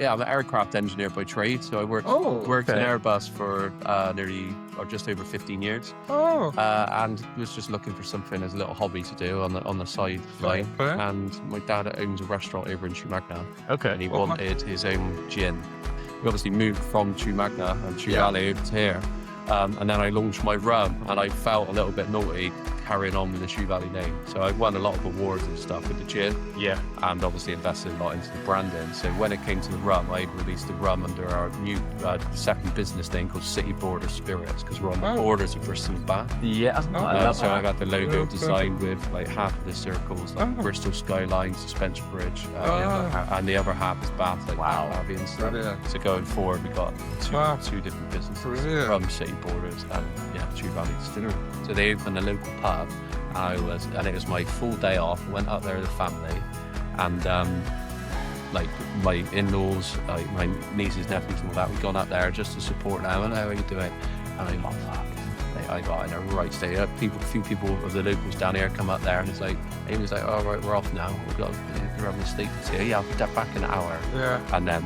I'm an aircraft engineer by trade. So I worked in Airbus for just over 15 years. And was just looking for something as a little hobby to do on the side flying. And my dad owns a restaurant over in Chew and he wanted his own gin. We obviously moved from Chew and Chew Valley over to here. And then I launched my rum, and I felt a little bit naughty carrying on with the Chew Valley name. So I won a lot of awards and stuff with the gin. Yeah. And obviously invested a lot into the branding. So when it came to the rum, I released the rum under our new second business name called City Border Spirits, because we're on the borders of Bristol and Bath. Yeah. So I got the logo designed with like half of the circles, like Bristol skyline, Suspension Bridge, and the other half is Bath, like Abbey and stuff. So going forward, we got two different businesses: Rum City Borders and Chew Valley Distillery. So they opened a local pub, and it was my full day off. I went up there with the family, and like my in-laws, like my nieces, nephews, and all that. We'd gone up there just to support them. And how are you doing? And I'm like, fuck. I got in a right state. A few people of the locals down here come up there, and he was like, all right, we're off now. We've got we're having a steak here. Yeah, I'll be back in an hour. Yeah. And then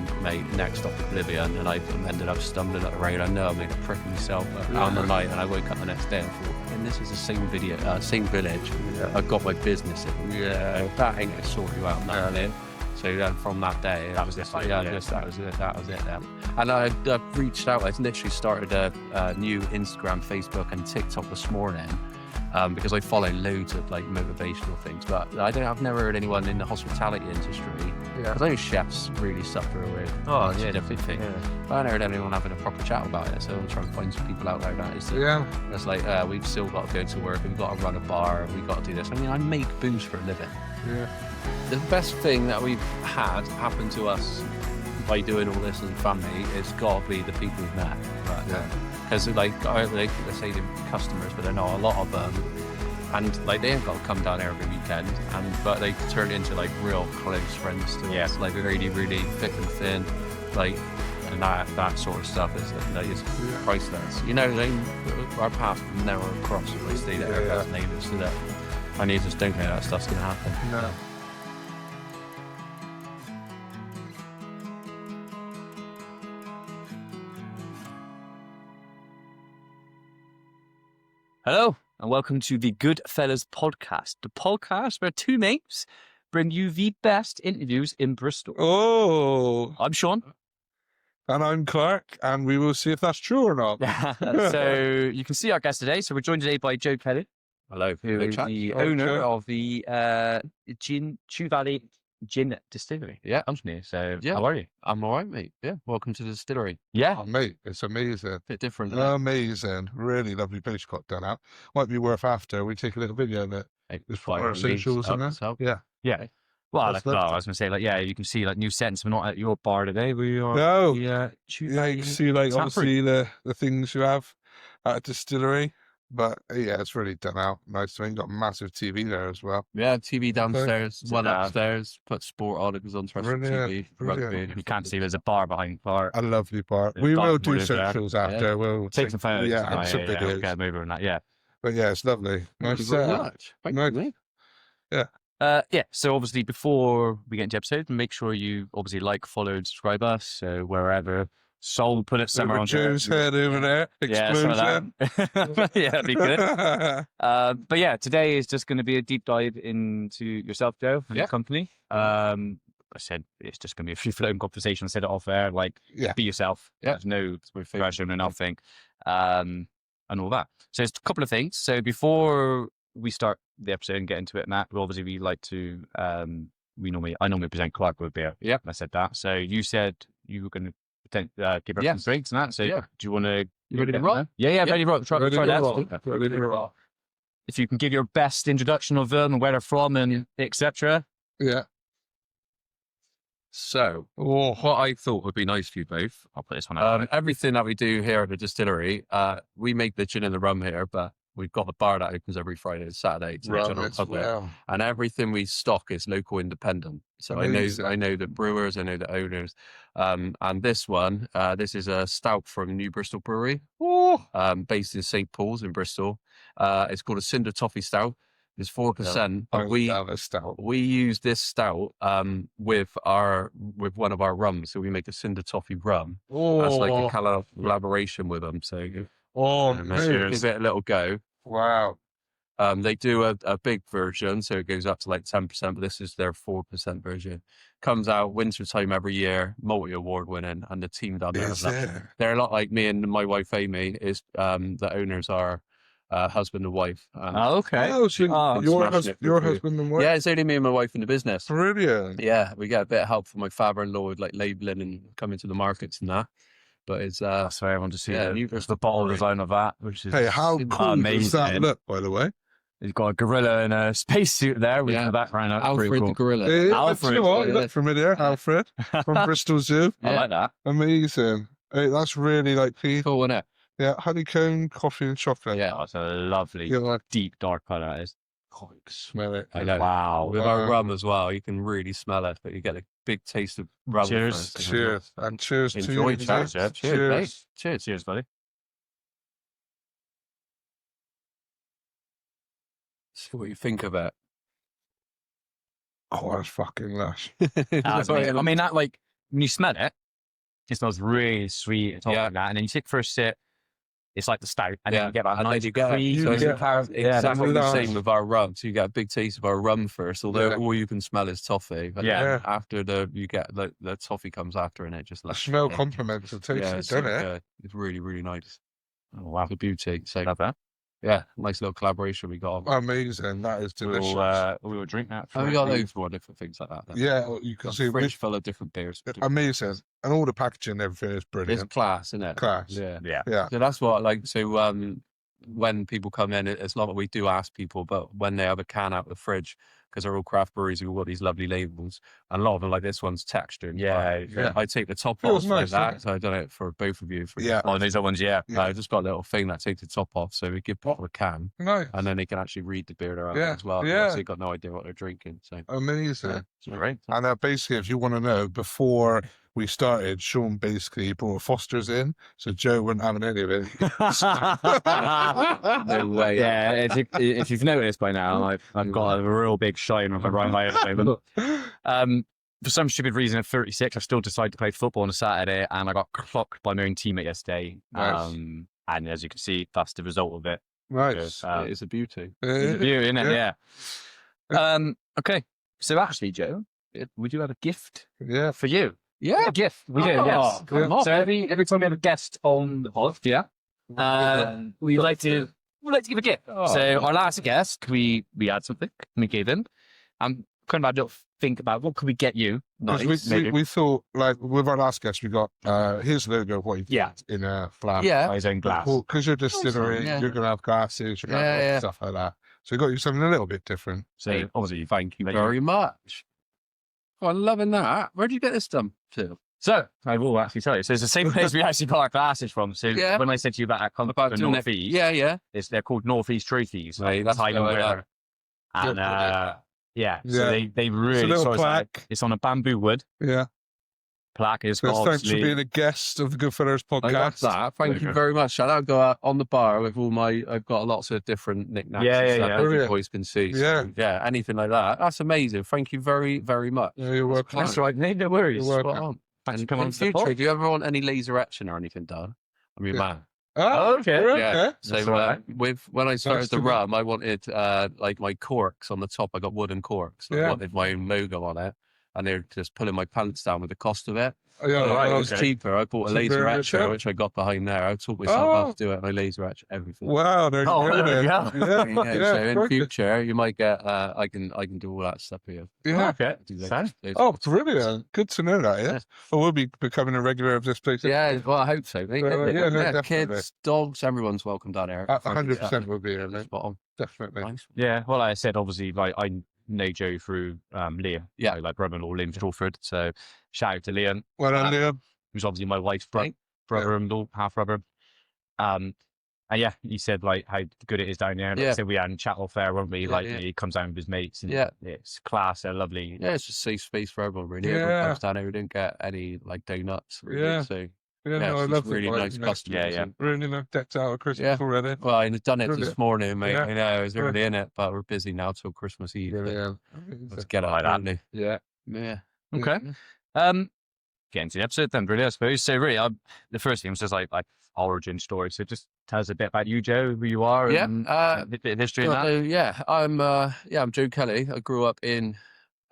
next stop Oblivion, and I ended up stumbling at the rail. I know I made a prick of myself on the night, and I woke up the next day and thought, and this is the same village. I've got my business in. Yeah. That ain't gonna sort you out, man. So then from that day, that was it. That was it. And I reached out. I literally started a new Instagram, Facebook, and TikTok this morning because I follow loads of like motivational things. But I've never heard anyone in the hospitality industry. Because I know chefs really suffer with different things. But I haven't heard anyone having a proper chat about it. So I'm trying to find some people out there that is. It's like we've still got to go to work. We've got to run a bar. We've got to do this. I mean, I make booze for a living. Yeah. The best thing that we've had happen to us by doing all this as a family is got to be the people we've met. Because like they say they're customers, but they're not a lot of them. And like they ain't got to come down here every weekend, but they turn into like real close friends to us, like really, really thick and thin, like, and that sort of stuff is priceless. You know, our paths never cross if they stay there as neighbours, so that our neighbours don't think that stuff's gonna happen. No. Hello, and welcome to the Goodfellerz podcast, the podcast where two mates bring you the best interviews in Bristol. Oh, I'm Shaun. And I'm Clarke, and we will see if that's true or not. So you can see our guest today. So we're joined today by Joe Kelly. Hello. Who is the owner of the Chew Valley Gin Distillery. Yeah. Company. So how are you? I'm all right, mate. Yeah. Welcome to the distillery. Yeah. Oh, mate, it's amazing. Bit different. Amazing. Really lovely place you got done out. Might be worth after we take a little video of it. There's our socials in there. Yeah. Yeah. Well, I was going to say, you can see new scents. We're not at your bar today. We are. No. Chew Valley. You can see obviously the things you have at a distillery. But it's really done out nice. You got a massive TV there as well. Yeah, TV downstairs, one upstairs. Put sport articles on TV. Rugby. You can't see there's a bar behind the bar. A lovely bar. We will do socials after. Yeah. We'll take some photos. Yeah, some videos. Okay, move on that. Yeah. But it's lovely. Nice. Thank you. Yeah. So obviously, before we get into the episode, make sure you obviously like, follow, and subscribe us. So wherever. Soul, put it somewhere on Joe's head over there. Explosion. Yeah, that'd be good. But today is just going to be a deep dive into yourself, Joe, and your company. I said it's just going to be a free-flowing conversation. I said it off air, be yourself. Yeah. There's no version or nothing, and all that. So it's a couple of things. So before we start the episode and get into it, and that, we like to. I normally present Clarke with beer. Yeah, I said that. So you said you were going to. Give her some drinks and that. So do you want to? You ready to roll? Yeah, ready to roll. Try that. Ready to roll. If you can give your best introduction of them and where they're from and etc. Yeah. So, what I thought would be nice for you both. I'll put this one out. Everything that we do here at the distillery, we make the gin and the rum here, but we've got the bar that opens every Friday and Saturday to the general public, and everything we stock is local independent. So amazing. I know the brewers, I know the owners, and this one, this is a stout from New Bristol Brewery, based in St Paul's in Bristol. It's called a Cinder Toffee Stout. It's 4%. I But love a stout. we use this stout with one of our rums. So we make a Cinder Toffee rum. That's like a collaboration with them. So give it a little go. Wow. They do a big version, so it goes up to like 10%, but this is their 4% version. Comes out winter time every year, multi-award winning, and the team down there. They're a lot like me and my wife Amy. Is the owners are husband and wife. Okay. Oh, so your husband and wife? Yeah, it's only me and my wife in the business. Brilliant. Yeah, we get a bit of help from my father-in-law with like labelling and coming to the markets and that. But it's that's what I want to see. There's the bottle design of that, which is how cool amazing. Does that look, by the way? He's got a gorilla in a spacesuit there with the background. Alfred cool. the gorilla. Alfred, you look familiar. Alfred from Bristol Zoo. I like that. Amazing. Hey, that's really like cool, isn't it? Yeah, honeycomb, coffee, and chocolate. Yeah, it's a lovely, deep dark colour. That is. Oh, you can smell it. I know. Wow. With our rum as well, you can really smell it, but you get a big taste of rum. Cheers. Cheers. And cheers to you. Cheers. Cheers. Cheers, buddy. See what you think of it. Oh, that's fucking lush. I mean, that like when you smell it, it smells really sweet and like that. And then you take the first sip, it's like the stout, and then you get that nice cream. So exactly the same with our rum. So you get a big taste of our rum first, although all you can smell is toffee. But then after you get the toffee comes after, and it just the smell complements the taste, doesn't it? It's really, really nice. Oh wow, the beauty. So love that. Yeah, nice little collaboration we got. Amazing, that is delicious. We will drink that. We got loads more different things like that. Yeah, you can see a fridge full of different beers. Amazing, and all the packaging and everything is brilliant. It's class, isn't it? Class. Yeah. So that's what when people come in, it's not what we do ask people, but when they have a can out of the fridge, because they're all craft breweries who've got these lovely labels, and a lot of them, like this one's textured. I take the top off like that. So I've done it for both of you. Oh, these other ones, I just got a little thing that takes the top off, so we give people a can, and then they can actually read the beer they're out as well. So they've got no idea what they're drinking. So amazing. It's great. And basically, if you want to know, before we started, Shaun basically brought Foster's in, so Joe wouldn't have any of it. No way. Yeah, if you've noticed by now, I've got a real big shine on my right eye at the moment. For some stupid reason, at 36, I still decided to play football on a Saturday, and I got clocked by my own teammate yesterday. Nice. And as you can see, that's the result of it. Nice. It's a beauty. It's a beauty, isn't it? Yeah. Okay. So actually, Joe, we do have a gift for you. Yeah, a gift. We do, yes. So every time we have a guest on the pod, we like to give a gift. So our last guest, we had something, and we gave him. Kind of had a little think about what could we get you. Nice. We thought, like with our last guest, we got his logo of what he did in a glass. His own glass. Well, because you're a distillery, you're gonna have glasses, you're gonna have stuff like that. So we got you something a little bit different. So obviously, thank you very much. Oh, I'm loving that. Where did you get this done to? So I will actually tell you. So it's the same place we actually got our glasses from. So when I said to you about the North East, they're called North East trophies. Right, that's and so they really. It's a little plaque. It's on a bamboo wood. Yeah. Plaque is thanks for being a guest of the Goodfellerz podcast. I got that. Thank you very much. I'll go on the bar with all I've got lots of different knickknacks and stuff that you boys can see. So, anything like that. That's amazing. Thank you very, very much. Yeah, you're welcome. That's right. No worries. You're welcome. Thanks for coming on in future, do you ever want any laser etching or anything done? I mean, man. Oh, okay. Yeah. So when I started the rum, I wanted like my corks on the top. I got wooden corks. I wanted my own logo on it, and they're just pulling my pants down with the cost of it. Oh, yeah, it was cheaper. I bought a laser etcher, which I got behind there. I taught myself how to do it, and I laser etch everything. Wow, there you go. So in future, you might get. I can do all that stuff here. Yeah. Okay. Oh, brilliant! Good to know that. Yeah. Well, we'll be becoming a regular of this place. Yeah. Well, I hope so. Definitely. Kids, dogs, everyone's welcome down here. 100% will be here. Spot on. Definitely. Nice. Yeah. Well, like I said, obviously, like I know Joe through Liam. Yeah. Like brother-in-law Liam Strawford. So shout out to Liam. Well done, Liam. Who's obviously my wife's brother-in-law, half brother. And he said like how good it is down there. Like I said, we had a chat off there, weren't we? He comes down with his mates, and it's class. They're lovely. Yeah, it's just a safe space for everyone, really. Everyone comes down here. We don't get any like donuts. Really, so Yeah, Yeah, no, I she's love it. really Like, nice mate, customers. Yeah. And, really love decked out of Christmas yeah. already. Well, I done it Brilliant. this morning, mate. Yeah. I know I was Good. early in it, but we're busy now till Christmas Eve. Brilliant. Let's get Like up that. early. Yeah. Yeah. Okay. Get into the episode then, really, I suppose. So really, the first thing was just like origin story. So just tell us a bit about you, Joe, who you are, Yeah. and a bit of history in that. Yeah. I'm Joe Kelly. I grew up in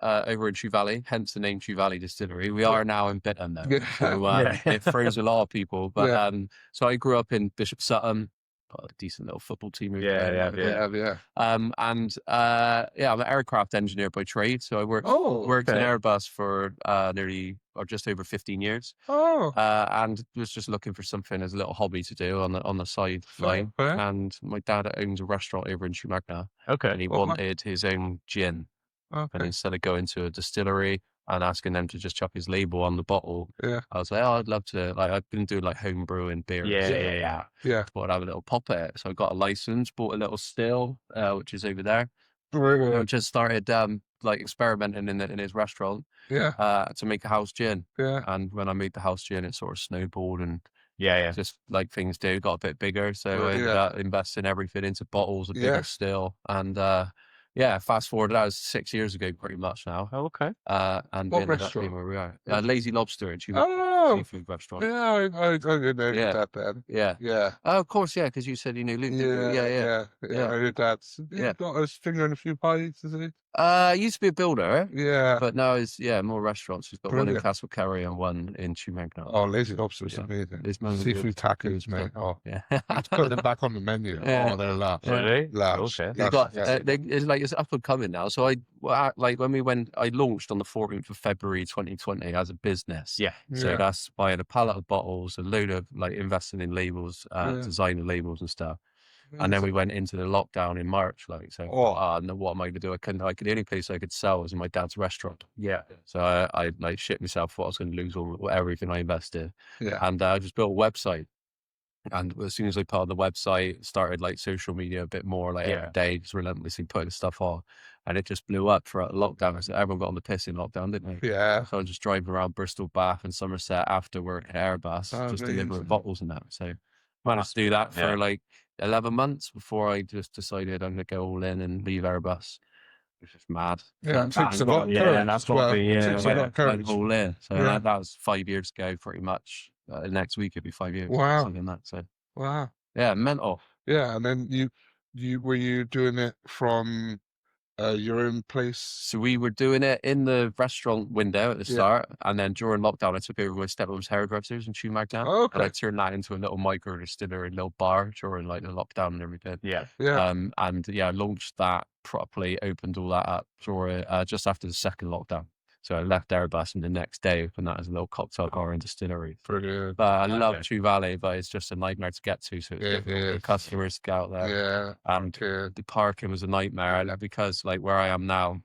over in Chew Valley, hence the name Chew Valley Distillery. We are now in Bittern though, Yeah. so it throws a lot of people. But Yeah. so I grew up in Bishop Sutton, got a decent little football team. Over there. Yeah. I'm an aircraft engineer by trade. So I worked in Airbus for nearly or just over 15 years. And was just looking for something as a little hobby to do on the sideline. And my dad owns a restaurant over in Shoemagna. And he wanted his own gin. And instead of going to a distillery and asking them to just chuck his label on the bottle, I was like, I'd love to. Like, I've been doing like home brewing beers. Yeah. Thought I'd have a little pop at it. So I got a license, bought a little still, which is over there. Brilliant. I just started like experimenting in his restaurant to make a house gin. And when I made the house gin, it sort of snowballed and just like things do, got a bit bigger. So I ended up investing everything into bottles, a bigger still. And fast forward, that was 6 years ago pretty much now. And What we ended up restaurant? being where we are. Lazy Lobster in seafood restaurant. Yeah, I didn't know that then. Yeah. Oh, of course, yeah, because you said you knew Luke. Yeah. I heard that. He's got his finger in a few pies, is he? He used to be a builder. Yeah. But now he's more restaurants. He's got one in Brilliant. Castle Carry and one in Shoemagna. Oh, Lazy Lobster is amazing. Seafood tacos, mate. Oh, yeah. let's put them back on the menu. Yeah. Oh, they're laughs. Really? Laughs. Okay. It's up and coming now. So I launched on the 14th of February 2020 as a business. So that's buying a pallet of bottles, a load of like investing in labels, designing labels and stuff. And then we went into the lockdown in March, no, what am I gonna do? The only place I could sell was in my dad's restaurant. So I like shit myself, thought I was gonna lose everything I invested. And I just built a website. And as soon as I put on the website, started like social media a bit more, like every day, just relentlessly putting stuff on. And it just blew up throughout lockdown. So everyone got on the piss in lockdown, didn't they? Yeah. So I was just driving around Bristol, Bath and Somerset after work at Airbus, just delivering bottles and that. So managed to do that for like 11 months before I just decided I'm going to go all in and leave Airbus, which is mad. Yeah, it takes a lot of courage. And that's what went all in. So that was 5 years ago, pretty much. Next week it'll be 5 years. Wow. Something like that. So wow. Yeah, mental. Yeah, and then you were you doing it from your own place? So we were doing it in the restaurant window at the start, and then during lockdown, I took over my stepmom's hairdressers in Shoemagna, and I turned that into a little micro distillery, a little bar during like the lockdown and everything. I launched that properly, opened all that up just after the second lockdown. So I left Airbus and the next day opened that as a little cocktail bar and distillery. Brilliant. But I love Chew Valley, but it's just a nightmare to get to. So it's difficult for customers to get out there. And the parking was a nightmare because like where I am now,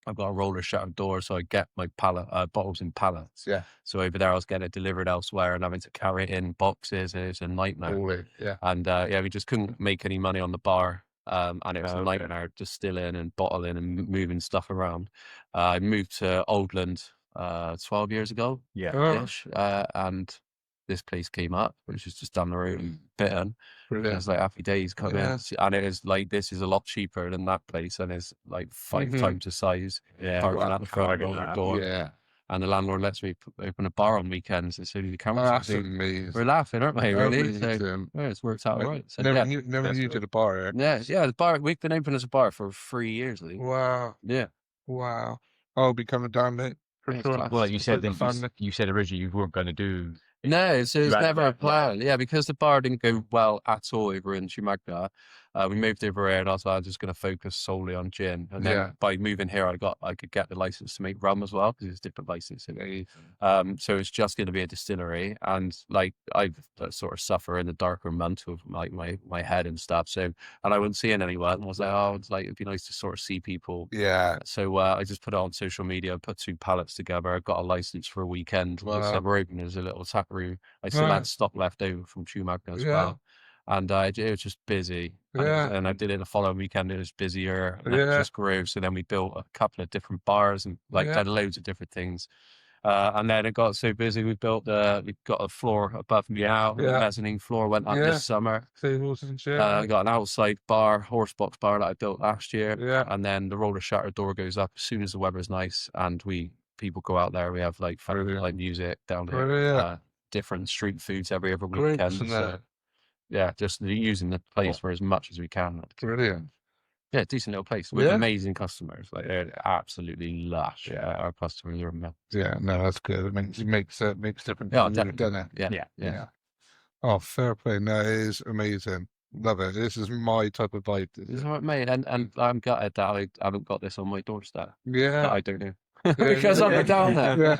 I've got a roller shutter door, so I get my bottles in pallets. So over there, I was getting it delivered elsewhere and having to carry it in boxes. It was a nightmare. And we just couldn't make any money on the bar. And it was a nightmare distilling and bottling and moving stuff around. I moved to Oldland 12 years ago, and this place came up, which is just down the road in Bittern. It was like happy days come in, and it is like this is a lot cheaper than that place, and it's like 5 times the size. Parking at the front door. And the landlord lets me open a bar on weekends. It's only the cameras. That's amazing. We're laughing, aren't we? Really? So, it's worked out all right. So, never knew to the bar. The bar. We've been open as a bar for 3 years, I think. Wow. Yeah. Wow. I'll be coming down there. Well, you said originally you weren't going to do. No, so it's never a plan. Yeah, because the bar didn't go well at all over in Shoemagna. We moved over here and I was like, I'm just going to focus solely on gin. And then by moving here, I could get the license to make rum as well because it's different licensing. So it's just going to be a distillery. And like I sort of suffer in the darker months of like my head and stuff. So, and I wasn't seeing anyone. And I was like, it'd be nice to sort of see people. Yeah. So I just put it on social media, put 2 pallets together. I got a license for a weekend. So we're opening as a little tap room. I still had stock left over from Shoemagna as well. And it was just busy. And I did it the following weekend. It was busier. And it just grew. So then we built a couple of different bars and had loads of different things. And then it got so busy, we got a floor above me now. The mezzanine floor went up this summer. Tables and shit. Got an outside bar, horse box bar that I built last year. Yeah. And then the roller shutter door goes up as soon as the weather's nice, and people go out there. We have like music down there, different street foods every other weekend. So, yeah, just using the place for as much as we can. Brilliant. Yeah, decent little place with amazing customers. Like, they're absolutely lush. Yeah, our customers are amazing. Yeah, no, that's good. It makes different. Yeah, definitely. Yeah. Oh, fair play. No, it is amazing. Love it. This is my type of vibe. This is what, mate. And I'm gutted that I haven't got this on my doorstep. Yeah. That I don't know. Because I'm down there.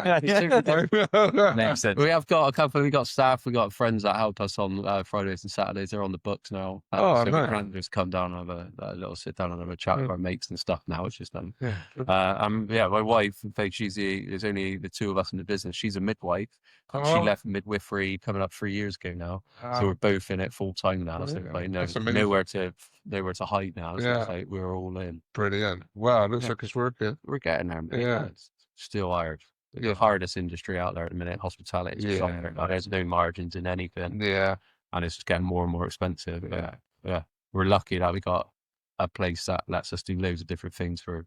Makes sense. We have got a couple. We got staff. We got friends that help us on Fridays and Saturdays. They're on the books now. Oh, so nice. we can just come down and have a little sit down and have a chat with our mates and stuff. Now it's just them. My wife, in fact, there's only the two of us in the business. She's a midwife. She left midwifery coming up 3 years ago now. So we're both in it full time now. So like, nowhere to hide now. So it's like we're all in. Brilliant. Wow, looks like it's working. We're getting there, mate. Yeah. It's still hard. The hardest industry out there at the minute, hospitality. There's no margins in anything. Yeah. And it's just getting more and more expensive. Yeah. We're lucky that we got a place that lets us do loads of different things for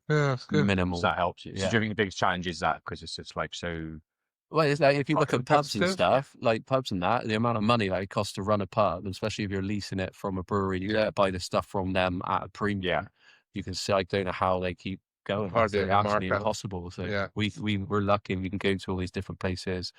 minimal. So that helps you. So do you think the biggest challenge is that because it's just like so? Well, it's like if you look at pubs and stuff, like pubs and that, the amount of money that it costs to run a pub, especially if you're leasing it from a brewery, you gotta buy the stuff from them at a premium. Yeah. You can see, I don't know how they keep going. It's actually impossible. So we're lucky we can go to all these different places,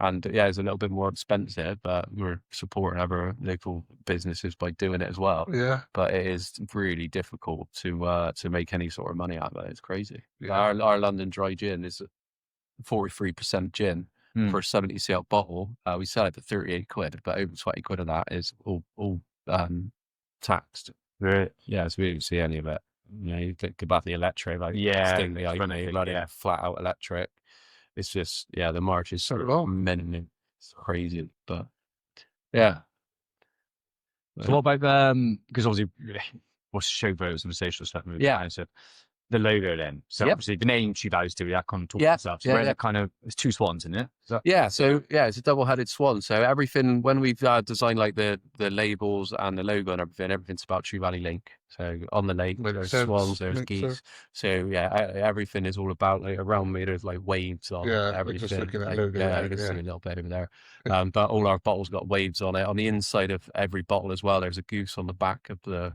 and it's a little bit more expensive, but we're supporting other local businesses by doing it as well. Yeah. But it is really difficult to make any sort of money out of it. It's crazy. Our London dry gin is 43% gin for a 70cl bottle. We sell it for 38 quid, but over 20 quid of that is all taxed. Right. Yeah, so we don't see any of it. You think about the electric, like flat out electric. It's just the march is sort of minimum. It's crazy, but yeah. So what about because obviously what's Showboats and sensational stuff moving on, so the logo then. So obviously the name Chew Valley Distillery, that kind of talks stuff. So that kind of it's two swans, isn't it? It's a double-headed swan. So everything when we've designed like the labels and the logo and everything's about Chew Valley Link. So on the lake there's swans, there's geese. So everything is all about like around me. There's like waves on everything. Just looking at you can see a little bit over there. But all our bottles got waves on it. On the inside of every bottle as well, there's a goose on the back of the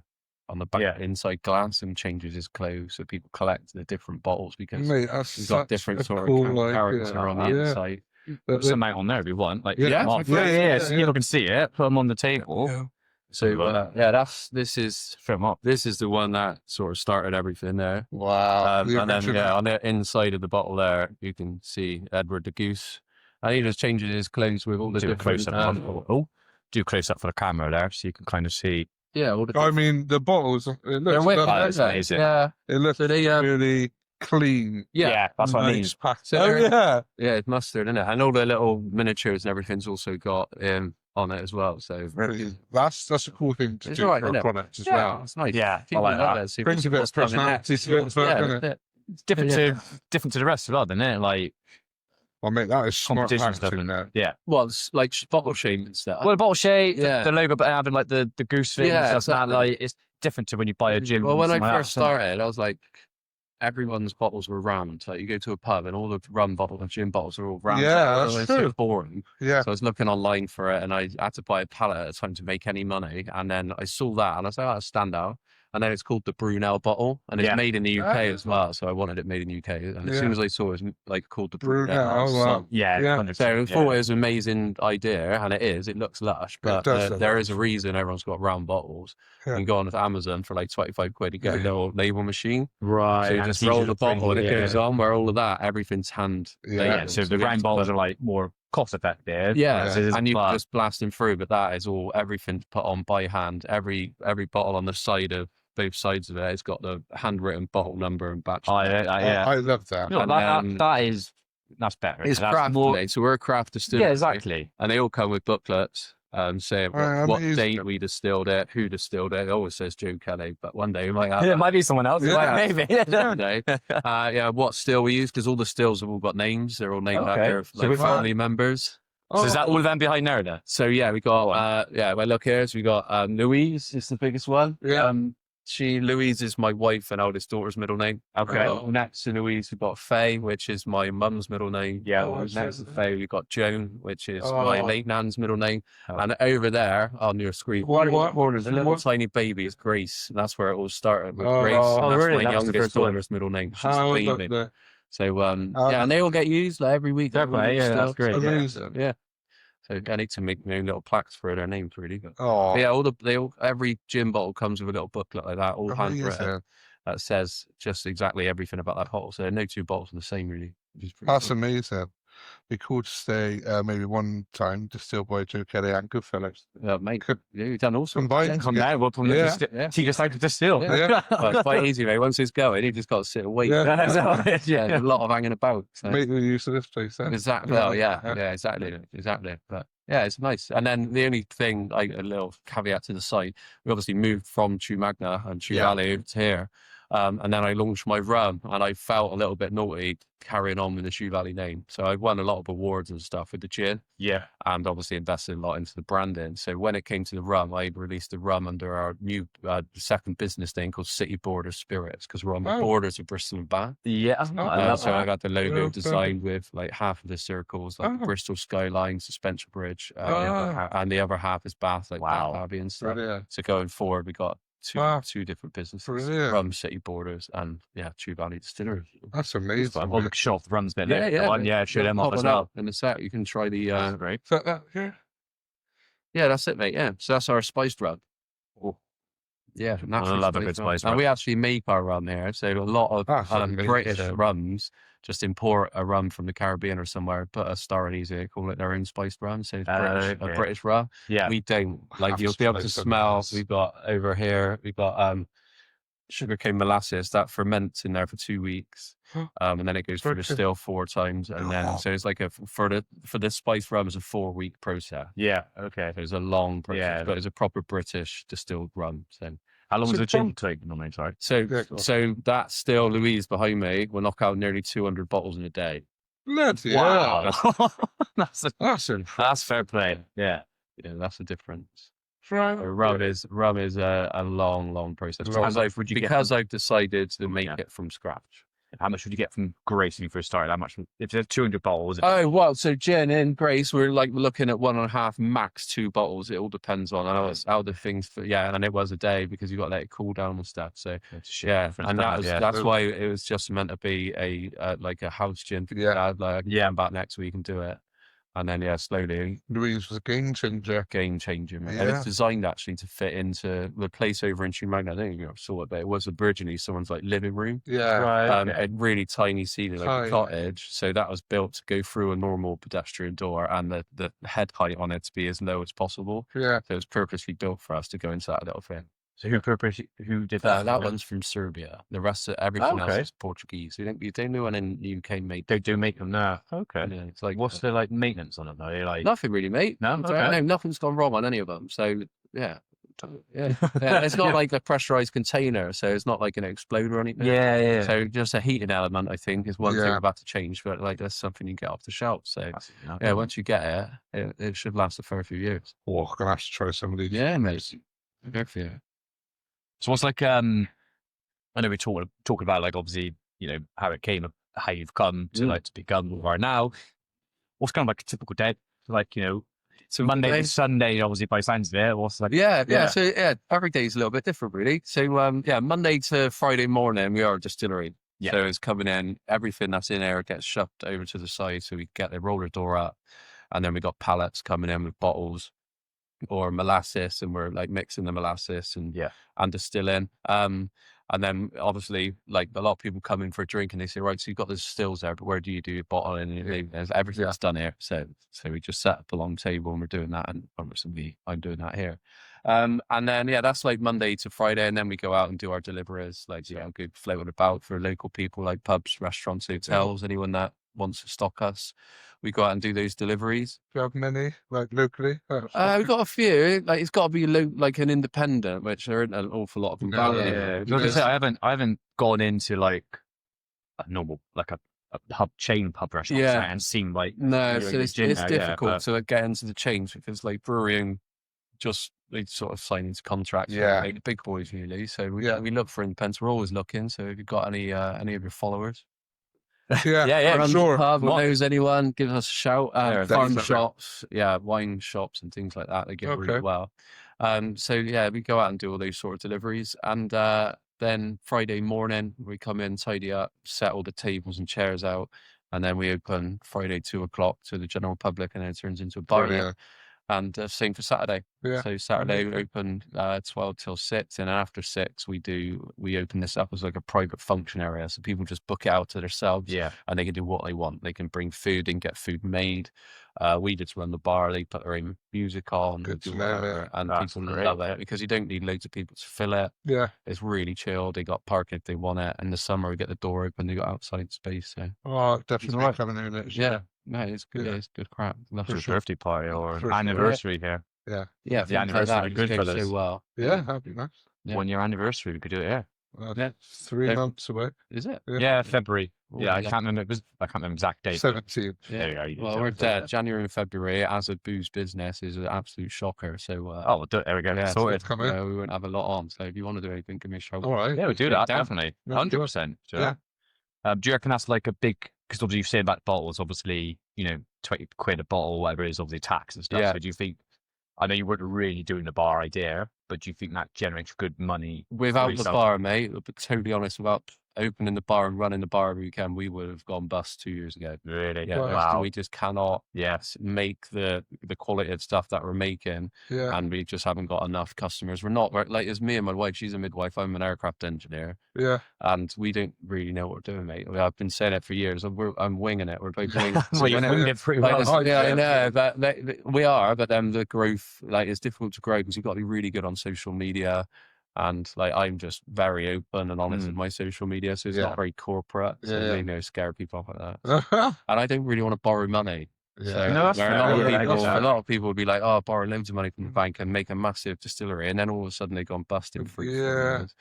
inside glass and changes his clothes, so people collect the different bottles because we've got different sort of characters on the inside. Put some out on there if you want. Like, so you can see it. Put them on the table. Yeah. So this is the one that sort of started everything there. Wow. And then on the inside of the bottle there, you can see Edward the goose, and he just changes his clothes with all the different. Do close up for the camera there, so you can kind of see. Yeah, I mean the bottles. It looks amazing. Yeah, it looks really clean. Yeah, that's what I mean. It's mustard, isn't it? And all the little miniatures and everything's also got on it as well. So that's a cool thing to do for a product as well. It's nice. Yeah, I like that. It brings a bit of personality to it. It's different to the rest of it, isn't it? Like. Well, mate, that is smart packaging there. Yeah. Well, it's like bottle shape and stuff. Well, the bottle shape, the logo, but having like the goose thing, exactly. Like it's different to when you buy a gin. Well, when I first started, I was like, everyone's bottles were round. So you go to a pub and all the rum bottles and gin bottles are all round. Yeah, that's true. So boring. Yeah. So I was looking online for it, and I had to buy a pallet at a time to make any money. And then I saw that, and I was like, that's a standout. And then it's called the Brunel bottle, and it's made in the UK as well. So I wanted it made in the UK. And as soon as I saw it was like called the Brunel, so I thought it was an amazing idea, and it is. It looks lush, but there is a reason everyone's got round bottles. You can go on Amazon for like 25 quid. You get a little label machine, right? So you just roll the bottle, and it goes on. Where all of that, everything's hand. So the round bottles are like more cost effective. And you just blast them through. But that is all. Everything's put on by hand. Every bottle on the side of both sides of it, it's got the handwritten bottle number and batch. I love that. That's better. It's craft, so we're a craft distillery. Yeah, exactly. And they all come with booklets. saying what date we distilled it, who distilled it. It always says Joe Kelly, but one day we might have it might be someone else. Maybe. One day. What still we use, because all the stills have all got names. They're all named after family members. So is that all of them behind there? So yeah, we got well, look here. So we got Louise is the biggest one. Yeah. Louise is my wife and eldest daughter's middle name. Okay. Next to Louise, we've got Faye, which is my mum's middle name. Yeah. Next to Faye, we've got Joan, which is my late nan's middle name. And over there on your screen, there's a little tiny baby is Grace. And that's where it all started with Grace. And that's my youngest daughter's middle name. She's a baby. So and they all get used like every week. Definitely, that's great. Amazing. Yeah. So I need to make my own little plaques for their names, really. But yeah, every gin bottle comes with a little booklet like that, all handwritten, that says just exactly everything about that bottle. So no two bottles are the same, really. That's amazing. Be cool to stay maybe one time distilled by Joe Kelly and Goodfellerz. Mate, you've done all sorts. Combined. Come down, we'll teach us how to distill. Yeah. Well, it's quite easy, mate. Once it's going, you just got to sit and wait. Yeah. A lot of hanging about. So. Make the use of this place then. Exactly. Well, exactly. But yeah, it's nice. And then the only thing, like a little caveat to the site, we obviously moved from Chew Magna and Chew Valley over to here. And then I launched my rum, and I felt a little bit naughty carrying on with the Chew Valley name. So I won a lot of awards and stuff with the gin. Yeah. And obviously invested a lot into the branding. So when it came to the rum, I released the rum under our new second business name called City Border Spirits, because we're on the borders of Bristol and Bath. Yeah. So I got the logo designed with like half of the circles, like the Bristol skyline, suspension bridge, and the other half is Bath, like Bath Abbey and stuff. So going forward, we got two different businesses: Rum City Borders and Chew Valley Distillery. That's amazing. I'll look short the rum's bit. Show them off as as well. In a sec, you can try the. Right. Is that here? Yeah, that's it, mate. Yeah, so that's our spiced rum. Yeah, I love a good spice rum. And we actually make our rum here. So a lot of British rums just import a rum from the Caribbean or somewhere, put a star anise in it, call it their own spiced rum. So it's a British rum. Yeah. We don't. Like, you'll be able to smell. We've got over here, we've got sugarcane molasses that ferments in there for 2 weeks. And then it goes through the still 4 times. And then, so it's like for this spiced rum is a 4-week process. Yeah. Okay. So it's a long process, but it's a proper British distilled rum. So. How long does a gin take normally? Sorry. So that still Louise behind me will knock out nearly 200 bottles in a day. Wow. That's fair play. Yeah. Yeah, that's the difference. Rum is a long process because I've decided to make it from scratch. How much would you get from Grace when you first started? How much? If there's 200 bottles. So gin and Grace, we're looking at 1.5, max 2 bottles. It all depends on how the things. And it was a day because you got to let it cool down and stuff. So and that's why it was just meant to be a house gin. Come back next week and do it. And then, slowly. Louise was a game changer. Game changer. Yeah. And it's designed actually to fit into the place over in Chew Magna. I don't think you saw it, but it was originally someone's living room. Yeah. Right. A really tiny ceiling, like a cottage. So that was built to go through a normal pedestrian door, and the head height on it to be as low as possible. Yeah. So it was purposely built for us to go into that little thing. So who did that? That one's from Serbia. The rest of everything else is Portuguese. You don't know one in the UK made. They do make them now. Okay. Yeah, it's like what's the maintenance on it though? Nothing really, mate. No, okay. Nothing's gone wrong on any of them. So yeah. It's not like a pressurized container, so it's not like going to explode or anything. Yeah. So just a heating element, I think, is one thing about to change, but that's something you get off the shelf. So once you get it should last a fair few years. I'm gonna have to try some of these. Yeah, mate. Good for you. So what's I know we talking about obviously, how it came, how you've come to to become who you are now. What's kind of a typical day? So Monday to Sunday, obviously by sounds of it. What's So every day is a little bit different, really. So Monday to Friday morning, we are a distillery. Yeah. So it's coming in, everything that's in there gets shoved over to the side, so we get the roller door up, and then we got pallets coming in with bottles or molasses, and we're mixing the molasses and distilling. And then obviously a lot of people come in for a drink and they say, right, so you've got the stills there, but where do you do your bottling? And everything's done here. So we just set up a long table and we're doing that, and I'm doing that here. And then that's Monday to Friday, and then we go out and do our deliveries, go floating about for local people, like pubs, restaurants, hotels, anyone that wants to stock us, we go out and do those deliveries. Do you have many, like, locally? We've got a few. Like, it's got to be like an independent, which there aren't an awful lot of them. I was gonna say, I haven't gone into like a normal, like a chain pub restaurant and seen like no, so it's difficult to get into the chains because like brewing they sort of sign into contracts with like, the big boys really. So we look for independents. We're always looking. So if you've got any of your followers, sure. Pub, knows anyone, give us a shout. Farm shops, wine shops and things like that. They get really well. So we go out and do all those sort of deliveries, and then Friday morning we come in, tidy up, set all the tables and chairs out, and then we open Friday 2:00 to the general public, and then it turns into a bar. And same for Saturday. So Saturday we open 12 till 6, and after 6 we open this up as like a private function area, so people just book it out to themselves, and they can do what they want. They can bring food and get food made. We just run the bar. They put their own music on, and people love it because you don't need loads of people to fill it. It's really chill. They got parking if they want it. In the summer we get the door open. They got outside space. So definitely coming in next year. No, it's good. It's good crap. For a birthday party or anniversary here. Yeah. The anniversary of Goodfellerz. So well. That'd be nice. 1 year anniversary, we could do it. 3 months away. Is it? Yeah, February. I can't remember. I can't remember exact date. 17th. There you go. Well, we're dead. January and February as a booze business is an absolute shocker. So there we go. Yeah, sorted. We won't have a lot on. So if you want to do anything, give me a shout. All right. Yeah, we'll do that. Definitely. 100%. Yeah. Do you reckon that's like a big? Because obviously you said about bottles, obviously, 20 quid a bottle, whatever it is, obviously tax and stuff. So do you think, I know you weren't really doing the bar idea, but do you think that generates good money? Without the bar, mate, but totally honest, without opening the bar and running the bar every weekend, we would have gone bust 2 years ago. Really? Yeah. Wow. We just cannot make the quality of stuff that we're making. And we just haven't got enough customers. We're not like, it's me and my wife. She's a midwife. I'm an aircraft engineer. And we don't really know what we're doing, mate. I've been saying it for years. I'm winging it. We're both winging it pretty well. I know, but we are. But then the growth, like, it's difficult to grow because you've got to be really good on social media. And like, I'm just very open and honest with my social media, so it's not very corporate. So scare people off like that. And I don't really want to borrow money. So a lot of people would be like, "Oh, borrow loads of money from the bank and make a massive distillery," and then all of a sudden they go and bust in 3 years.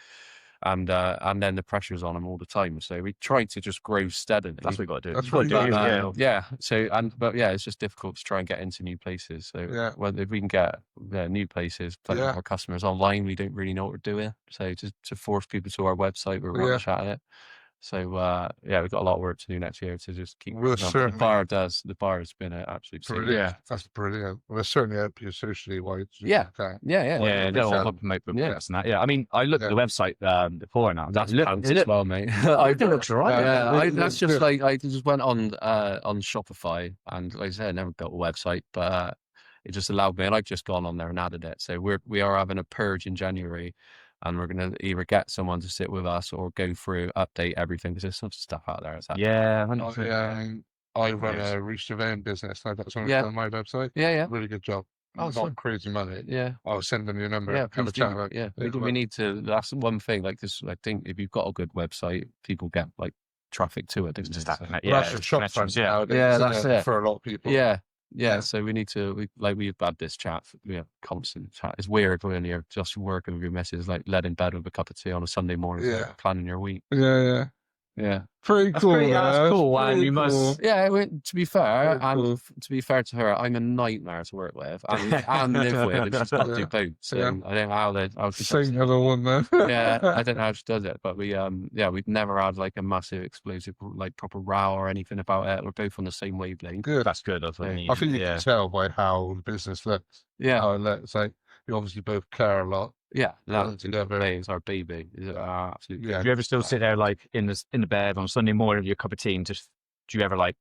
And then the pressure's on them all the time. So we try to just grow steadily. That's what we got to do. That's what you yeah. So it's just difficult to try and get into new places. So whether if we can get new places, plenty of our customers online, we don't really know what we're doing. So to force people to our website, we're rubbish at it. So we've got a lot of work to do next year to just keep. The bar has been an absolute brilliant. That's brilliant. We'll certainly help you socially wise. Yeah. I mean, I looked at the website before now. That's as well, mate. It looks right. That's just like I just went on Shopify, and like I said, I never built a website, but it just allowed me, and I've just gone on there and added it. So we are having a purge in January. And we're going to either get someone to sit with us or go through, update everything, because there's some stuff out there. I run a reach surveying business. I've got someone on my website. Really good job. Not crazy money. I'll send them your number. We need to. That's one thing. Like this, I think if you've got a good website, people get like traffic to it. That's the shop front nowadays. That's it for a lot of people. So we need to, we've had this chat, we have constant chat. It's weird when you're just working with your missus, like led in bed with a cup of tea on a Sunday morning, planning your week. Pretty cool. That's cool. And you must. To be fair, to be fair to her, I'm a nightmare to work with and live with. And she's got to do both. So I don't know how she does it. Other one then. I don't know how she does it, but we've never had like a massive explosive, like proper row or anything about it. We're both on the same wavelength. Good. That's good. I think you can tell by how the business looks. How it looks. Like you obviously both care a lot. It's our baby. Absolutely. Do you ever still sit there like in the bed on Sunday morning with your cup of tea and just do you ever like,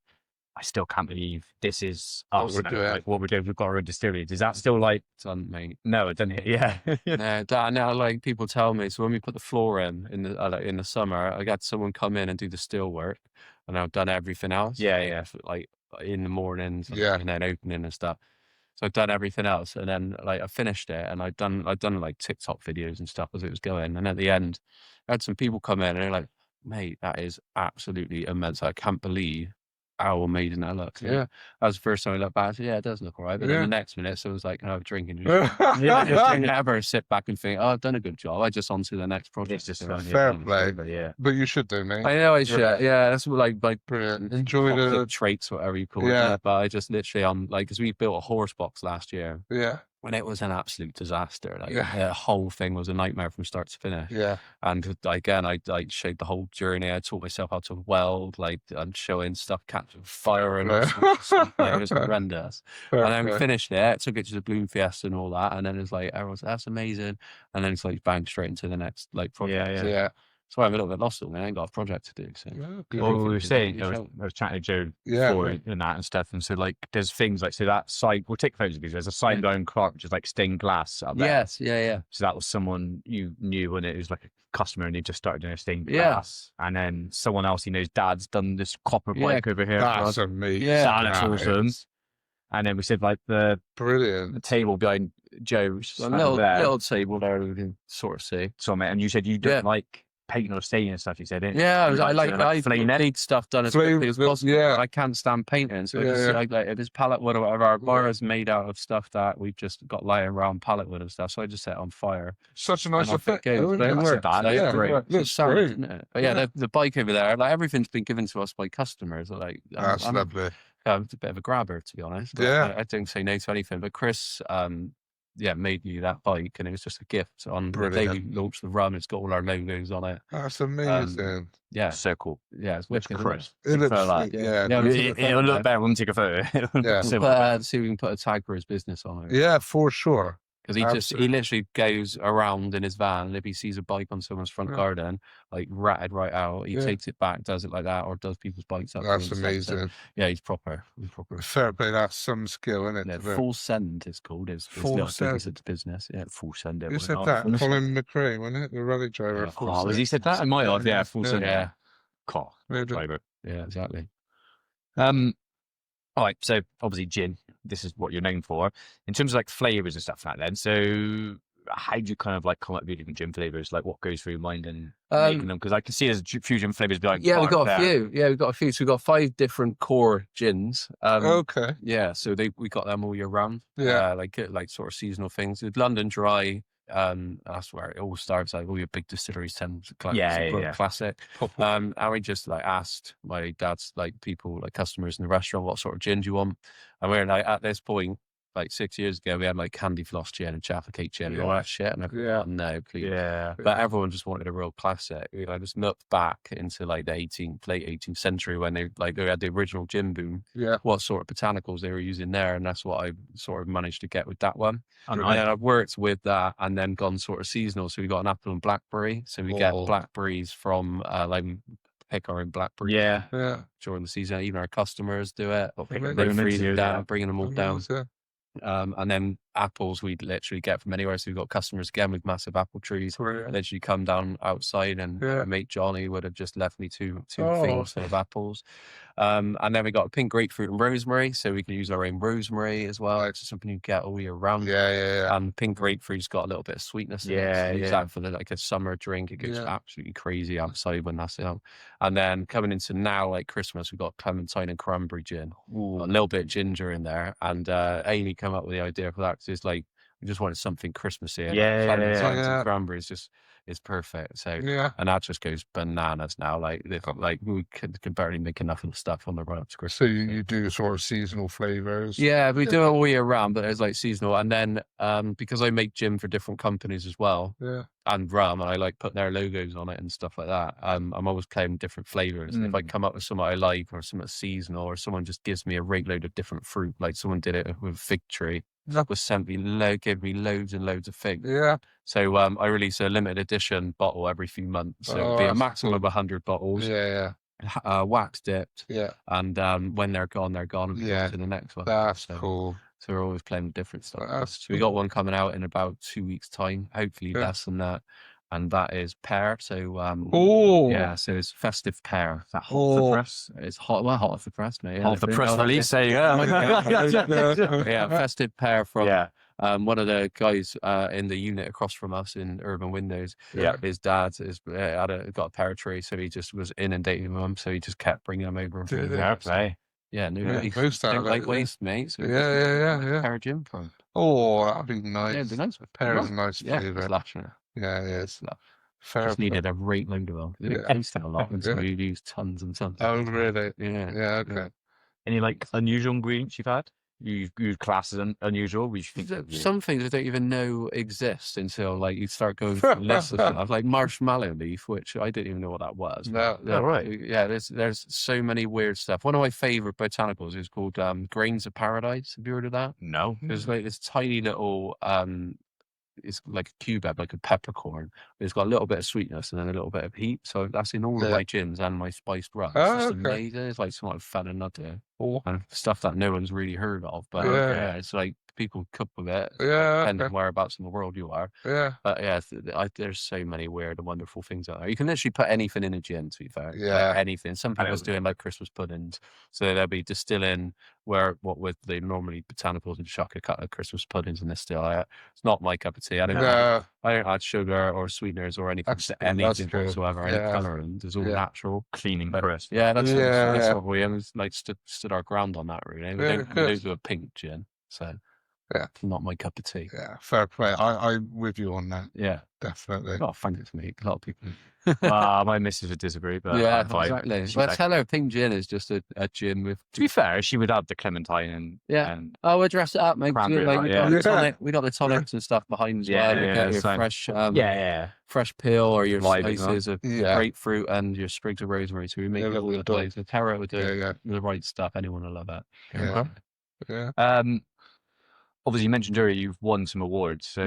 I still can't believe this is us like what we're doing, we've got our own distillery. Is that still like done, mate? No, it doesn't. Now like people tell me, so when we put the floor in the summer, I got someone come in and do the still work, and I've done everything else. Like in the mornings and then opening and stuff. So I've done everything else, and then like I finished it, and I'd done like TikTok videos and stuff as it was going. And at the end, I had some people come in, and they're like, "Mate, that is absolutely immense. I can't believe how amazing that looks. Yeah. That was the first time I looked back. I said, yeah, it does look all right. But then the next minute, someone's like, can I have a drink? And you never sit back and think, oh, I've done a good job. I just on to the next project. It's just fair play. Yeah. But you should do, mate. I know I should. Yeah, that's what, like Brilliant. Enjoy the traits, whatever you call it. But I just literally because we built a horse box last year. Yeah. When it was an absolute disaster. Like the whole thing was a nightmare from start to finish. Yeah. And again, I showed the whole journey. I taught myself how to weld, like I'm showing stuff catching fire and all sorts of stuff. It was horrendous. And then we finished it, took it to the Bloom Fiesta and all that. And then it's like everyone's that's amazing. And then it's like bang straight into the next like project. Yeah. So I'm a little bit lost at the minute. I ain't got a project to do. So well, we were saying, I was chatting to Joe before and that and stuff. And so like there's things like, so that side, we'll take photos of these. There's a sign down Clarke, which is like stained glass up there. Yes, yeah. So that was someone you knew when it was like a customer and he just started doing a stained glass. And then someone else he knows, Dad's done this copper bike over here. That's amazing. Yeah, that's awesome. And then we said like the table behind Joe, which is little table there we can sort of see. So mate, and you said you don't like painting or staining and stuff, you said, didn't you? Yeah, I need stuff done as quickly as possible. Yeah. I can't stand painting. So like this pallet wood or whatever, our bar is made out of stuff that we've just got lying around pallet wood and stuff. So I just set it on fire. Such a nice effect. It works. Looks great. Isn't it? But the bike over there, like everything's been given to us by customers. Like that's lovely. I'm a bit of a grabber, to be honest. I don't say no to anything. But Chris, made me that bike, and it was just a gift. On the day we launched the run, it's got all our logos on it. That's amazing. So cool. Yeah, it's wicked. Chris. It looks it'll look better when we take a photo. See if we can put a tag for his business on it. Yeah, for sure. Because he literally goes around in his van, and if he sees a bike on someone's front garden, like ratted right out, he takes it back, does it like that, or does people's bikes up. That's amazing. So, yeah, he's proper. Fair play, that's some skill, isn't it? Yeah, Full Send is called. His little business. Yeah, Full Send. You said that, Colin McRae, wasn't it? The rally driver. Was he said that? I might have. Yeah, Full Send. Yeah. Cool. Yeah, exactly. All right, so obviously gin, this is what you're known for. In terms of like flavors and stuff like that then, so how do you kind of like come up with different gin flavors? Like what goes through your mind and making them? Because I can see there's fusion flavors behind. Yeah, we've got a few. Yeah, we've got a few. So we've got 5 different core gins. Okay. Yeah, so we got them all year round. Yeah. Like sort of seasonal things. With London Dry, that's where it all starts. Like all your big distilleries tend to classic. And we just like asked my dad's like people, like customers in the restaurant, what sort of gin do you want? And we're like at this point, like 6 years ago, we had like candy floss gin and Jaffa cake gin and all that shit. And I thought, no, please. Yeah. But everyone just wanted a real classic. I just looked back into like the late 18th century when they had the original gin boom. Yeah. What sort of botanicals they were using there, and that's what I sort of managed to get with that one. And then I've worked with that and then gone sort of seasonal. So we got an apple and blackberry. So we get blackberries from pick our own blackberries. Yeah. During the season, even our customers do it. They freeze them down, bringing them all down. Yeah. And then apples we literally get from anywhere. So we've got customers again with massive apple trees. Literally come down outside, and my mate Johnny would have just left me two things full of apples. And then we got pink grapefruit and rosemary, so we can use our own rosemary as well. It's something you get all year round. Yeah. And pink grapefruit's got a little bit of sweetness in it. So use that for like a summer drink. It goes absolutely crazy outside when that's out. And then coming into now, like Christmas, we've got clementine and cranberry gin. A little bit of ginger in there. And Amy came up with the idea for that because it's like we just wanted something Christmassy. And clementines and cranberries just is perfect. So and that just goes bananas now. Like we can barely make enough of the stuff on the run up to Christmas. So you do sort of seasonal flavors. Yeah, we do it all year round, but it's like seasonal. And then because I make gin for different companies as well. Yeah. And rum, and I like putting their logos on it and stuff like that. I'm always playing different flavors. If I come up with something I like, or something seasonal, or someone just gives me a rake load of different fruit, like someone did it with fig tree, gave me loads and loads of figs. Yeah. So I release a limited edition bottle every few months. So it'll be a maximum of 100 bottles. Yeah. Wax dipped. Yeah. And when they're gone, they're gone. And to the next one. That's cool. So we're always playing different stuff. So we got one coming out in about 2 weeks' time, hopefully less than that. And that is pear. So so it's festive pear. Is that hot off the press? It's hot off the press, mate. Hot off the press release, there you go. Festive pear from one of the guys in the unit across from us in Urban Windows. His dad got a pear tree, so he just was inundating with them, so he just kept bringing them over. Yeah, no Yeah, waste. most out Don't of it, like yeah. waste, mate. So Yeah. pair of gin for 'em. Oh, that'd be Yeah, it'd nice. be nice. A pear is a nice Yeah, flavour. it's lush. Yeah, Yeah, it it's is. lush. Fair Just play. needed a great load of them. It Yeah. tasted a lot until Yeah. we used tons and tons. Oh, really? Yeah. Yeah, okay. Any like unusual ingredients you've had? You'd class as unusual? We should think Some things I don't even know exist until like you start going through the list of stuff, like marshmallow leaf, which I didn't even know what that was. No. Oh, right. Yeah, there's so many weird stuff. One of my favorite botanicals is called grains of paradise. Have you heard of that? No. There's like this tiny little it's like a cubeb, like a peppercorn. It's got a little bit of sweetness and then a little bit of heat. So that's in all of my gins and my spiced rums. Oh, It's just okay. amazing. It's like some like feta nutty Oh, and stuff that no one's really heard of. But Yeah. it's like people cook with it, Yeah, depending okay. on whereabouts in the world you are. Yeah. But yeah, there's so many weird and wonderful things out there. You can literally put anything in a gin, to be fair. Yeah. Like anything. Some people's doing like Christmas puddings. So they'll be distilling what with the normally botanicals and chuck a cut of Christmas puddings and distill it. It's not my cup of tea. I don't add sugar or sweeteners or anything to anything whatsoever, any colorant. It's all natural. Clean and crisp. Yeah, that's what we like stood our ground on that really. We don't do a pink gin. So not my cup of tea. Yeah, fair play. I'm with you on that. Yeah. Definitely. Oh, thanks, mate. A lot of people. My missus would disagree, but yeah, I'm fine. exactly. But tell her pink gin is just a gin with. To be fair, she would add the clementine and we'll dress it up, mate. Cranberry, Like, we got the tonics and stuff behind as well. You get your fresh, fresh peel or your slices of grapefruit and your sprigs of rosemary. So we make it all the place. The Tara would do the right stuff. Anyone will love it. Yeah. Obviously, you mentioned earlier you've won some awards. So,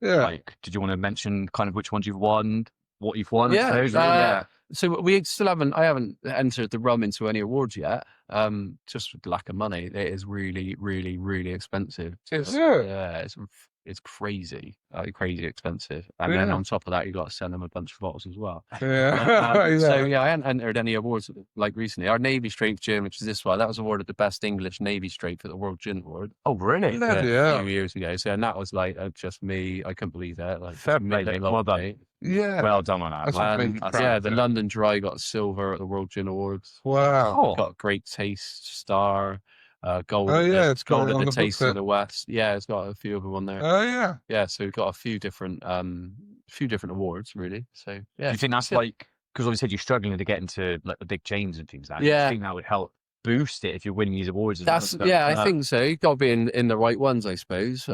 like, did you want to mention kind of which ones you've won, what you've won? So we still I haven't entered the rum into any awards yet. Just with lack of money. It is really, really, really expensive. It's crazy, crazy expensive. And then on top of that, you got to send them a bunch of bottles as well. So I hadn't entered any awards like recently. Our Navy Strength gin, which is this one, that was awarded the best English Navy Strength at the World Gin Award. Oh, really? A few years ago. So and that was like just me. I couldn't believe that. Like, fair play. Well done. Yeah. Well done on that. The London Dry got silver at the World Gin Awards. Wow. Got great taste star. Gold. It's gold got at the Taste of the West. Yeah, it's got a few of them on there. Oh yeah. Yeah, so we've got a few different awards really. So yeah. Do you think that's like because obviously you're struggling to get into like the big chains and things like that? Yeah. Do you think that would help boost it if you're winning these awards? I think so. You've got to be in the right ones, I suppose.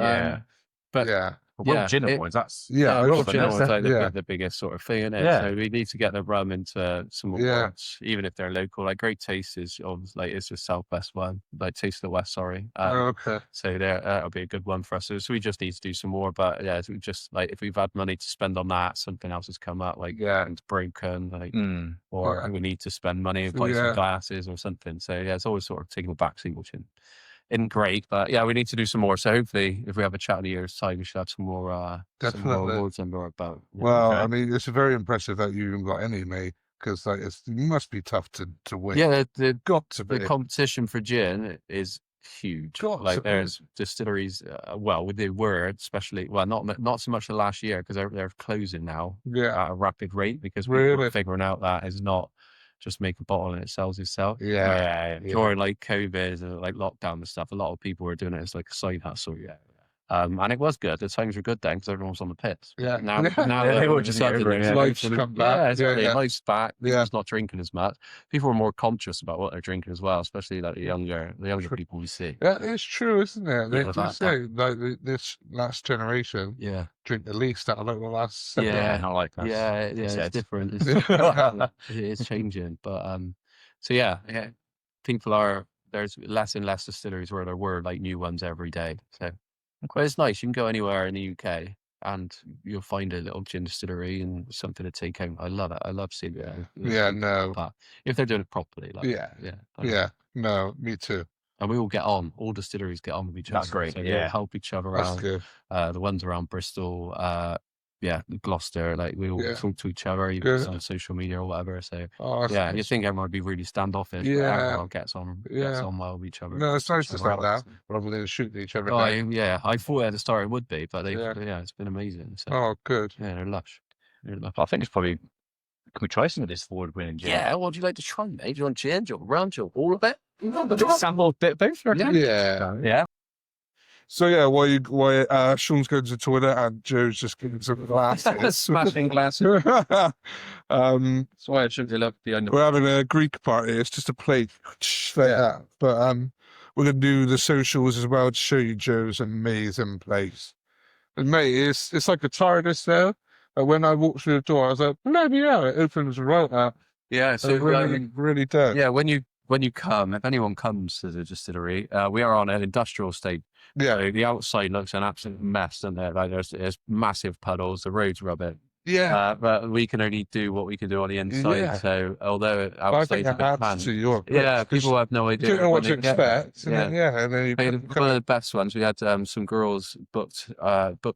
World Gin Awards, that's World Gin Awards like the biggest sort of thing, isn't it? Yeah. So we need to get the rum into some awards, even if they're local. Like Great Taste is like it's the Southwest one, like Taste of the West, sorry. Okay. So that'll be a good one for us. So we just need to do some more. But yeah, so we just like if we've had money to spend on that, something else has come up, like it's broken, like or we need to spend money and buy some glasses or something. So yeah, it's always sort of taking a backseat watching. Isn't great, but yeah, we need to do some more. So hopefully, if we have a chat in a year's time, we should have some more awards under our belt. Well, I mean, it's very impressive that you even got any, mate, because like it must be tough to win. Yeah, got to be. The competition for gin is huge. Like there's distilleries. They were especially not so much the last year because they're closing now at a rapid rate because people are figuring out that is not. Just make a bottle and it sells itself. During like COVID and like lockdown and stuff, a lot of people were doing it as like a side hustle. And it was good. The times were good then because everyone was on the piss. Now they were just life's come back. Life's back. People's not drinking as much. People are more conscious about what they're drinking as well, especially like the younger people we see. Yeah, it's true, isn't it? They say like this last generation, drink the least out of like the last. Not like that. It's different. It's changing, but there's less and less distilleries where there were like new ones every day. So. But it's nice. You can go anywhere in the UK and you'll find a little gin distillery and something to take home. I love it. I love seeing it. If they're doing it properly. No, me too. And we all get on. All distilleries get on with each other. That's great. So they all help each other out. The ones around Bristol, Gloucester, like we all talk to each other, even on social media or whatever. So you think everyone would be really standoffish, but everyone gets on well with each other. No, it's nice to start that rather than shooting each other. I thought at the start it would be, but it's been amazing. So, good. Yeah, they're lush. I think it's probably can we try some of this forward-winning gin? Yeah, what would you like to try, mate? Do you want gin? Do you want rum? Do you want all of it? Sample a bit of both. Yeah. So yeah, while Sean's going to the toilet and Joe's just getting some glasses. Smashing glasses. That's why I shouldn't look behind the... We're having a Greek party. It's just a plate like that. But we're going to do the socials as well to show you Joe's amazing place. And mate, it's like a TARDIS there. When I walked through the door, I was like, bloody hell, it opens right up. Yeah, so it really does. Yeah, when you come, if anyone comes to the distillery, we are on an industrial estate. Yeah. So the outside looks an absolute mess, and like there's massive puddles, the roads rubbish. Yeah. But we can only do what we can do on the inside. Yeah. So although I think outside's a that bit adds planned, to your people have no idea. You don't know what to when they get expect. there. And then you One of the best ones, we had some girls booked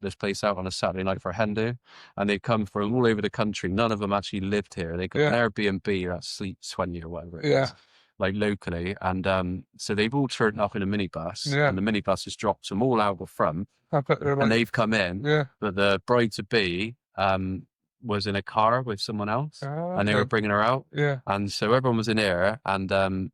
this place out on a Saturday night for a hen do, and they'd come from all over the country. None of them actually lived here. They got an Airbnb or Sleep 20 or whatever it is, like locally. And so they've all turned up in a minibus, and the minibus has dropped them all out the front, and they've come in. Yeah. But the bride-to-be was in a car with someone else, and they were bringing her out. Yeah. And so everyone was in here, and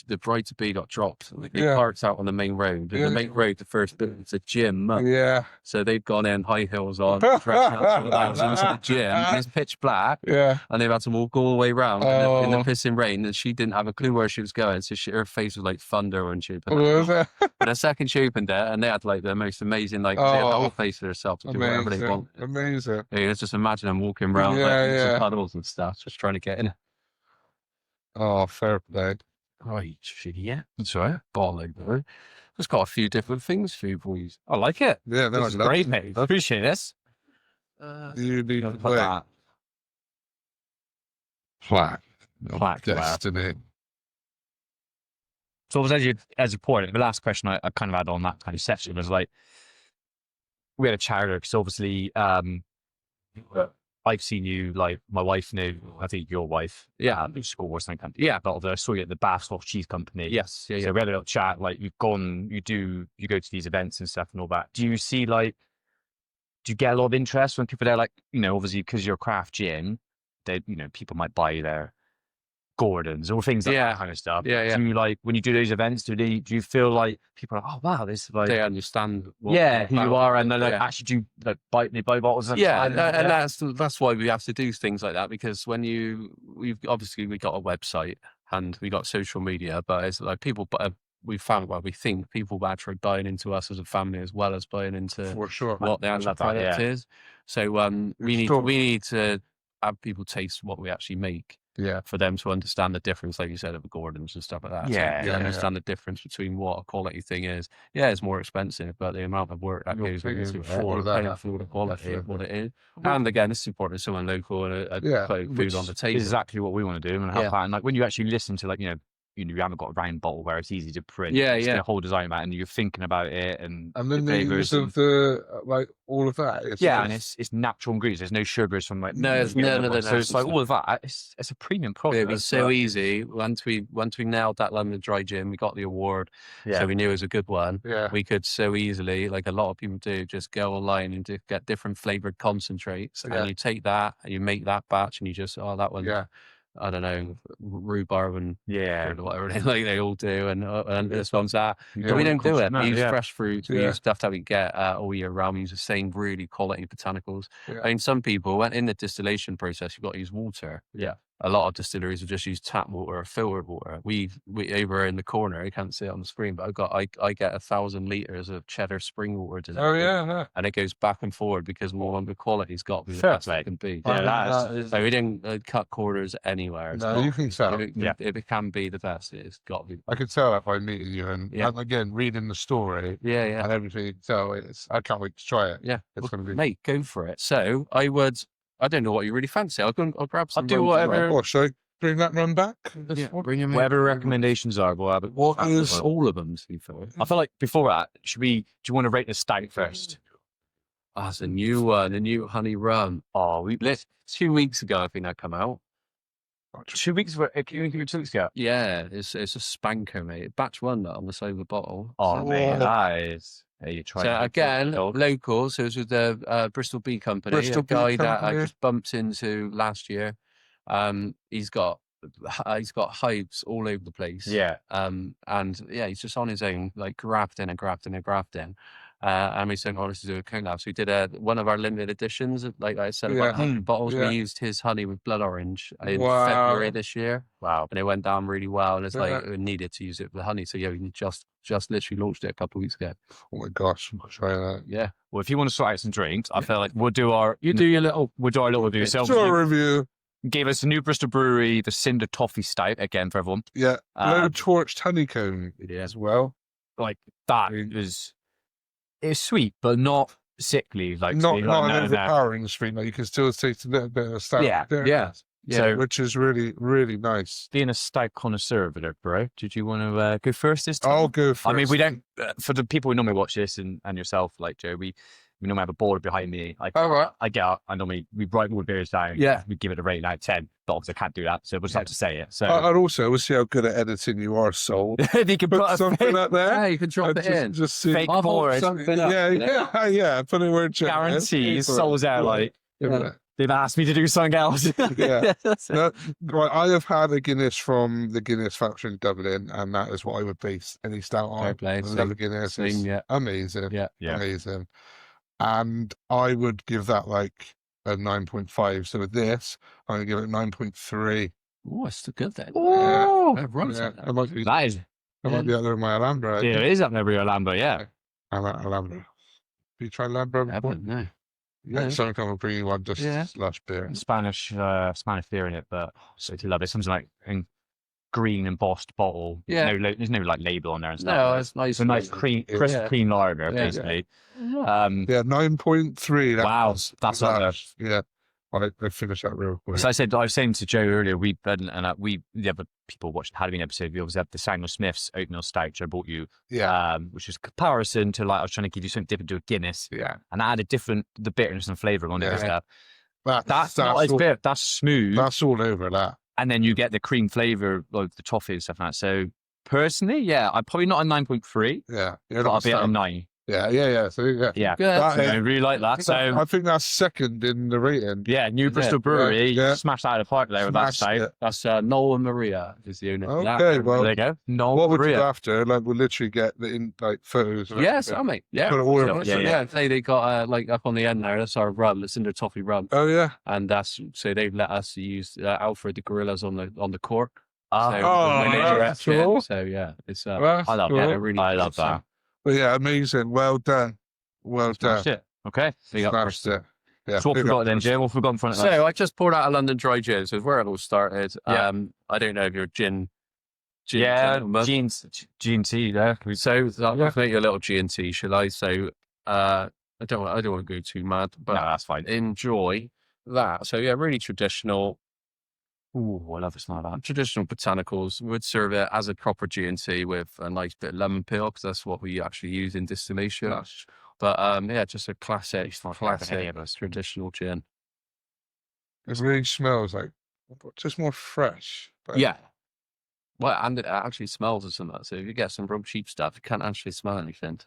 the bride-to-be got dropped. They parked out on the main road. And the main road, the first bit, it's a gym. Yeah. So they've gone in, high heels on, dressed up into the gym. And it's pitch black. Yeah. And they've had to walk all the way around in the pissing rain. And she didn't have a clue where she was going. So her face was like thunder when she opened it. But the second she opened it, and they had like the most amazing, like, they had the whole face to herself to do whatever they want. Amazing. Yeah, let's just imagine them walking around like puddles and stuff, just trying to get in. Oh, fair play. Oh, you idiot. That's right. Balling, bro. It's got a few different things for you boys. I like it. Yeah, this is great, mate. I appreciate this. You need to put that. Plaque. Destiny. So as a point, the last question I kind of had on that kind of section was like, we had a charter because obviously I've seen you, like my wife knew, I think your wife, school or something. Yeah, but I saw you at the Bath Cheese Company. Yes, So we had a little chat. Like you go to these events and stuff and all that. Do you see do you get a lot of interest when people are like, obviously because you're craft gin, they, people might buy their Gordons or things like that kind of stuff. Yeah. Do you when you do those events, do you feel like people are like, oh wow, this like they understand who you are, and they're like actually do they buy bottles and and that's why we have to do things like that, because when we got a website and we got social media, but it's like people we think people actually buying into us as a family as well as buying into what the actual product is. So we need to have people taste what we actually make. Yeah, for them to understand the difference, like you said, of the Gordons and stuff like that. Understand the difference between what a quality thing is. Yeah, it's more expensive, but the amount of work that goes into it for the quality of what it is. And again, it's important someone local and putting food on the table. Exactly what we want to do and help out. And like when you actually listen to you haven't got a round bottle where it's easy to print. It's the whole design about it, and you're thinking about it and then the use of the all of that. And it's natural ingredients. There's no sugars from no. So it's like all of that. It's a premium product. It was so easy once we nailed that London Dry Gin. We got the award, so we knew it was a good one. Yeah, we could so easily, like a lot of people do, just go online and get different flavored concentrates, and you take that and you make that batch, and you just that one. Yeah. I don't know, rhubarb and whatever they all do, and this one's that. But we don't do it. We use fresh fruits. We use stuff that we get all year round. We use the same really quality botanicals. I mean, some people, in the distillation process, you've got to use water. Yeah. A lot of distilleries will just use tap water or filtered water. We over in the corner, you can't see it on the screen, but I get 1,000 litres of cheddar spring water delivered. And it goes back and forward because more on the quality's got to be the best it can be. So we didn't cut corners anywhere. No, you can tell. If it can be the best, it's got to be. I could tell that by meeting you and again reading the story. And everything. So I can't wait to try it. Yeah, it's going to be. Mate, go for it. So I don't know what you really fancy. I'll grab some. I'll do whatever. Well, should I bring that run back? Bring him whatever recommendations are. What is all of them? To be fair, I feel like before that, do you want to rate the stout first? It's a new one, the new honey rum. 2 weeks ago, I think that come out. 2 weeks ago? 2 weeks ago? Yeah, it's a spanker, mate. Batch one on the side of the bottle. Oh, man, nice. You try so again, local. So it was with the Bristol Bee Company, a guy that I just bumped into last year. He's got hives all over the place. Yeah. And yeah, he's just on his own, like grafting and grafting and grafting. And we sent orders to do a collab. So we did one of our limited editions. Like I said, about 100 bottles. We used his honey with blood orange in February this year. Wow. And it went down really well. And it's like we needed to use it with honey. So yeah, we just literally launched it a couple of weeks ago. Oh my gosh, I'll try that. Yeah. Well, if you want to sort out some drinks, I feel like we'll do our little review. So review. Gave us a new Bristol Brewery, the Cinder Toffee Stout, again for everyone. Yeah. Low torched honeycomb as well. Like that it's sweet, but not sickly. Like not an overpowering sweet. Like you can still taste a little bit of stout. Yeah. So, which is really, really nice. Being a stout connoisseur over there, bro, did you want to go first this time? I'll go first. I mean, we don't, for the people who normally watch this and yourself, like Joe, we normally have a board behind me. Like, I get out, I normally, we write all the beers down. Yeah. We give it a rating out of 10, but obviously I can't do that. So we'll just have to say it. So, and also, we'll see how good at editing you are, Soul. You can put something up there. Yeah, you can drop it in. Just see. Fake board. Something up. Yeah. Put it where it should. Guarantees Soul's out, like. Yeah. They've asked me to do something else. Right, I have had a Guinness from the Guinness factory in Dublin, and that is what I would base any stout on. Fair play. Another Guinness. It's amazing. Yeah. Amazing. And I would give that like a 9.5. So with this, I'm going to give it 9.3. Oh, it's still good then. Oh, I might be up there in my Alhambra. Yeah, it is up there with your Alhambra, yeah. I'm at Alhambra. Have you tried Alhambra before? No. Yeah, sometime I'll bring you one just lush beer. Spanish beer in it, but so to love it. Something like in green embossed bottle. Yeah. There's no like label on there and stuff. No, it's nice. It's a nice crisp clean lager, basically. Yeah, 9.3. Wow, that's up there. Yeah. I finished that real quick. So I was saying to Joe earlier, we the other people watched the Halloween episode, we obviously had the Samuel Smith's oatmeal stout, which I bought you. Yeah. Which is comparison to like, I was trying to give you something different to a Guinness. Yeah. And I added the bitterness and flavour on it and stuff. That's not as all, bitter, that's smooth. That's all over that. And then you get the cream flavour of the toffee and stuff like that. So personally, yeah, I'm probably not a 9.3. Yeah. But I'll be at a 9. Yeah. So yeah. Good. I really like that. So I think that's second in the rating. Yeah, New Bristol Brewery smashed out of the park there with that site. That's Noel and Maria is the owner. Okay, well, there you go. Noel what Maria. would you after? Like we'll literally get the photos. Yes, I mean, yeah. Put it all over. Yeah. They got like up on the end there. That's our rum. It's in their toffee rum. Oh yeah. And so they've let us use Alfred the Gorillas on the cork. That's cool. So yeah, it's I love that. Really, I love that. But yeah, amazing. Well done. Well done. Okay. Smashed it. Yeah. So what forgot then, Jim? What forgot in front of that? So I just poured out a London dry gin. So where it all started. I don't know if you're gin. G&T there. So I'll make you a little G&T, shall I? So I don't want to go too mad, but no, that's fine. Enjoy that. So yeah, really traditional. Ooh, I love the smell of that. Traditional botanicals. Would serve it as a proper G&T with a nice bit of lemon peel, because that's what we actually use in distillation. Gosh. But just a classic traditional gin. It really smells like just more fresh. But yeah. Well, and it actually smells of something. So if you get some real cheap stuff, you can't actually smell anything.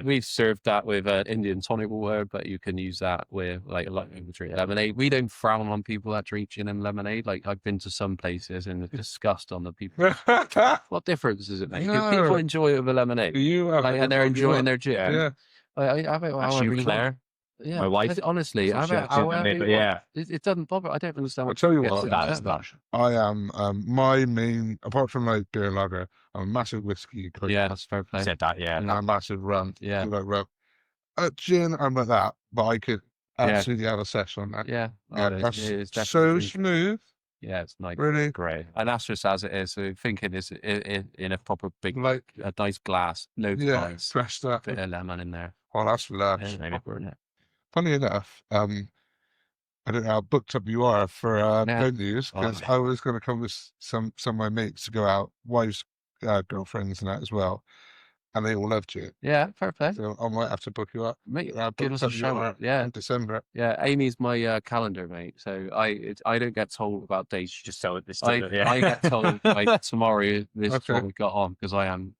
We've served that with Indian tonic water, but you can use that with like a lot of people drink lemonade. We don't frown on people that drink gin and lemonade. Like I've been to some places and the disgust on the people. What difference does it make? No. If people enjoy it with lemonade, and they're enjoying their gin. Yeah. Actually, Claire. Yeah, my wife. Honestly, it doesn't bother. I don't understand. I'll tell you what. I am my main, apart from like beer lager, I'm a massive whiskey. Yeah, that's fair play. Said that, yeah. And I'm a massive rum. Yeah, like rum. Gin, I'm like that, but I could absolutely have a session on that. Yeah, it's so smooth. Yeah, it's nice. Really great. And that's just as it is. So thinking is in a proper big, like a nice glass, no spice, fresh stuff, bit of lemon in there. Oh, that's lush. Funny enough, I don't know how booked up you are for Don't News, because I was going to come with some of my mates to go out, wives, girlfriends, and that as well, and they all loved you. Yeah, fair play. So I might have to book you up. Mate, give us a shout. Yeah, in December. Yeah, Amy's my calendar, mate. So I don't get told about dates. You just tell it this. I get told like tomorrow. This is what we got on, because I am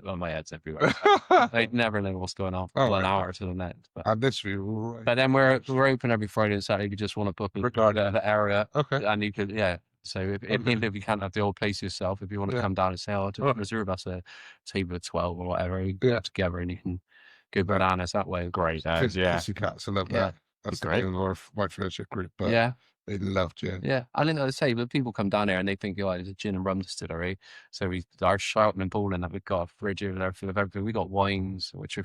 well, my head's everywhere. I never know what's going on from 1 hour to the next. And this view, right. But then we're open every Friday and Saturday. You just want to book the area. Okay. And you could, So even if you can't have the old place yourself, if you want to come down and say, just reserve us a table of 12 or whatever, you get together and you can go bananas that way. Great. Pussycats, I love that. That's the name of my friendship group. But they love gin. Yeah. I think I say, but people come down here and they think, it's a gin and rum distillery. So our Shaun and Clarke that we've got a fridge over there full of everything. We got wines, which are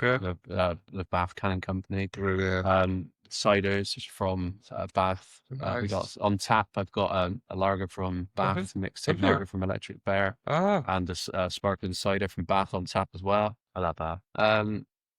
the Bath Cannon Company. Brilliant. Ciders from Bath. Nice. We got on tap. I've got a lager from Bath, mixed lager from Electric Bear, and a sparkling cider from Bath on tap as well. I love that.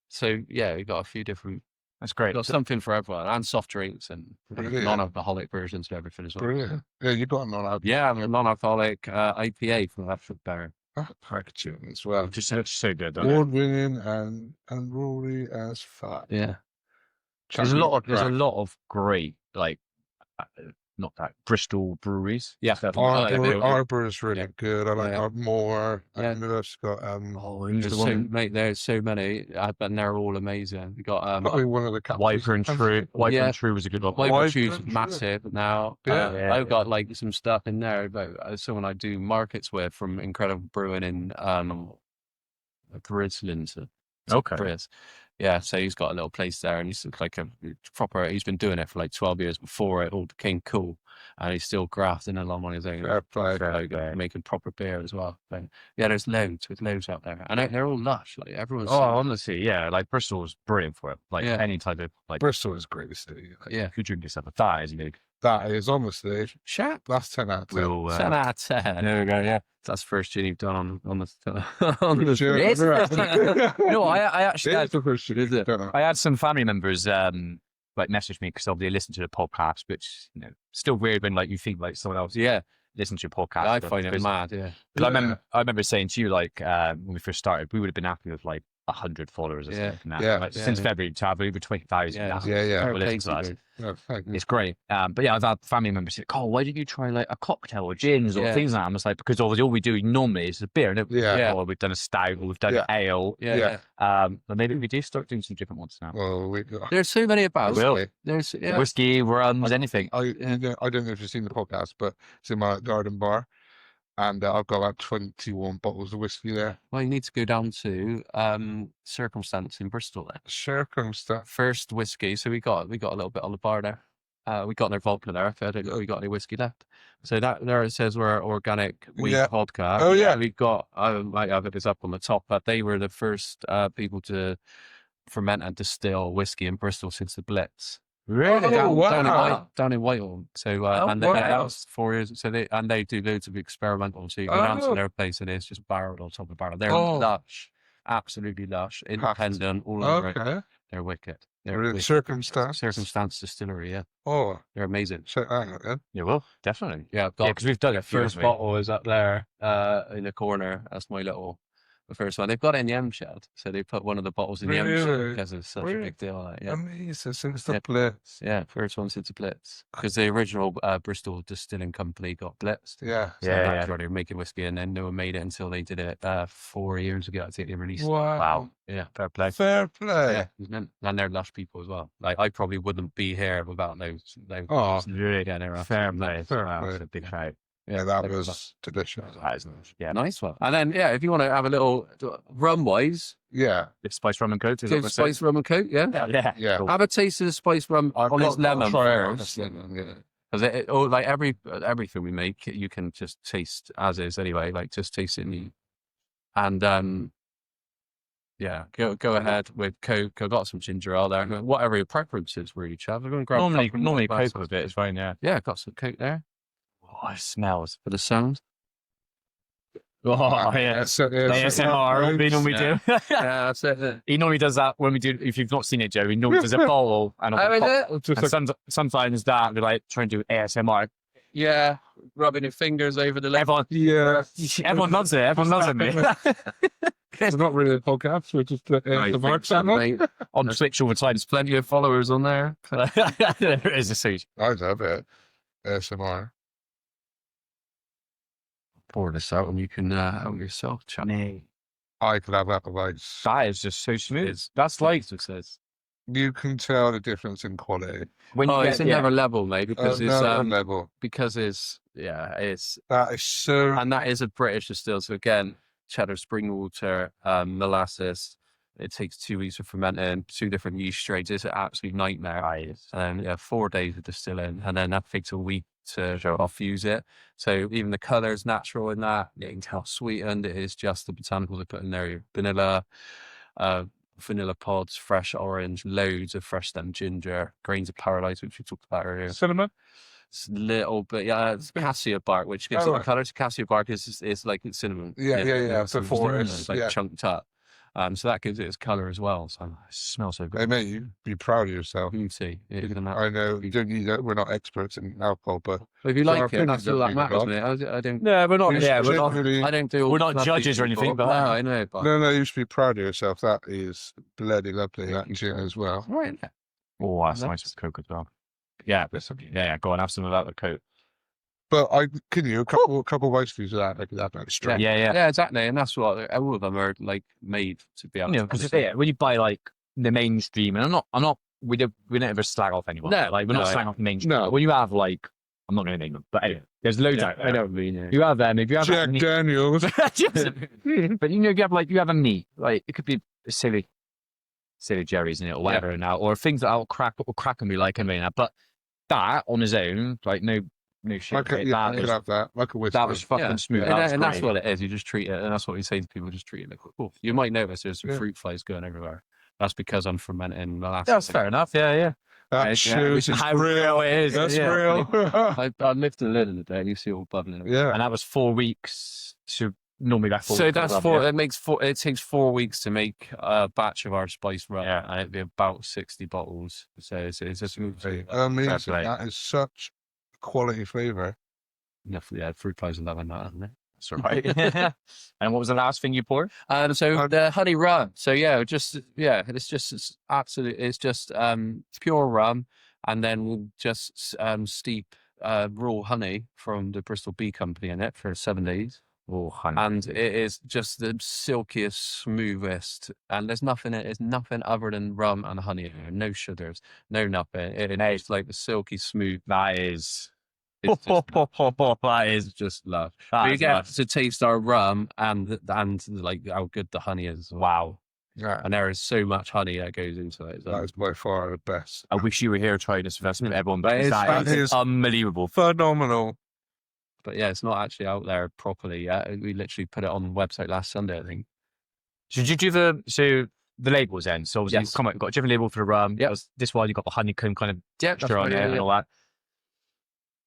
So we got a few different. That's great. Got something for everyone, and soft drinks and non-alcoholic versions of everything as well. Brilliant. Yeah, you got a non-alcoholic. Yeah, non-alcoholic IPA from Electric Bear. Packaging as well. Just so good. Award-winning and unruly as fuck. Yeah. There's a lot of great not that Bristol breweries. Yeah, Arbor is really good. I like Ardmore. I know that's got there's so many, but they're all amazing. We got probably one of the Wiper and True. Wiper and True was a good one. Wiper and True's massive now. I've got some stuff in there about someone I do markets with from Incredible Brewing in Bridgeland. Chris. Yeah, so he's got a little place there, and he's like he's been doing it for 12 years before it all became cool, and he's still grafting along on his own. Making proper beer as well. But there's loads out there, and they're all lush. Everyone's. Honestly, Bristol is brilliant for it. Any type of Bristol is great city. You drink yourself a that is big. That is honestly sharp. That's 10 out of 10. 10 out of 10. There we go. Yeah, that's the first gin you've done on the. No, I actually had the first gin. Is it? I had some family members message me because they listen to the podcast, which still weird when you think someone else listen to your podcast. I find it mad. Yeah, I remember saying to you when we first started, we would have been happy with 100 followers or something. Since February to have over 20,000. It's great. But I've had family members say, why didn't you try a cocktail or gins or things like that? I'm just because obviously all we do normally is a beer. Or we've done a stout or we've done an ale. But maybe we do start doing some different ones now. Well, there's so many about. There's whiskey, rums, anything. I don't know if you've seen the podcast, but it's in my garden bar. And I've got about 21 bottles of whiskey there. Well, you need to go down to Circumstance in Bristol then. Circumstance. First whiskey. So we got a little bit on the bar there. We got their vodka there. If we got any whiskey left. So that there it says we're organic wheat vodka. Oh yeah. We've got. I might have it up on the top, but they were the first people to ferment and distill whiskey in Bristol since the Blitz. Really? Down in Whitehall. So and that was 4 years. So they do loads of experimental. So you go down to their place and it's just barrel on top of barrel. They're lush, absolutely lush, independent, all over. They're wicked. They're Circumstance Distillery. Yeah. Oh, they're amazing. So yeah, well, definitely. Yeah, because we've done it. First bottle is up there in the corner. That's my little. The first one. They've got it in the M shed, so they put one of the bottles in the M shed because it's such a big deal. Amazing, since the Blitz. Yeah, first one since the Blitz. Because the original Bristol distilling company got blitzed. Yeah. They were making whiskey, and then no one made it until they did it 4 years ago. I think they released. Wow. Yeah, fair play. Yeah, and they're lush people as well. I probably wouldn't be here without those. Really? Yeah, they're fair play. Wow, a big shout. Yeah, that was delicious. Yeah, nice one. And then, if you want to have a little rum-wise. Yeah. Spice rum and coke. Spice rum and coke, yeah? Yeah. Have a taste of the spice rum on its lemon first. Because everything we make, you can just taste as is anyway. Just taste it. And go ahead with coke. I've got some ginger ale there. Whatever your preference is, really, Chav. Normally coke with it is fine, yeah. Yeah, got some coke there. Oh, it smells. For the sound. Oh, yeah. ASMR, we normally do. Yeah, that's it. He normally does that when we do, if you've not seen it, Joe, he normally does a bottle. And sometimes that, we try and do ASMR. Yeah, rubbing your fingers over the left. Everyone loves it. Everyone loves it, mate. It's not really a podcast, we're just the Mark channel. On Twitch all the time. There's plenty of followers on there. There is a huge. I love it. ASMR. Pour this out and you can help yourself, chat. I could have that advice. That is just so smooth. That's like success. You can tell the difference in quality. When it's another level, mate, because it's level. Because it's that is so, and that is a British distill. So again, cheddar, spring water, molasses. It takes 2 weeks of fermenting, 2 different yeast strains. It's an absolute nightmare. And 4 days of distilling, and then that takes a week to fuse it. So even the colour is natural in that. You can tell sweetened. It is just the botanicals they put in there. Your vanilla pods, fresh orange, loads of fresh stem ginger, grains of paradise, which we talked about earlier. cinnamon. It's a little bit, it's cassia bark, which gives it the colour. Cassia bark is like cinnamon. Yeah. The forest, it's like chunked up. So that gives it its colour as well. So it smells so good. Hey, mate, you be proud of yourself. You can see. I know you don't need that. We're not experts in alcohol, but if you like it, that's all that matters, mate. I don't. No, we're not. we're not. I don't do. We're not judges or anything, but no, I know. But No, you should be proud of yourself. That is bloody lovely. That gin as well. right. Oh, that's nice with Coke as well. Yeah. Go on, have some of that with Coke. But can you a couple of recipes of that? I could have that straight. Yeah, exactly. And that's what all of them are like made to be able. Because when you buy like the mainstream, and I'm not. We don't ever slag off anyone. No, like we're not slagging off the mainstream. No. When you have like, I'm not going to name them, but anyway, there's loads out there. I know what you mean. You have them. If you have Jack Daniels. but if you have a meat, like it could be silly Jerry's in it or whatever now, or things that will crack and be like anyway now. But that on his own, like no shit. I could have that. Like a whiskey. That was fucking smooth. And that's what it is. You just treat it, and that's what we say to people. Just treat it like cool. You might notice there's some fruit flies going everywhere. That's because I'm fermenting molasses. That's fair enough. Yeah. That shows it's how real. it is. That's real. I lifted the lid in the day, and you see it all bubbling. Yeah. And that was 4 weeks. So normally that's 4 So weeks. that's 4. It makes 4. It takes 4 weeks to make a batch of our spice rum, and it'd be about 60 bottles. So it's just amazing. Right. That is such quality flavour. Fruit flies are loving that, isn't it? That's all right. And what was the last thing you poured? So the honey rum. So it's just pure rum, and then we'll just steep raw honey from the Bristol Bee Company in it for 7 days. Oh, honey. And it is just the silkiest, smoothest, and there's nothing other than rum and honey in here. No sugars, no nothing. It's like the silky smooth. That is. That is just love. You get to taste our rum and like how good the honey is. Wow. Yeah. And there is so much honey that goes into it. That is by far the best. I wish you were here trying this with everyone, That because that is unbelievable. Phenomenal. But yeah, it's not actually out there properly yet. We literally put it on the website last Sunday, I think. Did you do the labels then? So obviously you've got a different label for the rum. Yeah. This one you got the honeycomb kind of texture on it and all that.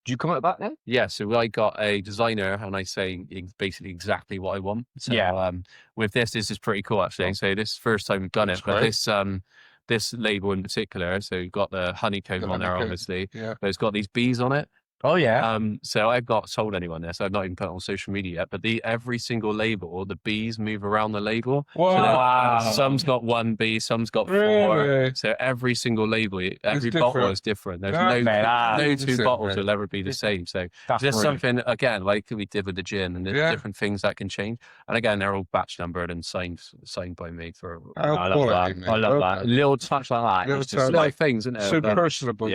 Do you come up with that then? Yeah, so I got a designer and I say basically exactly what I want. So with this is pretty cool actually. So this is the first time we've done it, but this label in particular, so you've got the honeycomb on there obviously, but it's got these bees on it. Oh yeah. So I've not told anyone this. I've not even put it on social media yet. But every single label, the bees move around the label. Wow. So some's got 1 bee, some's got 4. Really? So every single label, every bottle is different. There's no 2 bottles will ever be the same. So there's something again like we did with the gin, and there's different things that can change. And again, they're all batch numbered and signed by me for. I love that. A little touch like that. It's just like things, isn't it? So personable.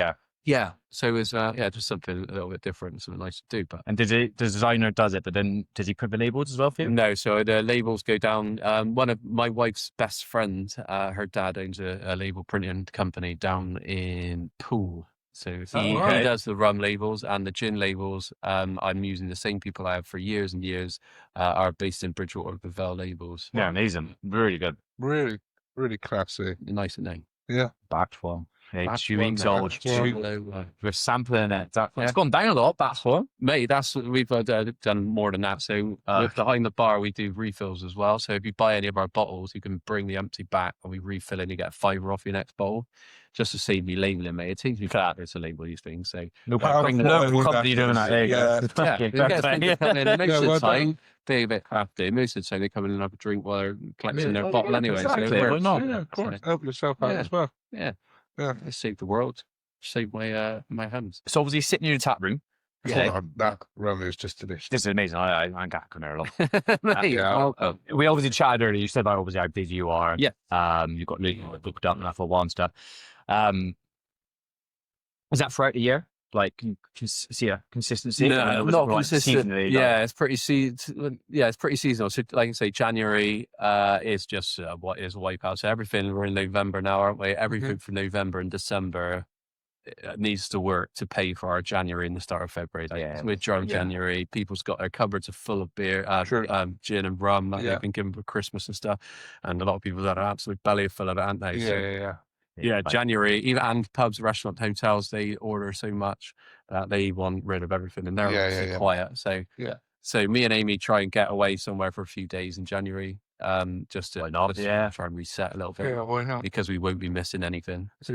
Yeah. So it was just something a little bit different, something nice to do. But the designer does it, but then does he print the labels as well for you? No, so the labels go down. One of my wife's best friends, her dad owns a label printing company down in Poole. So he does the rum labels and the gin labels. I'm using the same people I have for years and years. Are based in Bridgewater, Goodfellerz labels. Yeah, amazing, really good, really, really classy. Nice name. Yeah, batch one. Hey, Batch 2 weeks one, old. We're sampling it. It's gone down a lot. Batch one, mate. We've done more than that. So behind the bar, we do refills as well. So if you buy any of our bottles, you can bring the empty back, and we refill, and you get a £5 off your next bottle. Just to save me labeling, mate. It takes me forever to label these things. So no company doing that. There you go. Most of the time, being a bit crafty. Most of the time, they come in and have a drink while they're collecting their bottle anyway. Exactly. So Why not? Yeah, of course. Help yourself out as well. Yeah. I save the world. Save my hands. So obviously sitting in your tap room, That rum is just delicious. This is amazing. I can't come here a lot. Mate, We obviously chatted earlier. You said about obviously how busy you are. Yeah. You've got booked up and for a while and stuff. Is that throughout the year? Like, can you see a consistency? No, not consistent. It's pretty it's pretty seasonal. So, like I say, January is just what is wipeout. So everything, we're in November now, aren't we? Everything from November and December needs to work to pay for our January and the start of February. So we're dry January. People's got their cupboards are full of beer, gin and rum that they've been given for Christmas and stuff. And a lot of people that are absolute belly full of it, aren't they? Yeah, January, even and pubs, restaurant, hotels, they order so much that they want rid of everything, and they're quiet. So me and Amy try and get away somewhere for a few days in January, just to try and reset a little bit. Yeah, why not? Because we won't be missing anything. So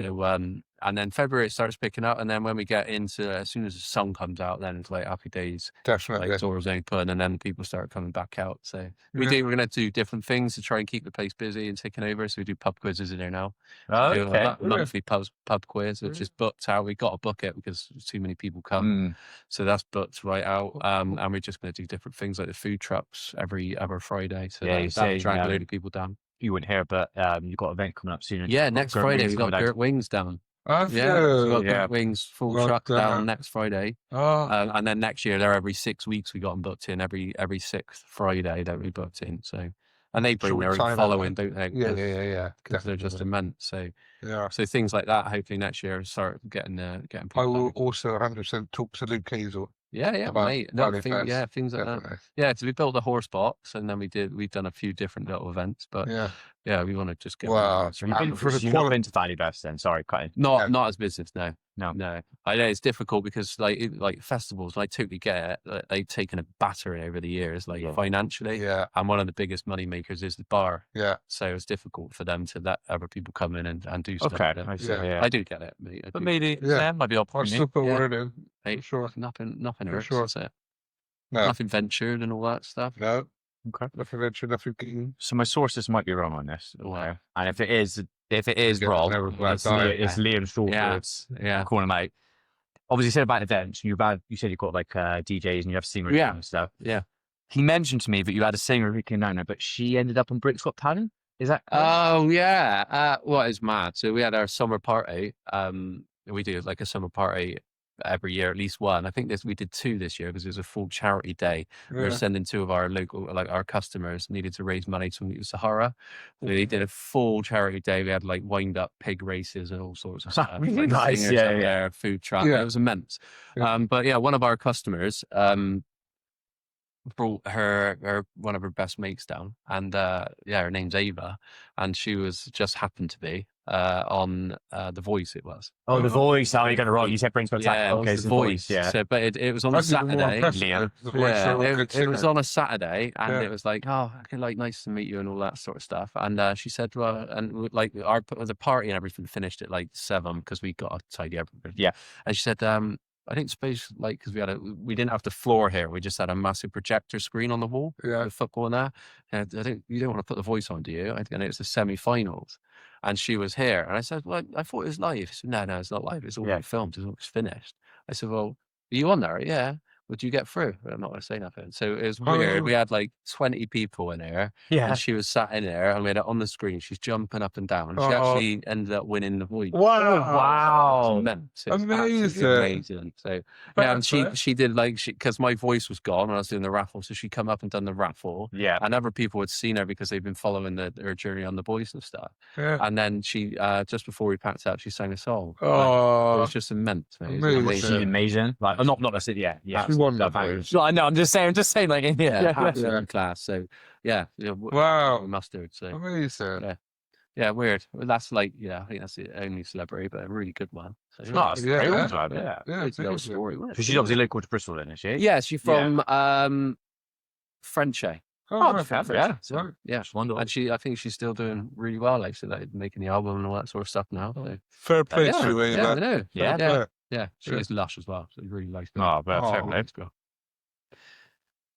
and then February it starts picking up, and then when we get into as soon as the sun comes out, then it's like happy days. Definitely. Like doors open, and then people start coming back out. So we're going to do different things to try and keep the place busy and ticking over. So we do pub quizzes in there now. Monthly pub quiz, which is booked out. We got to book it because too many people come. So that's booked right out. And we're just going to do different things like the food trucks every other Friday. So that'll drag a load of people down. You wouldn't hear, but you've got an event coming up soon. Yeah, next Friday we've got Dirt Wings down. We've got Dirt Wings full truck down next Friday. And then next year they're every 6 weeks. We got them booked in every 6th Friday that we booked in. So, and they bring their own following, don't they? Yeah. Because they're just immense. So so things like that. Hopefully next year start getting people. I will also 100% talk to Luke Hazel. Mate. Things like that. Yeah, so we built a horse box, and then we've done a few different little events, but we want to just get. Wow, so you've not been to Valley Best then? Sorry, cutting. Not as business, no. No. I know it's difficult because like festivals, I totally get it. They've taken a battering over the years, financially. Yeah. And one of the biggest money makers is the bar. Yeah. So it's difficult for them to let other people come in and do stuff. Okay. I do get it. But maybe Sam might be up. I'll still put word in. For sure. Nothing hurts. Sure. That's it. No. Nothing ventured and all that stuff. No. Okay. Nothing ventured, nothing gained. So my sources might be wrong on this. Okay. And if it is wrong, it's Liam Shortwood's calling out. Obviously, you said about events. You said you've got like DJs and you have singers and stuff. Yeah. He mentioned to me that you had a singer who came down there, but she ended up on Britain's Got Talent. Is that correct? Oh yeah. It's mad. So we had our summer party. We do like a summer party every year, at least one. I think we did 2 this year because it was a full charity day. We were sending 2 of our local, like our customers needed to raise money to meet the Sahara. So they did a full charity day. We had like wind up pig races and all sorts of stuff. Really nice. There, food truck. It was immense. But one of our customers brought one of her best mates down, and her name's Ava, and she was just happened to be on The Voice. It was The Voice. How are you going to write? You said Britain's Got Talent. Okay, The Voice. Yeah. So, but it was on a Saturday. It was on a Saturday, and it was like, nice to meet you and all that sort of stuff. And she said, well, and like the party and everything finished at like 7 because we got to tidy everything. Yeah. And she said, I didn't suppose because we didn't have the floor here. We just had a massive projector screen on the wall with football and that. And you don't want to put The Voice on, do you? And it was the semi-finals, and she was here. And I said, well, I thought it was live. She said, no, it's not live. It's all filmed. It's all finished. I said, well, are you on there? Yeah. Would you get through? I'm not going to say nothing. So it was weird. We had like 20 people in there. Yeah. And she was sat in there, and we had it on the screen. She's jumping up and down. She actually ended up winning The Voice. Wow. Amazing. So and she did because my voice was gone when I was doing the raffle. So she come up and done the raffle. Yeah. And other people had seen her because they've been following her journey on The Voice and stuff. Yeah. And then she just before we packed out, she sang a song. It was just immense. She's amazing. Like not necessarily. Yeah. Won no, I know. I'm just saying. Like absolute class. So wow, mustard. So amazing. Yeah, weird. Well, that's I think that's the only celebrity, but a really good one. So, it's nice. It's a story. So she's obviously local to Bristol, then, is she? Yeah, she's from Frenchay. Wonderful. And I think she's still doing really well. Making the album and all that sort of stuff now. So. Fair play to you, I know. Yeah, she is lush as well. So it's really nice. Fair play.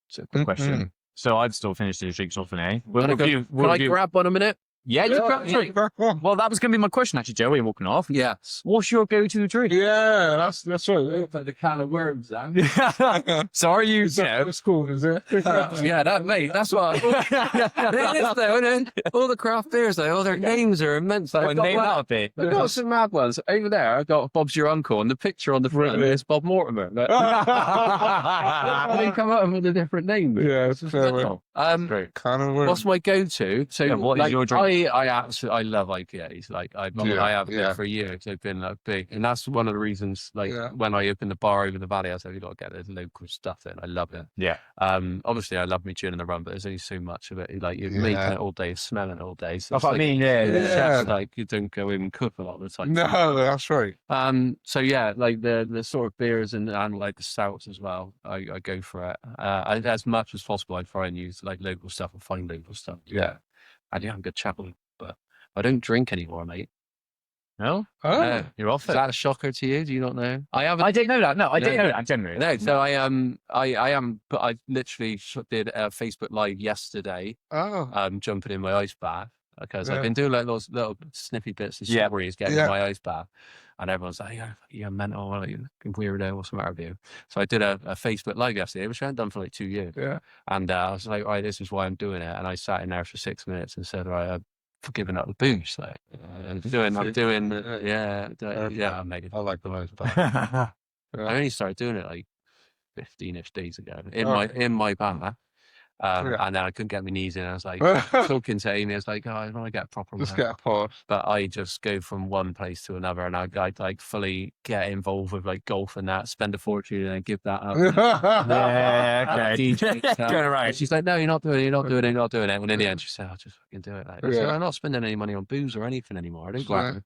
So, quick question. So I've still finished the drinks off an A. Can I grab one a minute? Yeah, you craft drink. Well, that was going to be my question, actually, Joe. We're walking off. Yeah. What's your go-to drink? Yeah, that's right. The can of worms, So are you? It's cool, is it? yeah, that mate. That's what. It is though, isn't it? All the craft beers, though, all their names are immense. Like, Name that a bit. I've got some mad ones over there. I've got Bob's Your Uncle, and the picture on the front is Bob Mortimer. They come up with a different name. Yeah, it's great. Kind of weird. What's my go-to? So, what is your drink? I absolutely love IPAs. Like I have been for years. They've been big, and that's one of the reasons. Like when I opened the bar over the valley, I said you got to get the local stuff in. I love it. Yeah. Obviously, I love me gin and the rum, but there's only so much of it. Like you're making it all day, smelling it all day. So that's what I mean. Yeah. Like you don't go in and cook a lot of the time. No, that's right. So yeah, like the sort of beers and like the stouts as well. I go for it. As much as possible, I try and use like local stuff and find local stuff. Yeah. I do have a good chat with them, but I don't drink anymore, mate. No? Oh, You're off it. Is that a shocker to you? Do you not know? I didn't know that. No, I didn't know that. Generally. No, so I am, but I literally did a Facebook Live yesterday. Jumping in my ice bath because I've been doing like those little snippy bits of stories getting in my ice bath, and everyone's like, "You're mental, like, you weirdo, what's the matter with you?" So I did a Facebook Live yesterday, which I hadn't done for like 2 years. Yeah, and I was like, "Right, this is why I'm doing it," and I sat in there for 6 minutes and said, "Right, for giving up the booze, like I'm doing, I like the most. I only started doing it like 15-ish days ago in my bath. And then I couldn't get my knees in. I was like talking to Amy. I was like, I want to get a proper one. Let's get a pause. But I just go from one place to another, and I like fully get involved with like golf and that, spend a fortune, and then give that up. Okay. Going around. She's like, no, you're not doing it. And in the end, she said, I'll just fucking do it. Like, I said, I'm not spending any money on booze or anything anymore. I don't go out.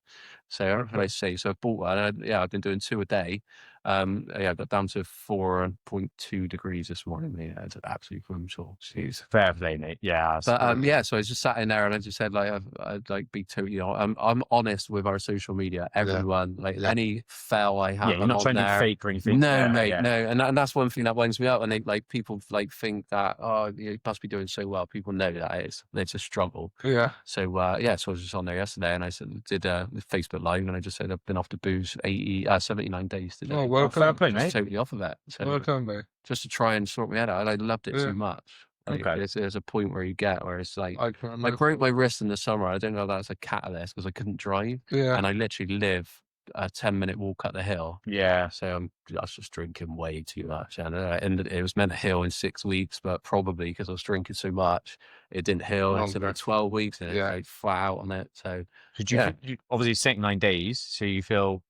So what I say? So I bought one. I've been doing 2 a day. I got down to 4.2 degrees this morning. Yeah, it's absolutely brutal. Jeez, fair play, mate. Yeah, but so I just sat in there and I just said like I'd like be totally. I'm honest with our social media. Everyone any fell I have. Yeah, you're not trying to fake or anything. No, mate, no. And that's one thing that winds me up. And they like people like think that you must be doing so well. People know that it's a struggle. Yeah. So so I was just on there yesterday and I did a Facebook Live and I just said I've been off the booze 79 days today. Oh, welcome, mate. Totally off of it. So welcome, mate. Just to try and sort my head out. I loved it too much. Like, there's a point where you get where it's like I broke my wrist in the summer. I don't know if that's a catalyst because I couldn't drive. Yeah. And I literally live a 10-minute walk up the hill. Yeah. So I was just drinking way too much. And it was meant to heal in 6 weeks, but probably because I was drinking so much, it didn't heal. It's about 12 weeks and it's flat out on it. So you obviously 79 days, so you feel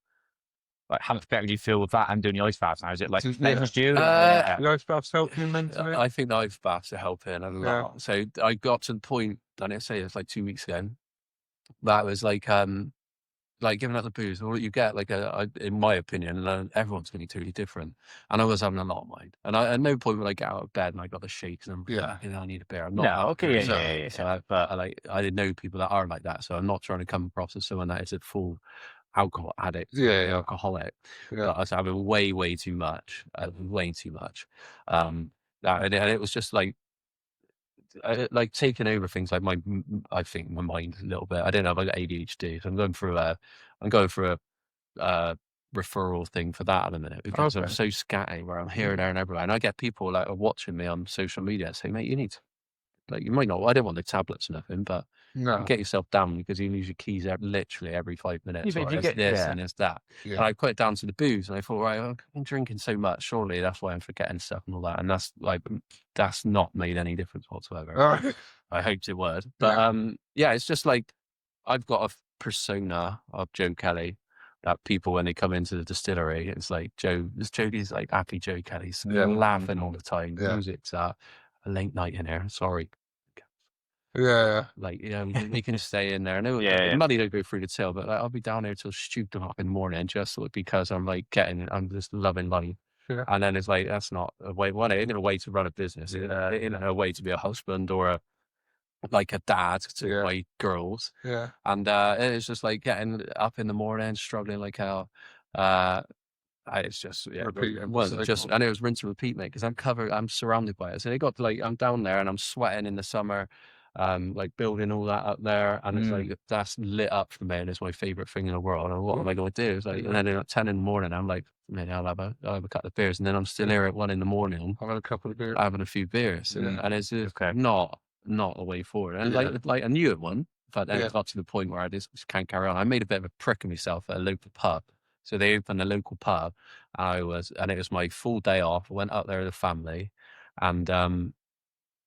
like how much better do you feel with that and doing the ice baths now? Is it like you? The ice baths helping mentally? I think the ice baths are helping a lot. So I got to the point, I didn't say it's like 2 weeks ago, that was like giving up the booze. All you get, like in my opinion, and everyone's going to be totally different. And I was having a lot of mine. And at no point would I get out of bed and I got the shakes and I need a beer. I'm not. No, okay, but I didn't know people that are like that, so I'm not trying to come across as someone that is a full alcohol addict, alcoholic. But I was having way too much, and it was just like taking over things like I think my mind a little bit. I don't know if I got ADHD, so I'm going through a referral thing for that in a minute because I'm so scatty where I'm here, there, and everywhere, and I get people like are watching me on social media saying, "Mate, you need to." Like you might not. I don't want the tablets or nothing, but get yourself down because you lose your keys literally every 5 minutes. Yeah, or it's this and it's that. Yeah. And I put it down to the booze, and I thought, right, I'm drinking so much. Surely that's why I'm forgetting stuff and all that. And that's not made any difference whatsoever. I hoped it would, but it's just like I've got a persona of Joe Kelly that people when they come into the distillery, it's like Jody's like happy Joe Kelly's laughing all the time. Music's a late night in here. Sorry. Like we can stay in there. I know money don't go through the till, but like, I'll be down there till stupid o'clock in the morning just because I'm like I'm just loving life. And then it's like that's not a way. It ain't a way to run a business. It ain't a way to be a husband or a dad to my girls. And it's just like getting up in the morning, struggling like hell. It's just and it was rinse and repeat, mate, because I'm surrounded by it. So they got I'm down there and I'm sweating in the summer. like building all that up there, and it's like that's lit up for me, and it's my favorite thing in the world. And what am I going to do? It's like, and then at 10 in the morning, I'm like, maybe I'll have a couple of beers, and then I'm still here at 1 in the morning, having a couple of beers, having a few beers, and it's just not a way forward. And like I knew it won, but then it got to the point where I just can't carry on. I made a bit of a prick of myself at a local pub. So they opened a local pub, and it was my full day off. I went up there with the family, and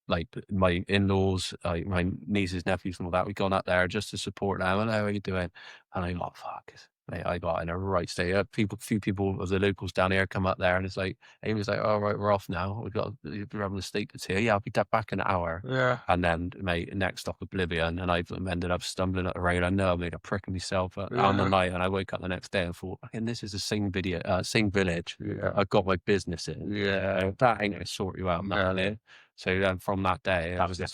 like my in-laws, like my nieces, nephews and all that, we'd gone up there just to support them. And how are you doing? And I'm like, fuck, mate, I got in a right state. A few people of the locals down here come up there, and it's like, Amy's like, all right, we're off now. We're having a steak that's here. Yeah, I'll be back in an hour. Yeah. And then, mate, next stop, Oblivion. And I've ended up stumbling at the rail. I know I made a prick of myself on the night. And I woke up the next day and thought, and this is the same village. Yeah. I've got my business in. Yeah. That ain't going to sort you out, man. So then from that day, that was it.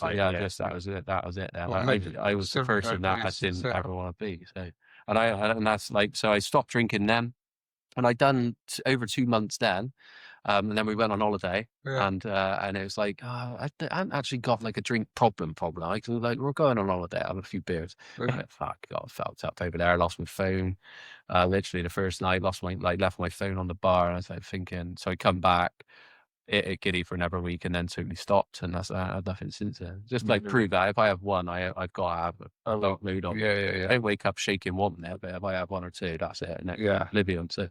That was it. Then. Well, I was the person that I didn't ever want to be. So, and that's like, so I stopped drinking then, and I'd done over 2 months then. And then we went on holiday, and it was like, I haven't actually got like a drink problem. Like we're going on holiday, having a few beers. Like, fuck, got fucked up over there. I lost my phone. Literally the first night, left my phone on the bar, and I was like thinking. So I come back. It giddy for another week, and then totally stopped, and I had nothing since then. Just like prove that if I have one, I've got to have a low mood on. Yeah. I don't wake up shaking one now, but if I have one or two, that's it. Oblivion. So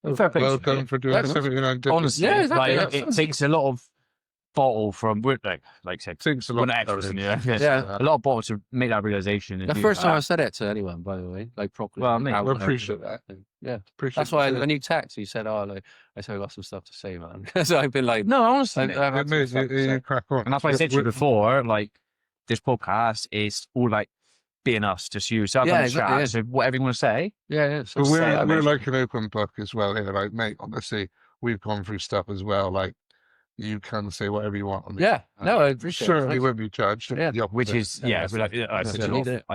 well done for doing something I did. Honestly, it takes a lot of bottle from work, like I said, takes a lot of a lot of bottle to make that realization. The first time I said it to anyone, by the way, like properly. Well, mate, we appreciate that. Yeah, that's why when you text, you said, "Oh, like, I said I got some stuff to say, man." So I've been like, no, honestly, you crack on. And that's why I said to you before, like this podcast is all like being us, just you. So so whatever you want to say. Yeah. So we're like an open book as well here. Like, mate, honestly, we've gone through stuff as well. Like, you can say whatever you want on me. Yeah, no, I appreciate it. Certainly won't be judged. Yeah, which is I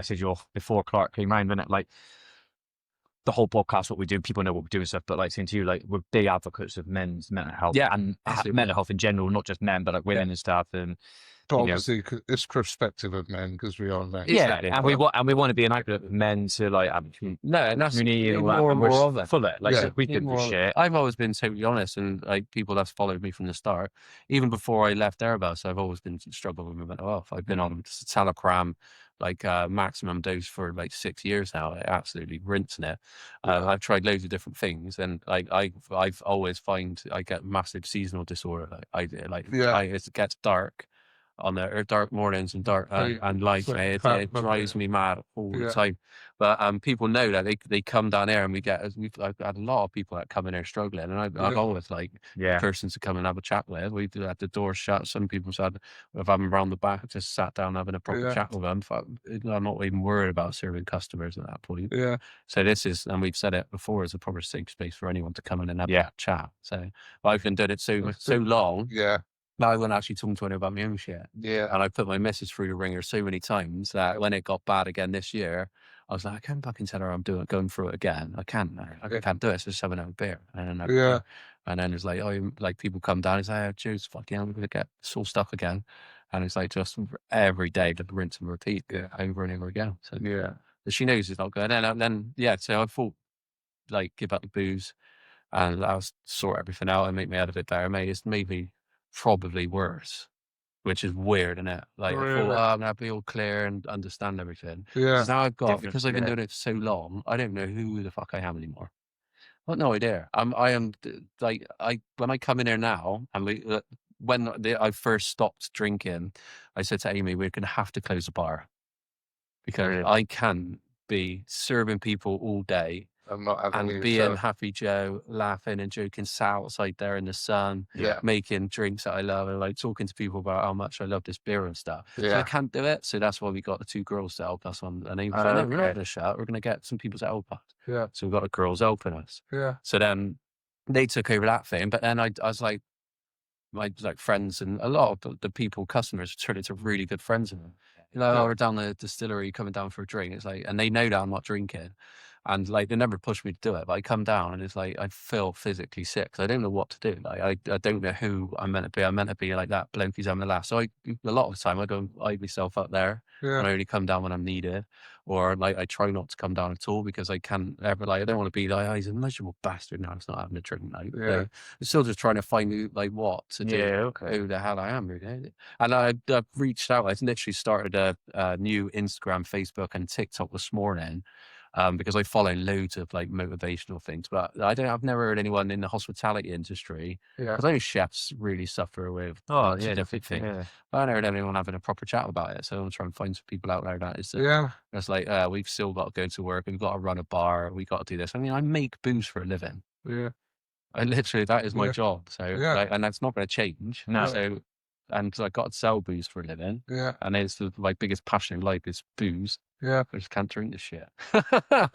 said you're before Clark came round, didn't it? Like the whole podcast, what we do, people know what we do and stuff. But like saying to you, like we're big advocates of men's mental health, and mental health in general, not just men, but like women and stuff. And but obviously, it's perspective of men because we are men. Yeah, and we want to be an outlet of men to like community and more of it. Full it. Like so we did shit. I've always been totally honest, and like people that's followed me from the start, even before I left Airbus, I've always been struggling with mental health. I've been on Talacram, like maximum dose for like 6 years now. Absolutely rinsing it. I've tried loads of different things, and like I've always find I get massive seasonal disorder. It gets dark on the dark mornings and dark and light. It drives me mad all the time. But people know that they come down here, and I've had a lot of people that come in here struggling, and I've always like persons to come and have a chat with. We do had the doors shut. Some people said if I'm around the back, just sat down having a proper chat with them. I'm not even worried about serving customers at that point. Yeah. So this is, and we've said it before, it's a proper safe space for anyone to come in and have a chat. So I've been doing it so long. Yeah. Now I wasn't actually talking to anyone about my own shit. Yeah. And I put my message through the ringer so many times that when it got bad again this year, I was like, I can't fucking tell her I'm going through it again. I can't. I can't do it. It's just having a beer. And then it's like, people come down and say, oh, Joe's fucking, I'm going to get so stuck again. And it's like just every day, just rinse and repeat over and over again. So she knows it's not good. And then so I thought, like, give up the booze and I'll sort everything out and make my head a bit better. Mate, it's maybe probably worse, which is weird, isn't it? Like, I thought, I'm going to be all clear and understand everything. Yeah. Now because I've been doing it for so long, I don't know who the fuck I am anymore. I've no idea. When I come in here now, and when I first stopped drinking, I said to Amy, we're going to have to close the bar because I can't be serving people all day and being Happy Joe, laughing and joking, sat outside there in the sun, making drinks that I love, and like talking to people about how much I love this beer and stuff. So I can't do it. So that's why we got the two girls to help us on. And they said, no, we're not going to shut. We're going to get some people to help us. Yeah. So we got the girls helping us. Yeah. So then they took over that thing. But then I was like, my friends and a lot of the people, customers, turned into really good friends of them. We're down the distillery, coming down for a drink. It's like, and they know that I'm not drinking. And like they never pushed me to do it, but I come down and it's like I feel physically sick because I don't know what to do. Like I don't know who I'm meant to be. I'm meant to be like that bloke who's having the laugh. So a lot of the time I go hide myself up there, and I only come down when I'm needed, or like I try not to come down at all because I can't ever like I don't want to be like, oh, he's a miserable bastard now. It's not having a drink. Like, I'm still just trying to find like what to do, who the hell I am really. And I've reached out. I literally started a new Instagram, Facebook, and TikTok this morning. Because I follow loads of like motivational things, but I've never heard anyone in the hospitality industry. Because I know chefs really suffer with different things. Yeah. I haven't heard anyone having a proper chat about it. So I'm trying to find some people out there that is, that's like, we've still got to go to work. We've got to run a bar. We got to do this. I mean, I make booze for a living. I literally, that is my job. So, like, and that's not going to change. No. So, and I got to sell booze for a living. And it's my biggest passion in life is booze. I just can't drink this shit. How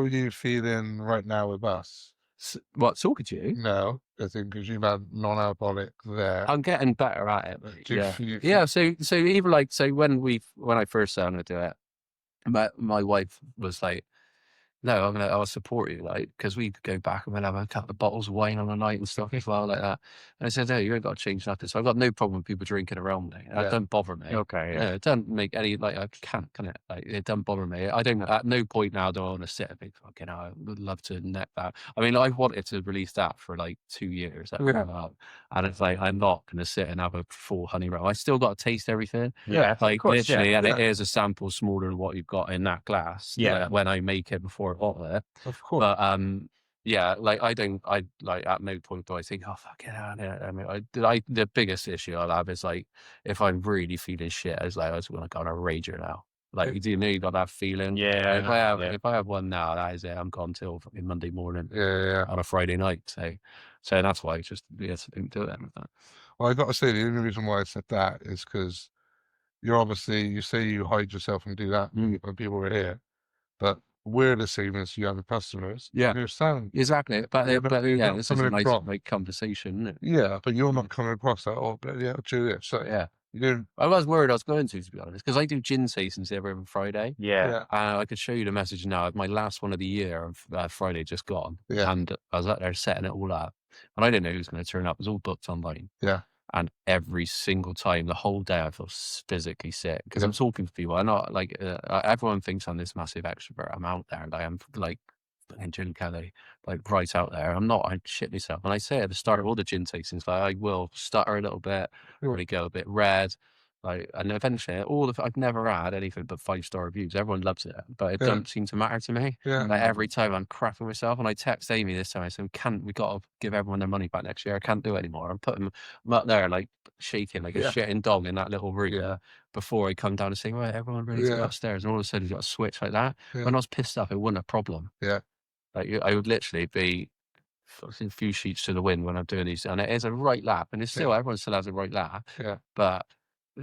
are you feeling right now with us? What, talking to you? No, I think because you've had non-alcoholic there. I'm getting better at it. Yeah. So even like, so when I first started to do it, my wife was like, no, I'll support you, like, because we could go back and we'll have a couple of bottles of wine on a night and stuff as well, like that. And I said, no, you ain't got to change nothing. So I've got no problem with people drinking around me. That doesn't bother me. It doesn't make any, like, I can't, can it? Like, it doesn't bother me. I don't, at no point now do I want to sit and think, fucking, I would love to net that. I mean, I've wanted to release that for like 2 years. And it's like, I'm not going to sit and have a full honey rum. I still got to taste everything. Like, course, literally, and it is a sample smaller than what you've got in that glass. When I make it before it. Of course. But like I like at no point do I think, oh fuck it. I mean, the biggest issue I'll have is like if I'm really feeling shit, I just want to go on a rager now. Like, do you know you got that feeling? If I have one now, that is it. I'm gone till fucking Monday morning. On a Friday night. So that's why I just don't do it with that. Well, I got to say the only reason why I said that is because you say you hide yourself and do that when people are here, but we're the same as you have customers. Understand? Exactly. But this is a nice like conversation, isn't it? Yeah, but you're not coming across that. Oh, but do this. So you don't. I was worried I was going to be honest, because I do gin tastings every Friday. I could show you the message now. My last one of the year, Friday just gone, and I was out there setting it all up, and I didn't know who was going to turn up. It was all booked online. And every single time, the whole day, I feel physically sick because I'm talking to people. I'm not like everyone thinks I'm this massive extrovert. I'm out there, and I am like Gin Kelly, like right out there. I'm not. I shit myself. And I say at the start of all the gin tastings, like I will stutter a little bit, really go a bit red. Like, and eventually, I've never had anything but 5-star reviews. Everyone loves it, but it doesn't seem to matter to me. Like every time I'm crapping myself, and I text Amy this time. I said, we got to give everyone their money back next year. I can't do it anymore. I'm putting them up there, like shaking like a shitting dog in that little room before I come down and say, right, everyone ready to go upstairs. And all of a sudden, you got a switch like that. When I was pissed off, it wasn't a problem. Like I would literally be a few sheets to the wind when I'm doing these, and it is a right lap, and it's still everyone still has a right lap. But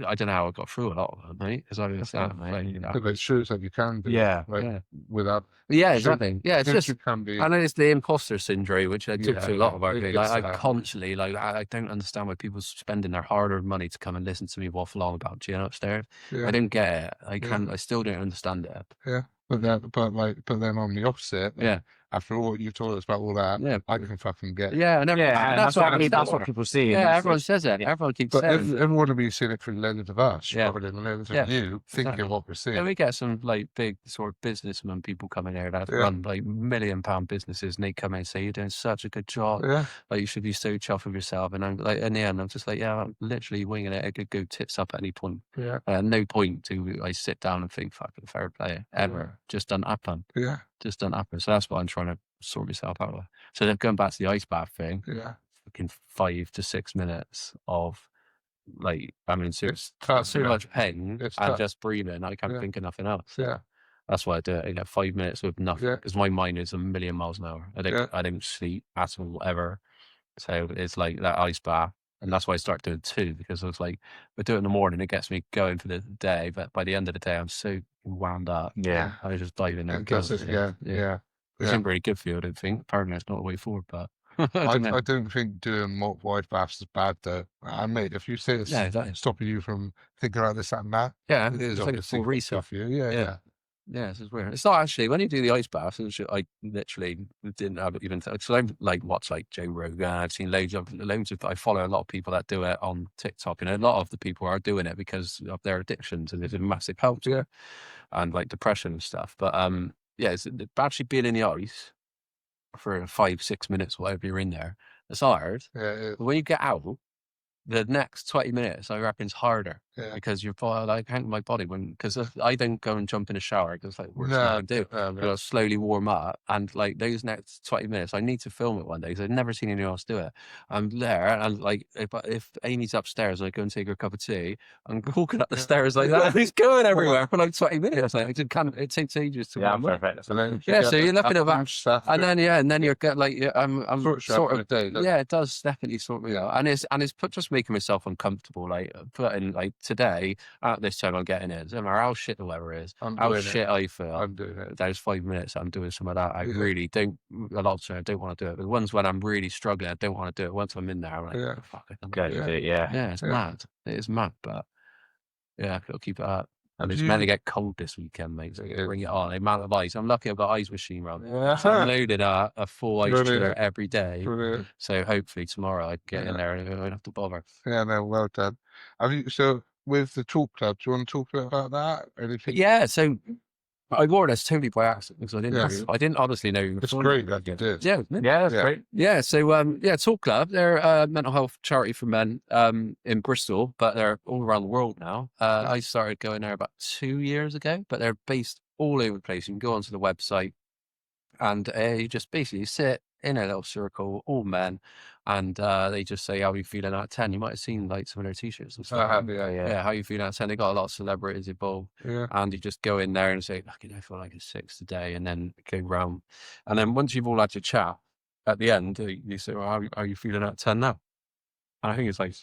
I don't know how I got through a lot of them, mate. Because I was it shows that you can do without. Exactly. It's just, you can be. and it's the imposter syndrome, which I took to a lot of our people. Like, I constantly, like, I don't understand why people spending their hard-earned money to come and listen to me waffle on about gin upstairs. I don't get it. I still don't understand it. But then on the opposite, after all you've told us about all that, I can fucking get it. And that's what people see. Everyone says it. Everyone keeps saying it. Everyone will be seeing it through the lens of us rather than the lens of you thinking what we're seeing. And we get some like big sort of businessmen people coming here that run like £1 million businesses, and they come in and say, you're doing such a good job. Like, you should be so chuffed with yourself. And I'm like, in the end, I'm just like, I'm literally winging it. I could go tits up at any point. At no point do I sit down and think, fucking fair play ever. Just doesn't happen. Just doesn't happen. So that's what I'm trying to sort myself out with. So then going back to the ice bath thing, fucking 5 to 6 minutes of like, I mean, so much pain and just breathing. I can't think of nothing else. That's why I do it. I get 5 minutes with nothing because my mind is a million miles an hour. I don't sleep at all ever. So it's like that ice bath. And that's why I start doing 2, because I was like, if I do it in the morning, it gets me going for the day. But by the end of the day, I'm so wound up. I just dive in there. It isn't very good for you, I don't think. Apparently, it's not the way forward, but I don't think doing multiple ice baths is bad, though. And mate, if you say it's stopping you from thinking about this and that, it is like a full reset for you. Yeah, this is weird. It's not actually, when you do the ice baths, I literally didn't have it even, so I've like watched like Joe Rogan, I've seen loads of, I follow a lot of people that do it on TikTok, and a lot of the people are doing it because of their addictions, and it's a massive help to it, and like depression and stuff. But yeah, it's actually being in the ice for 5-6 minutes, whatever you're in there, it's hard. Yeah. But when you get out, the next 20 minutes, I reckon, is harder because you're like, my body, because I don't go and jump in a shower because like worst thing I can do. I'll slowly warm up, and like those next 20 minutes, I need to film it one day because I've never seen anyone else do it. I'm there, and like if Amy's upstairs, I go and take her a cup of tea. I'm walking up the stairs like that. He's going everywhere for like 20 minutes. Like it takes ages to warm up. Perfect. So you're looking at that stuff, and then you're like, I'm sort of day. Yeah, it does definitely sort me out, and it's just making myself uncomfortable. Like putting like today at this time I'm getting it. No matter how shit the weather is, how shit I feel. I'm doing it. Those 5 minutes I'm doing some of that. I really don't. A lot of times I don't want to do it. The ones when I'm really struggling, I don't want to do it. Once I'm in there, I'm like, oh, fuck it. Yeah, it's mad. It is mad, but yeah, I've got to keep it up. And it's meant to get cold this weekend, mate. So bring it on. The amount of ice. I'm lucky I've got ice machine around. So I'm loaded a full ice chiller every day. So hopefully tomorrow I get in there and I don't have to bother. Yeah, no, well done. So with the Talk Club, do you want to talk a bit about that? Anything? Yeah, so I wore this totally by accident because I didn't honestly know. It's great that you did. Yeah, that's great. Yeah, so Talk Club, they're a mental health charity for men in Bristol, but they're all around the world now. I started going there about 2 years ago, but they're based all over the place. You can go onto the website and you just basically sit in a little circle, all men, and they just say, how are you feeling out of 10? You might have seen like some of their t-shirts and stuff. Yeah, how are you feeling out of 10? They got a lot of celebrities involved. And you just go in there and say, I feel like a 6 today, and then go round. And then once you've all had your chat, at the end, you say, well, how are you feeling out of 10 now? And I think it's like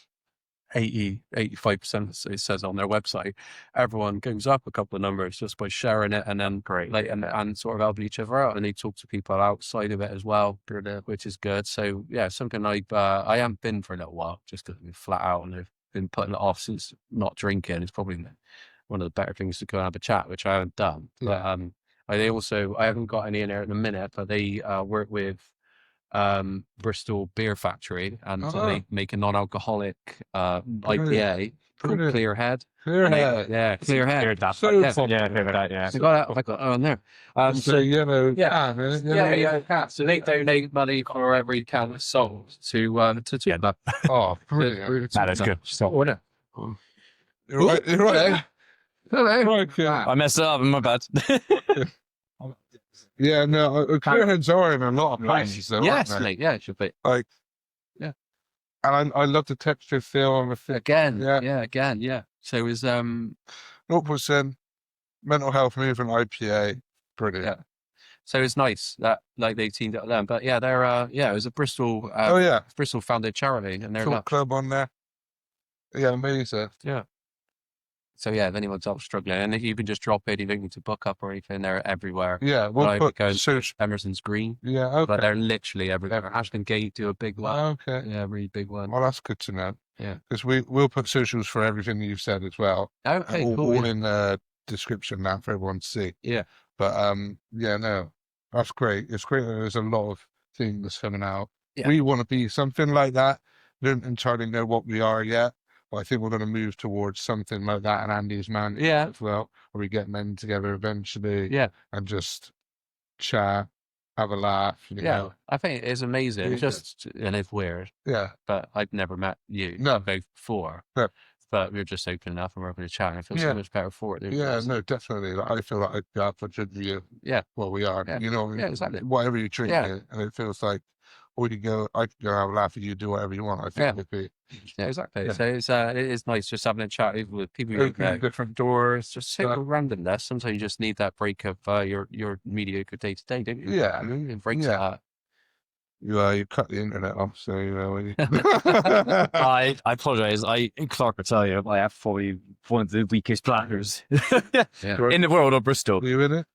85% it says on their website. Everyone goes up a couple of numbers just by sharing it, and then and sort of helping each other out, and they talk to people outside of it as well, which is good. So yeah, something like I haven't been for a little while just because I've been flat out and I've been putting it off since not drinking. It's probably one of the better things to go and have a chat, which I haven't done. But I haven't got any in there at the minute, but they work with Bristol Beer Factory, and they make a non-alcoholic IPA called Clear Head. Clear Head. Yeah, Clear Head. So I got that on there. So yellow. So they donate money for every can that's sold to that. Oh, brilliant. That is good. You're right. Hello. I messed it up. My bad. Yeah, no, Clear Heads are in a lot of places, though. Yes, mate. Yeah, it should be. Like, and I love the texture feel on the thing. Again. So it was 0% mental health movement IPA. Brilliant. Yeah. So it's nice that like they teamed up with them. But yeah, they're it was a Bristol Bristol founded charity, and they're Talk Club on there. Yeah, amazing. Yeah. So yeah, if anyone's out struggling, and if you can just drop it, you don't need to book up or anything. They're everywhere. Yeah, Emerson's Green. Yeah, okay. But they're literally everywhere. Ashton Gate do a big one. Okay. Yeah, really big one. Well, that's good to know. Yeah. Because we'll put socials for everything you've said as well. Okay, all in the description now for everyone to see. Yeah. But no, that's great. It's great that there's a lot of things coming out. Yeah. We want to be something like that. Don't entirely know what we are yet. I think we're going to move towards something like that, and Andy's man as well, where we get men together eventually, and just chat, have a laugh. You know. I think it is amazing. It's just, and it's weird. Yeah, but I've never met you. No, before. No. But we're just opening up and we're having a chat, and it feels so much better for it. Yeah, no, definitely. Like, I feel like I'd be up for you. Yeah, well, we are. Yeah. You know, exactly. Whatever you drink, and it feels like. Or I could go have a laugh, and you do whatever you want. I think it'd be. Yeah, exactly. Yeah. So it is nice just having a chat with people you know. Different doors. Just so randomness. Sometimes you just need that break of your mediocre day to day, don't you? Yeah. It breaks that. You cut the internet off, so you know. When you... I apologize. Clarke will tell you, I have probably one of the weakest planners in the world of Bristol. Are you in it?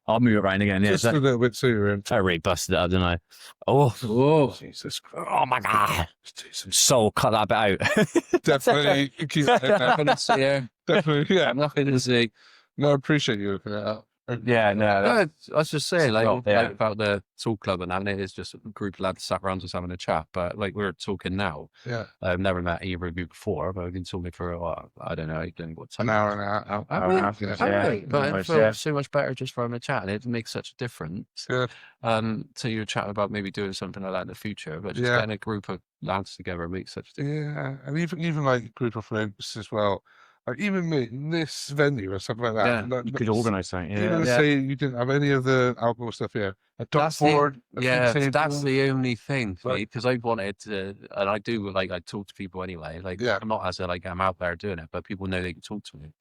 I'll move around again. Yeah, just a little bit sooner. In. I really busted it up, didn't I? Oh, Jesus Christ. Oh my God. Some soul, cut that bit out. Definitely. Nothing to see. Definitely, yeah. Nothing to see. No, I appreciate you for that. Yeah, no, I was just saying, like about the talk club and that, it is just a group of lads sat around just having a chat. But like we're talking now. Yeah. I've never met either of you before, but I've been talking for I don't know, what time? An hour and a half. Yeah. But it feels so much better just for having a chat, and it makes such a difference. Good. So you're chatting about maybe doing something like that in the future, but just getting a group of lads together makes such a difference. Yeah, and even like a group of friends as well. Like even me, this venue or something like that. Yeah. You could organise something. Even to say you didn't have any of the alcohol stuff here. A dartboard. That's the only thing, because I wanted to, and I do, like, I talk to people anyway. Like, I'm not as I'm out there doing it, but people know they can talk to me.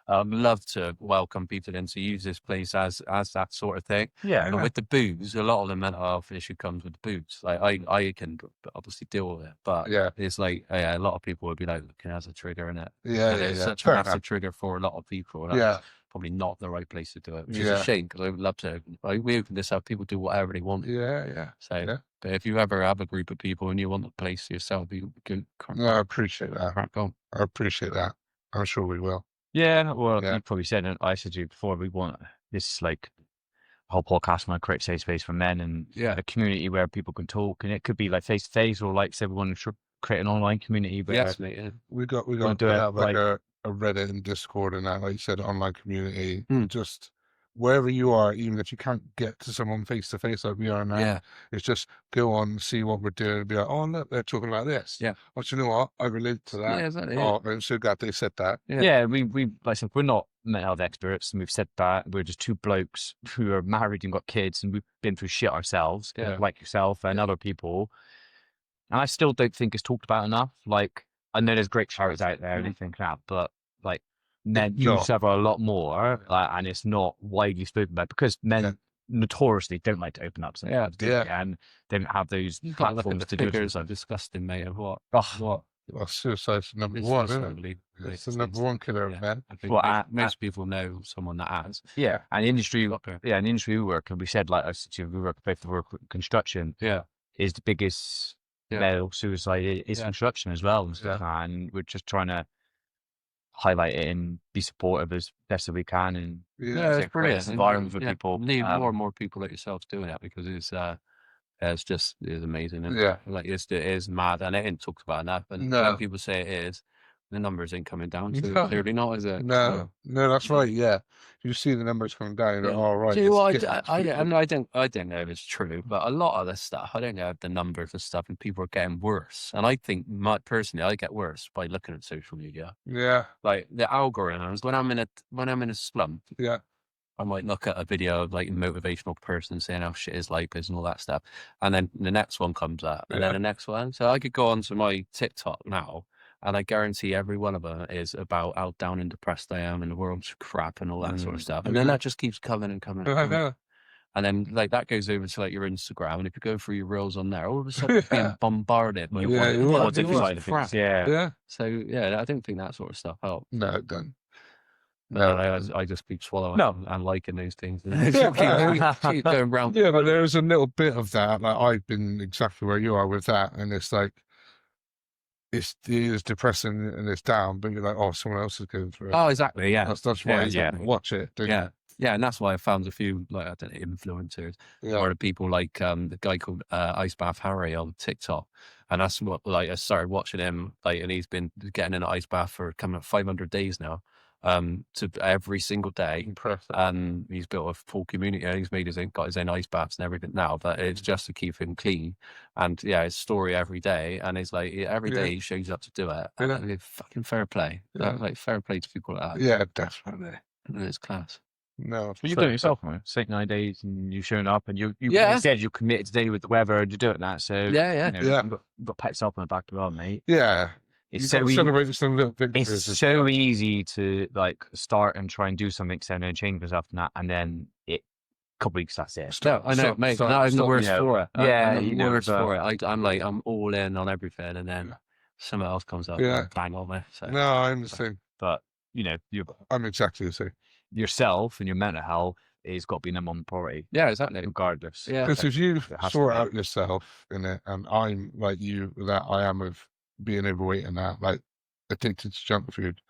Love to welcome people in to use this place as that sort of thing. But with the booze, a lot of the mental health issue comes with the booze. Like I can obviously deal with it, but it's like a lot of people would be like looking as a trigger in it. It's such a massive trigger for a lot of people. Probably not the right place to do it, which is a shame, because I would love to. Like, we open this up, people do whatever they want. So, but if you ever have a group of people and you want the place to yourself, you can. No, I appreciate that. I appreciate that. I'm sure we will. Yeah, well, you probably said, and I said to you before, we want this like whole podcast want to create a safe space for men and a community where people can talk, and it could be like face to face, or like say we want to create an online community. But we got to have like a Reddit and Discord and that, like you said, online community. Just wherever you are, even if you can't get to someone face to face like we are now, it's just go on, see what we're doing, and be like, oh look, they're talking about this. Oh, do you know what? I relate to that. Exactly. Oh, I'm so glad they said that. We like I said, we're not mental health experts, and we've said that we're just two blokes who are married and got kids, and we've been through shit ourselves, like yourself and other people. And I still don't think it's talked about enough. Like, I know there's great charities out there and anything like that, but like men suffer a lot more, and it's not widely spoken about because men notoriously don't like to open up sometimes, and they don't have those platforms to do it. It's disgusting, mate. Of what? Well, suicide's number one, isn't it? It's the number one killer of men. I think most people know someone that has. And industry, in the industry we work, and we said, like I said to you, we work both construction. Is the biggest male suicide is construction as well, and stuff. And we're just trying to highlight it and be supportive as best as we can, and it's brilliant environment for people. Need more and more people like yourselves doing that, because it's amazing. And like it is mad, and it ain't talked about enough. And when people say it is, the numbers ain't coming down. So clearly not, is it? No, that's right. Yeah, you see the numbers coming down. You're all right. Do you know what, I don't know if it's true, but a lot of the stuff, I don't know the numbers and stuff, and people are getting worse. And I think, personally, I get worse by looking at social media. Like the algorithms. When I'm in a slump. I might look at a video of like a motivational person saying how shit his life is and all that stuff, and then the next one comes up, and then the next one. So I could go onto my TikTok now, and I guarantee every one of them is about how down and depressed I am, and the world's crap and all that sort of stuff. And then that just keeps coming and coming. And then like that goes over to like your Instagram, and if you go through your reels on there, all of a sudden you're being bombarded by crap. So I don't think that sort of stuff helps. No, it doesn't. No, I just keep swallowing and liking those things. Keep going round. Yeah, but there's a little bit of that. Like I've been exactly where you are with that, and it's like it is depressing and it's down, but you're like, oh, someone else is going through it. Oh, exactly. Yeah, that's why you watch it. And that's why I found a few, like, I don't know, influencers or the people like the guy called Ice Bath Harry on TikTok, and that's what, like, I started watching him, like, and he's been getting in an ice bath for coming up 500 days now. To every single day. Impressive. And he's built a full community. He's got his own ice baths and everything now, but it's just to keep him clean. And his story every day, and it's like every day he shows up to do it. And fucking fair play. Like fair play to people like that. Yeah, definitely. And it's class. No, but you do it yourself, man. It's like 9 days, and you've shown up, and you said you're committed today with the weather, and you're doing that. So you've got pat yourself on the back as well, mate. Yeah. It's so easy to like start and try and do something, and change yourself and then a couple weeks, that's it. I know, mate. I'm the worst for it. I'm the worst for it. I'm all in on everything, and then something else comes up and bang on me. So. No, I'm the same. But I'm exactly the same. Yourself and your mental health is got to be number one priority. Yeah, exactly. Regardless. Yeah. Because if you sort out yourself in it, and I'm like you, that I am with being overweight and that, like addicted to junk food,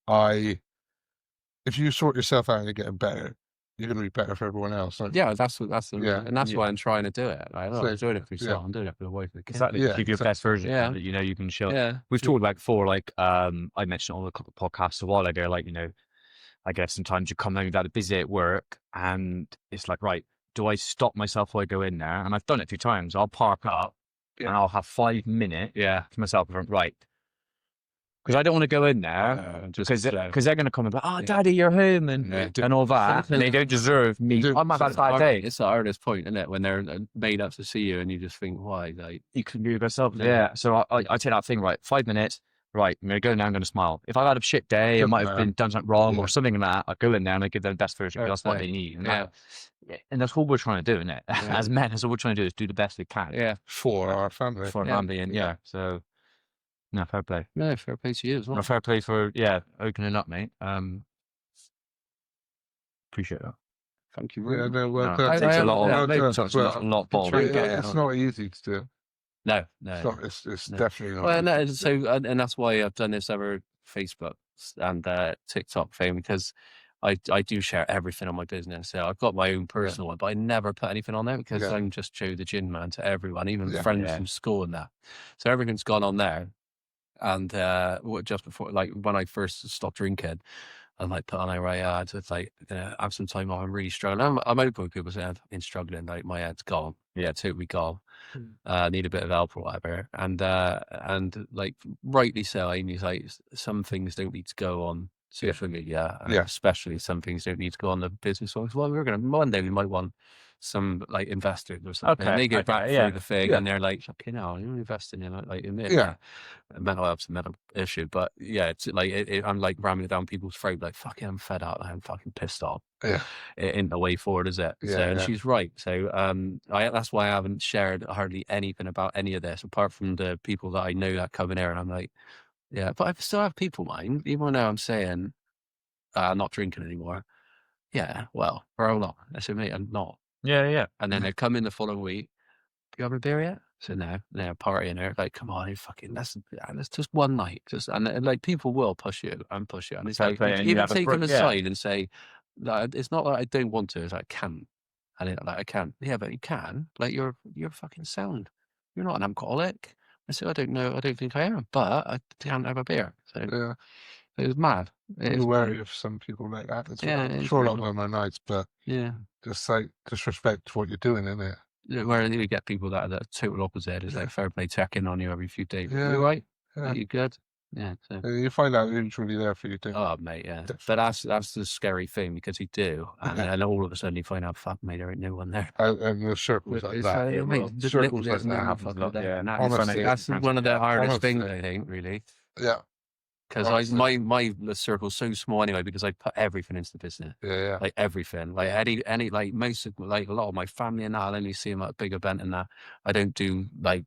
if you sort yourself out and you're getting better, you're going to be better for everyone else. Like, yeah, that's why I'm trying to do it. Like, I'm doing it for myself. Yeah. I'm doing it for the wife. Exactly. Yeah, Give your best version. Yeah. That, you know, you can show. Yeah. We've talked about before, like, I mentioned on the podcast a while ago, like, you know, I guess sometimes you come home, you've had a busy day at work, and it's like, right, do I stop myself while I go in there? And I've done it a few times. I'll park up and I'll have 5 minutes to myself, right? Because I don't want to go in there because they're going to come and be like, oh, Daddy, you're home and all that. And they don't deserve me. I'm having a bad day. It's the hardest point, isn't it? When they're made up to see you and you just think, why? Like, you can do it yourself. Yeah. So I take that thing, right, 5 minutes. Right, I'm going to go in there, I'm going to smile. If I've had a shit day, I might have done something wrong or something like that, I go in there and I give them the best version because that's what they need. And that's what we're trying to do, isn't it? As men, that's what we're trying to do, is do the best we can. Yeah. For our family. For our family, and so, no, fair play. No, fair play to you as well. No, fair play for, opening up, mate. Appreciate that. Thank you very much. It takes a lot of ball. It's not easy to do. No. It's definitely not. Well, no, and that's why I've done this other Facebook and TikTok thing, because I do share everything on my business. So I've got my own personal one, but I never put anything on there because I'm just Joe the Gin Man to everyone, even friends from school and that. So everything's gone on there. And just before, like when I first stopped drinking, I'm like, put on a right ad. It's like, have some time off. I'm really struggling. I'm open with people saying I've been struggling. Like my head's gone. Yeah, totally gone. Need a bit of help or whatever. And like rightly so. I mean, like some things don't need to go on social media. Especially some things don't need to go on the business ones. Well, one day we might want some like investors or something. And they go back through the thing and they're like, okay, no, you're investing in like in this. Mental health's a mental issue, but it's like I'm like ramming it down people's throat, like fucking I'm fed up, I'm fucking pissed off. It ain't the way forward, is it? And she's right. So that's why I haven't shared hardly anything about any of this apart from the people that I know that come in here, and I'm like, but I still have people mind, even though I'm saying I'm not drinking anymore. Well, for how long? I said, mate, I'm not. And then they come in the following week. Do you have a beer yet? So no, they're partying there. Like, come on, fucking, that's just one night. And like people will push you and push you. And it's like, even take them aside and say, like, it's not that I don't want to, it's like I can't. And I can't. Yeah, but you can. Like you're fucking sound. You're not an alcoholic. I said, I don't know. I don't think I am, but I can't have a beer. So it was mad. I'm wary of some people like that. I'm sure a lot of them are nice, but just like disrespect what you're doing, isn't it? Where you get people that are the total opposite, is like fair play checking on you every few days. You right? Are you good? Yeah. So. You find out who's really there for you too. Oh mate, but that's the scary thing, because you do, and all of a sudden you find out, fuck mate, there ain't no one there. And the circles like that. The circles like that. Honestly, that's one of the hardest things, I think, really. Yeah. Because my circle's so small anyway, because I put everything into the business. Like everything. Like any like most of, like a lot of my family and that, I'll only see them at a big event and that. I don't do like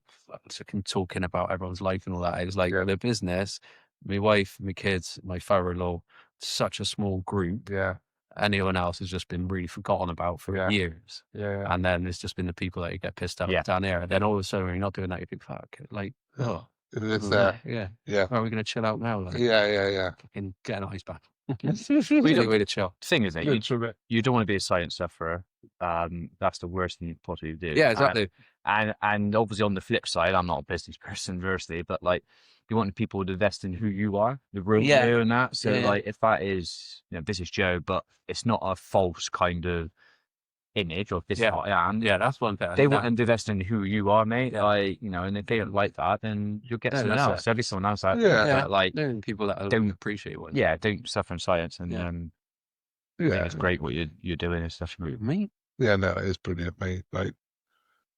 talking about everyone's life and all that. It's like the business, my wife, my kids, my father-in-law, such a small group. Anyone else has just been really forgotten about for years. And then it's just been the people that you get pissed off down here. And then all of a sudden when you're not doing that, you think, fuck, like, it's there. Are we going to chill out now? Like, fucking get an ice bath. We don't way to chill. The thing is that you don't want to be a silent sufferer. That's the worst thing you could possibly do. Yeah, exactly. And obviously on the flip side, I'm not a business person, versely, but like you want people to invest in who you are, the real you and that. So like if that is, this is Joe, but it's not a false kind of image of this is what I am. That's one thing. They want to invest in who you are, mate. Like, and if they don't like that, then you'll get someone else. There'll be someone else out there. But, like, people that don't appreciate what. Don't suffer in silence. And I think it's great what you're doing and stuff. Me? Yeah, no, it is brilliant, mate. Like,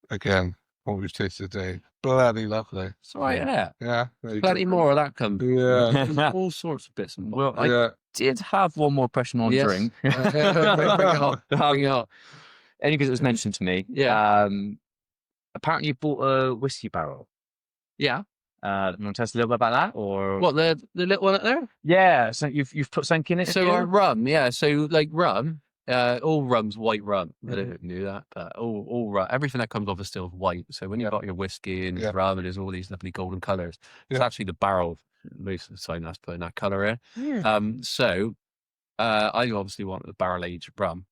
again, what we've tasted today, bloody lovely. It's all right, yeah. Plenty more of that comes. Yeah. All sorts of bits and bobs. Well, I did have one more question on drink. Bring it on. Only because it was mentioned to me. Apparently you bought a whiskey barrel. Yeah. You want to tell us a little bit about that, or what, the little one up there? Yeah. So you've put something in it. So our rum, so like rum, all rum's white rum. I don't know if you knew that, but all rum, everything that comes off is still white. So when you've got your whiskey and your rum, and there's all these lovely golden colours. It's actually the barrel most of the time that's putting that colour in. So I obviously want the barrel aged rum.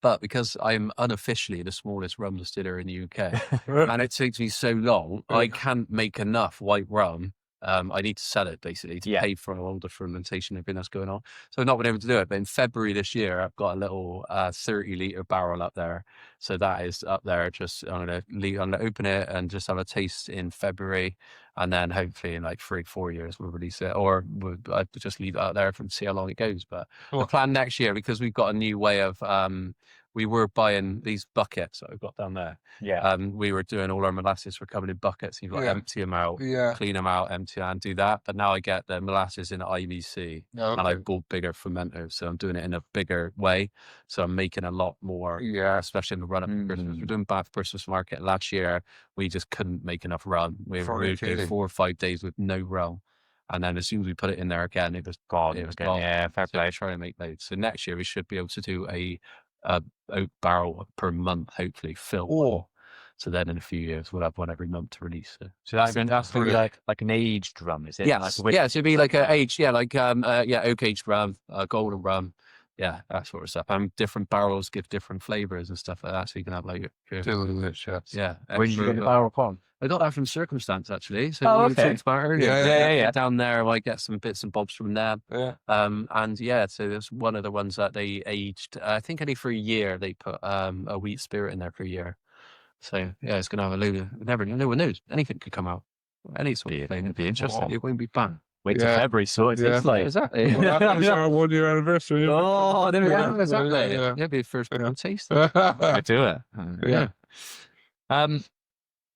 But because I'm unofficially the smallest rum distiller in the UK, and it takes me so long, I can't make enough white rum. I need to sell it basically to pay for all the fermentation and everything that's going on. So I've not been able to do it. But in February this year, I've got a little 30-litre barrel up there. So that is up there. Just I'm gonna open it and just have a taste in February, and then hopefully in like 3-4 years we'll release it, or I'd just leave it out there and see how long it goes. But the plan next year, because we've got a new way of we were buying these buckets that I've got down there. Yeah. We were doing all our molasses were coming in buckets. You've got to empty them out, clean them out, empty and do that. But now I get the molasses in IBC, and I bought bigger fermenters, so I'm doing it in a bigger way. So I'm making a lot more, especially in the run up to Christmas. We're doing Bath Christmas market. Last year we just couldn't make enough rum. We were 4 or 5 days with no rum. And then as soon as we put it in there again, it was gone. It was gone. Yeah, fair play. Trying to make loads. So next year we should be able to do a oak barrel per month, hopefully fill. So then in a few years we'll have one every month to release. So that's going to be like an aged rum, is it? Yeah, so it'd be like a aged, oak aged rum, golden rum, that sort of stuff. Different barrels give different flavors and stuff like that. So you can have like Where did you get the barrel from? I got that from Circumstance actually. So we talked about earlier. Down there, I get some bits and bobs from them. So there's one of the ones that they aged. I think only for a year. They put a wheat spirit in there for a year. So it's gonna have a load of no one knows. Anything could come out. Any sort of thing. It'd be interesting. It won't be bad. Wait till February, so it's like exactly. That is our 1 year anniversary. Oh, there we go. Exactly. It'll be the first taste. I do it.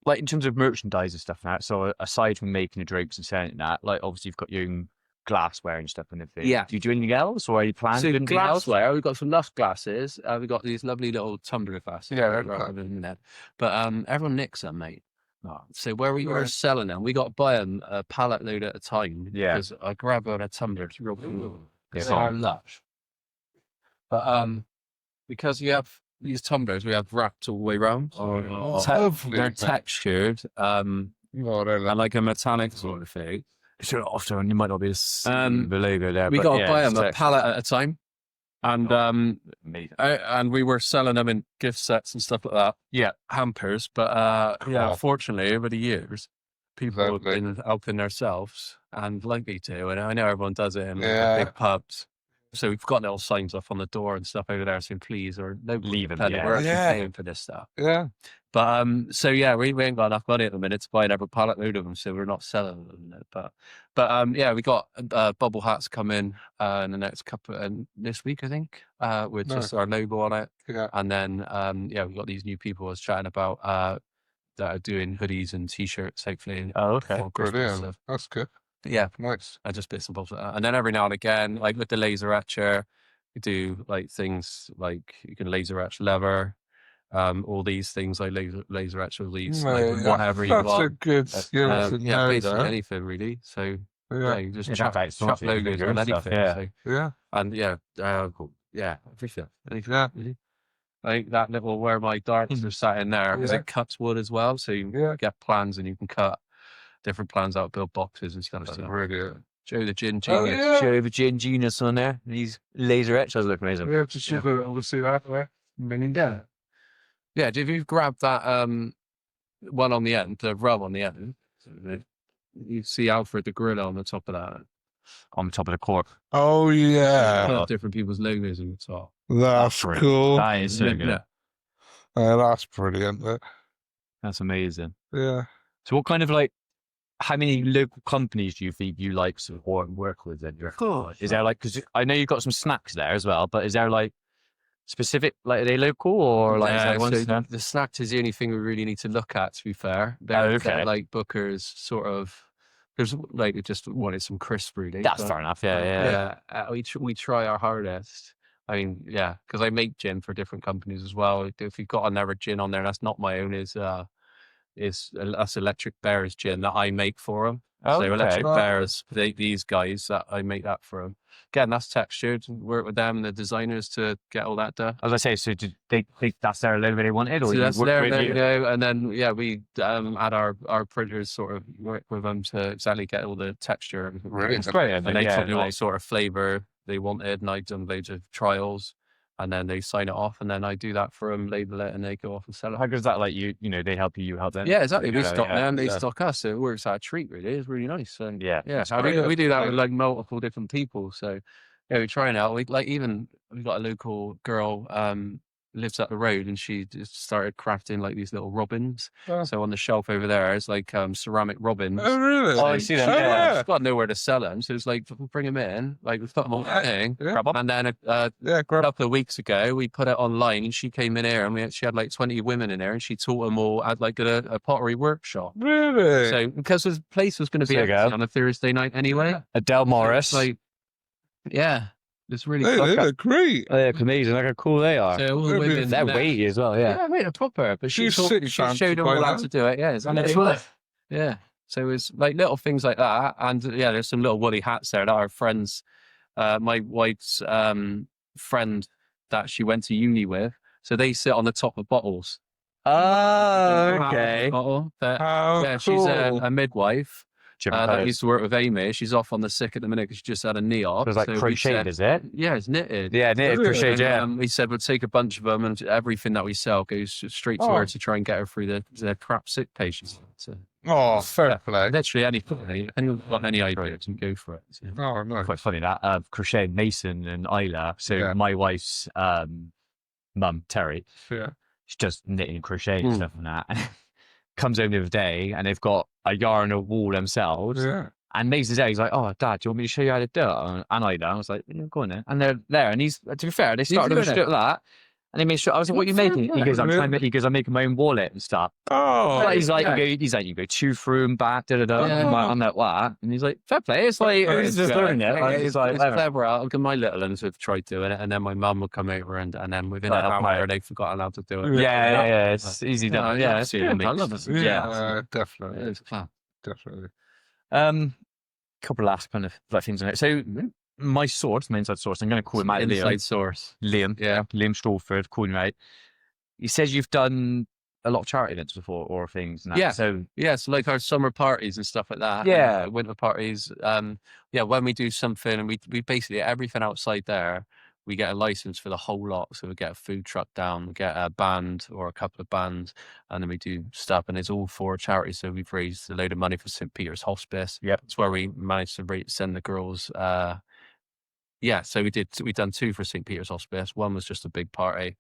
Like in terms of merchandise and stuff now, so aside from making the drinks and selling that, like obviously you've got your own glassware and stuff in the thing. Yeah. Do you do anything else, or are you planning to do anything glassware, else? we've got some lush glasses. We've got these lovely little tumbler glasses. But everyone nicks them, mate. So where we were selling them, we got to buy them a pallet load at a time. Yeah. Because I grab on a tumbler, it's real cool. They are lush. But because you have these tumblers, we have wrapped all the way around. They're textured, and like a metallic sort of thing. So often you might not be the logo there. We got to buy them a pallet at a time, and we were selling them in gift sets and stuff like that. Yeah, hampers. But unfortunately, over the years, people have been helping themselves and likely to. And I know everyone does it in big pubs. So we've got little signs off on the door and stuff over there saying please or no leave them. We're actually paying for this stuff. Yeah. But we ain't got enough money at the minute to buy every pallet load of them, so we're not selling them. But we got bubble hats coming in the next couple this week, I think, with just our logo on it. Yeah. And then we've got these new people I was chatting about that are doing hoodies and t-shirts hopefully. Oh, okay. Brilliant. That's good. Yeah, nice. Just bits and bobs like that. And then every now and again, like with the laser etcher, we do like things like you can laser etch leather, all these things like laser etch all these, like whatever you want. That's a good skill. Basically anything really. So you just chuck logos on anything. And everything. Anything. Like that little where my darts are sat in there because it cuts wood as well. So you get plans and you can cut different plans out, build boxes and stuff. Really Joe the Gin Genius. Joe the Gin Genius on there. These laser etchers look amazing. We have to see that. Yeah, if you grab that one on the end, the rum on the end, you see Alfred the Gorilla on the top of that. On the top of the cork. Oh yeah. Different people's logos on the top. That's cool. That is so good. That's brilliant. That's amazing. Yeah. So what kind of how many local companies do you think you like support and work with then? Is there because I know you've got some snacks there as well, but is there specific, are they local or the snacks is the only thing we really need to look at, to be fair. They're like Booker's sort of, there's we just wanted some crisp really. That's fair enough. Yeah. We try our hardest. I mean, because I make gin for different companies as well. If you've got another gin on there, that's not my own, that's Electric Bear's gin that I make for them. So Electric Bear's, these guys that I make that for them. Again, that's textured. Work with them, the designers, to get all that done. As I say, so did they think that's their logo they wanted, or so that's their logo, and then we had our printers sort of work with them to exactly get all the texture. Really? And they told me what sort of flavour they wanted, and I'd done loads of trials. and then they sign it off, and then I do that for them, label it, and they go off and sell it. How good is that? Like they help you, you help them. Yeah, exactly. We stock them, they stock us. So it works out a treat, really. It's really nice. So yeah. So we do that with like multiple different people. So yeah, we try and out. We got a local girl lives up the road, and she just started crafting like these little robins. So on the shelf over there is like ceramic robins. Oh, really? Oh, I see them. Yeah, she's got nowhere to sell them, so it's like bring them in, like we put them on the thing. And then a couple of weeks ago, we put it online, and she came in here, and she had like 20 women in there, and she taught them all at like a pottery workshop. Really? So because the place was going to be empty on a Thursday night anyway. Adele Morris. Like, yeah. It's really cool. They look great. They look amazing. Look how cool they are. So all the women, they're weighty as well, yeah, made it proper. But she showed them all how to do it. Yeah. So it's like little things like that. And there's some little woolly hats there that our friends, my wife's friend that she went to uni with. So they sit on the top of bottles. Oh, okay. Cool. She's a midwife. That used to work with Amy. She's off on the sick at the minute because she just had a knee op. So it's like crocheted, is it? Yeah, it's knitted. Yeah, knitted, crocheted, yeah. We said we'll take a bunch of them, and everything that we sell goes straight to her to try and get her through the crap sick patients. So, fair play. Literally anything. Anyone's got any idea can go for it. So. Oh, no. Quite funny that. Crochet Mason and Isla. So my wife's mum, Terry, she does knitting and crochet and stuff and that. Comes home the other day, and they've got a yarn of wool themselves. Yeah. And Mason's there. He's like, "Oh, Dad, do you want me to show you how to do it?" And I was like, "Go on then." And they're there, and he's, to be fair, they started to do that. And he made sure. I was like, "What are you making?" He goes, "I'm making my own wallet and stuff." Oh, he's like, you go chew through and back, I'm like, what? And he's like, fair play. It's like he's just learning it. He's like, it's clever. My little ones have tried doing it, and then my mum would come over, and then within a half hour they forgot how to do it. Yeah. It's easy done. Yeah, it's I love it. Yeah, definitely. It's fun. Definitely. Couple of last kind of like things on it. So. My inside source, I'm going to call him out. Inside source. Liam. Yeah. Liam Strawford, calling him out. He says you've done a lot of charity events before or things. And that. So like our summer parties and stuff like that. Yeah. Winter parties. When we do something, and we basically, everything outside there, we get a license for the whole lot. So we get a food truck down, we get a band or a couple of bands, and then we do stuff, and it's all for charity. So we've raised a load of money for St. Peter's Hospice. Yep. It's where we managed to send the girls, so we've done 2 for St. Peter's Hospice. One was just a big party,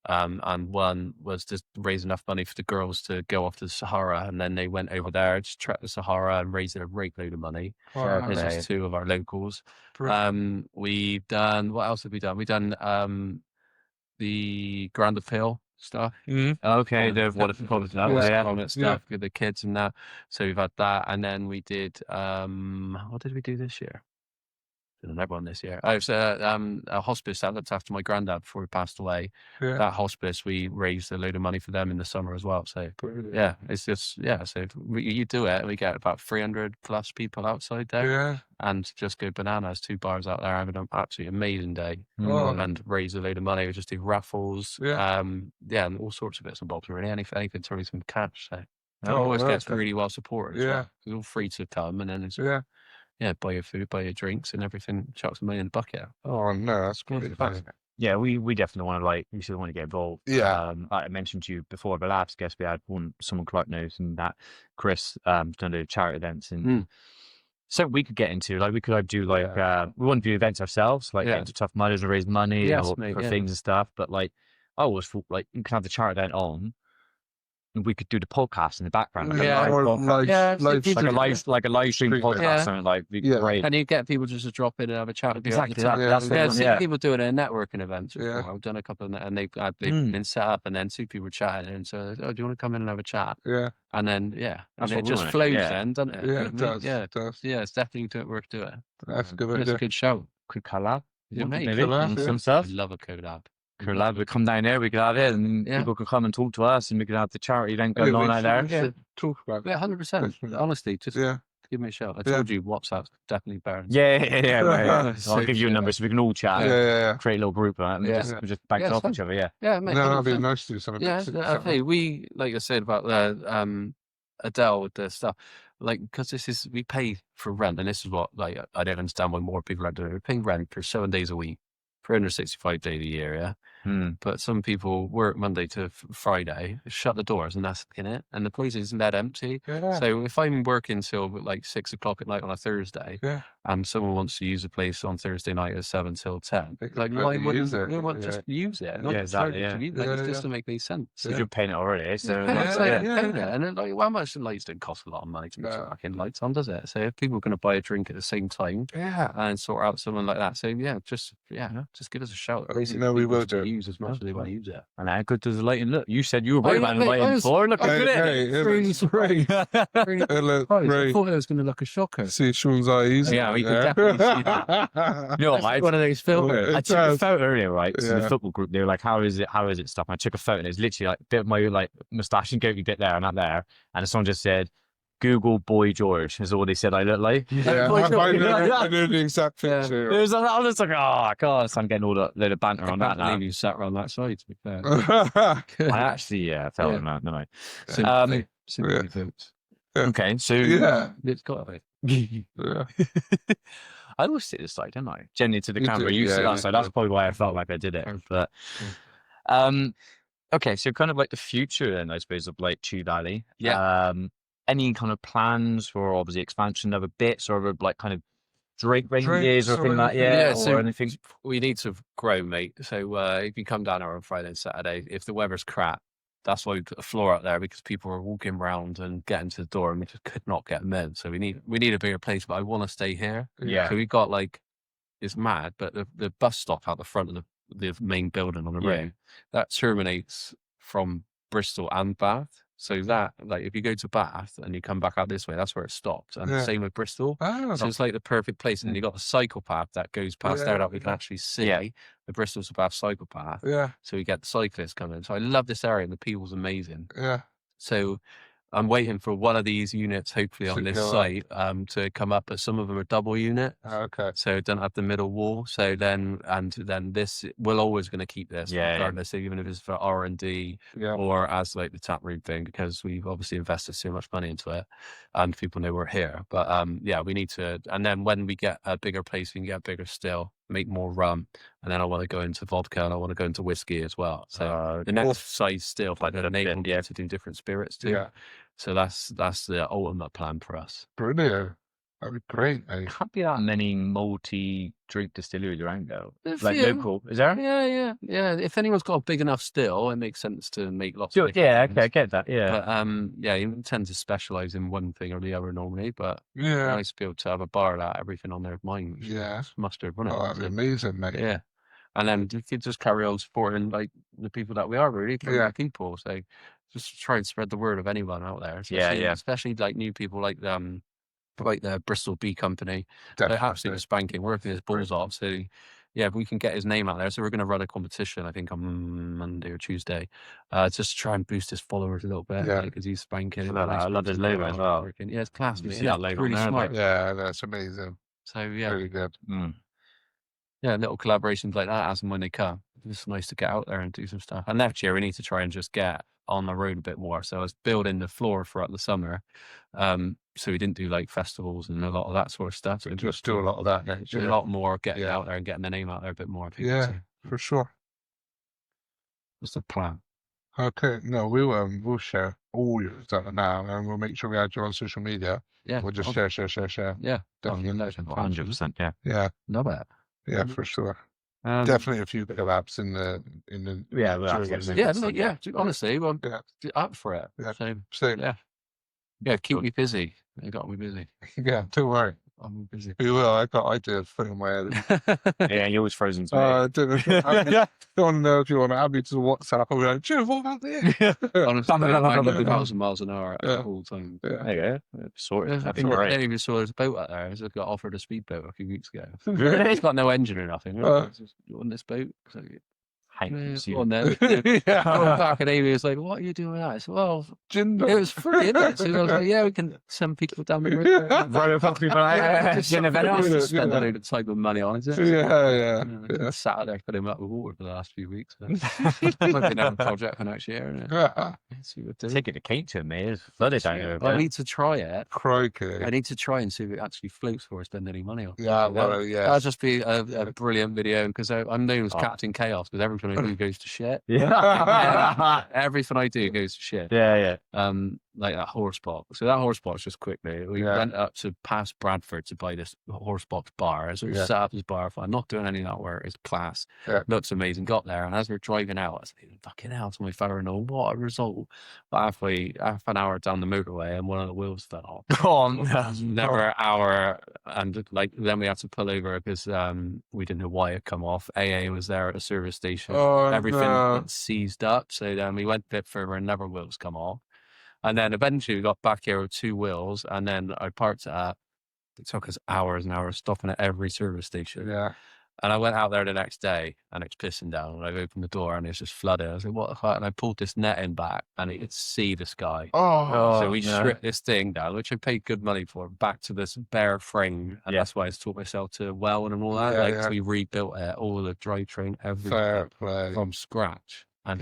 and one was just raise enough money for the girls to go off to the Sahara, and then they went over there, just trekked the Sahara and raised a great load of money. This is 2 of our locals. We've done, what else have we done? We've done the Grand Appeal stuff. Okay, the water stuff with the kids and that. So we've had that, and then we did what did we do this year? Another one this year. I was a hospice that looked after my granddad before he passed away. That hospice, we raised a load of money for them in the summer as well. So it's just so you do it, and we get about 300 plus people outside there, and just go bananas. 2 bars out there having an absolutely amazing day, and raise a load of money. We just do raffles, and all sorts of bits and bobs. Really, anything to raise some cash. So it always gets really well supported. It's all free to come, and then it's buy your food, buy your drinks, and everything. Chuck some money in the bucket. Oh no, that's great. Yeah, we definitely want to we still want to get involved. Yeah. I mentioned to you before the last guest we had someone Clarke knows, and that Chris done a charity events, and so we could get into we could do we want to do events ourselves, get into Tough Mudders and raise money for things and stuff. But I always thought you can have the charity event on. We could do the podcast in the background, like a live stream podcast, something great. And you get people just to drop in and have a chat with you. Exactly, I've seen people doing a networking event. I've done a couple of them, and they've been set up, and then 2 people chatting, and so do you want to come in and have a chat? And then and it just flows then, doesn't it? Yeah, it does. Yeah, it does. Yeah, it's definitely worth doing. That's good. It's a good show. Could collab, maybe some stuff. I love a collab. We come down there, we could have it, and people could come and talk to us, and we could have the charity event going on out there. Talk about it. 100%. Honestly, just give me a shout. I told you WhatsApp's definitely better. Yeah. Right. I'll give you a number so we can all chat. Create a little group, and just bounce off each other. Yeah, mate. No, that'd be nice to do something. Yeah, hey, we, like I said about Adele with the stuff, because we pay for rent, and this is what I don't understand why more people are doing. We're paying rent for 7 days a week. 365 days a year, yeah. But some people work Monday to Friday, shut the doors, and that's in it. And the place is dead empty. Yeah. So if I'm working till like 6 o'clock at night on a Thursday, Yeah. and someone wants to use the place on Thursday night at 7 till 10, like why use wouldn't it. you want just use it? Not Yeah, charge exactly, it to you. Like, it just doesn't make any sense. Because you're paying it already. So And then, like, well, how much the lights don't cost a lot of money to put fucking lights on, does it? So if people are going to buy a drink at the same time, and sort out someone like that, so just give us a shout. No, we will do. Use as much as they want to use it. And how good does the lighting look? You said you were worried about the lighting before. Look at it. Really surprised. I thought it was going to look a shocker. See Sean's eyes. Yeah, we can definitely see that. You know what? One of those filters. I took a photo earlier, right? So the football group, they were like, "How is it? How is it?" Stuff. And I took a photo, and it's literally like a bit of my like moustache and goatee bit there and that there, and someone just said, "Google Boy George" is all they said I look like. Yeah, I know the exact picture. It was, I was like, oh god, so I'm getting all the load of banter on that now. You sat around that side, to be fair. I actually, felt on that, didn't I? Simply votes. Okay, so It's got to be. I always sit this side, don't I? Generally to the camera, do, you sit that yeah. side. That's probably why I felt like I did it. But okay, so kind of like the future then, I suppose, of like Chew Valley. Yeah. Any kind of plans for obviously expansion of a bit, sort of like kind of drink ranges or anything like that, or anything? We need to grow, mate. So if you come down here on Friday and Saturday, if the weather's crap, that's why we put a floor out there, because people are walking around and getting to the door and we just could not get them in. So we need a bigger place, but I want to stay here. Yeah. So we got like, it's mad, but the bus stop out the front of the main building on the road, that terminates from Bristol and Bath. So that, like, if you go to Bath and you come back out this way, that's where it stops. And same with Bristol. So it's like the perfect place. And then you got the cycle path that goes past there that we can actually see the Bristol to Bath cycle path. Yeah. So we get the cyclists coming. So I love this area and the people's amazing. Yeah. So I'm waiting for one of these units, hopefully on this site, to come up, but some of them are double unit. Okay. So don't have the middle wall. So then this, we're always going to keep this, regardless, even if it's for R&D or as like the tap room thing, because we've obviously invested so much money into it and people know we're here. But we need to, and then when we get a bigger place, we can get bigger still, make more rum, and then I want to go into vodka and I want to go into whiskey as well. So the next size still, like enable to do different spirits too. Yeah. So that's the ultimate plan for us. Brilliant. That'd be great, mate. Can't be that many multi-drink distilleries around though. Like local, is there? Yeah. If anyone's got a big enough still, it makes sense to make lots of okay, I get that. Yeah. But you tend to specialize in one thing or the other normally. But nice to be able to have a bar that everything on their mind. Yeah. Mustard, wouldn't it? Oh, that'd be amazing, mate. Yeah. And then you could just carry on supporting like the people that we are, really, people. So just try and spread the word of anyone out there. Especially like new people like the Bristol Bee Company. Definitely. They're absolutely spanking, working his balls off. So if we can get his name out there. So we're going to run a competition, I think on Monday or Tuesday, just to try and boost his followers a little bit. Because he's spanking. I love his logo as well. Yeah, it's class. You see that logo really smart. Yeah, that's amazing. So really good. Yeah, little collaborations like that as and when they come. It's nice to get out there and do some stuff. And next year we need to try and just get on the road a bit more. So I was building the floor throughout the summer. So we didn't do like festivals and a lot of that sort of stuff. So just do a lot of that next year. A lot more getting out there and getting the name out there a bit more. I think. Yeah, for sure. That's the plan. Okay, no, we'll share all your stuff now, and we'll make sure we add you on social media. Yeah, we'll just share. Yeah, definitely. 100%. Yeah, love it. Yeah, for sure. Definitely a few collabs in the honestly, well, up for it. Same. Yeah, keep me busy. You got me busy. Yeah, don't worry. I'm busy. We will. I did a thing in my head. Yeah, you're always frozen to me. I don't know if you want to add me to the WhatsApp. I'll be like, Jim, what about this? Honestly, I'm 1,000 miles an hour the whole time. Yeah. There you go. Sorted. I think I even saw there's a boat out there. I got offered a speedboat a few weeks ago. Really? It's got no engine or nothing. It's just on this boat. So On then. Back and Amy was like, "What are you doing with that?" I said, "Well, it was free, isn't it?" So I was like, "Yeah, we can send people down the road." Spend a load of time and money on it. Yeah. Sat there filling up with water for the last few weeks. Might be another project for next year. See what Take it to Kate to me. It's flooded down here. I need to try it. Crikey. I need to try and see if it actually floats before I spend any money on it. Yeah, well, yeah. That'll just be a brilliant video because I'm known as Captain Chaos because everything I do goes to shit. Yeah. Everything I do goes to shit. Yeah. Like that horse box. So that horse box, just quickly, we went up to past Bradford to buy this horse box bar. So we set up this bar. I'm not doing any of that work. It's class. Looks amazing. Got there, and as we're driving out, I was thinking, fucking hell, to my father-in-law, what a result. But half an hour down the motorway, and one of the wheels fell off. Never an hour, and like then we had to pull over because we didn't know why it come off. AA was there at the service station. Everything seized up. So then we went a bit further, and never wheels come off. And then eventually we got back here with 2 wheels, and then I parked it up. It took us hours and hours stopping at every service station. Yeah. And I went out there the next day, and it's pissing down. And I opened the door, and it's just flooded. I was like, "What the fuck?" And I pulled this netting back, and you could see the sky. So we stripped this thing down, which I paid good money for, back to this bare frame. And that's why I taught myself to weld and all that. So we rebuilt it, all the drivetrain, everything from scratch. And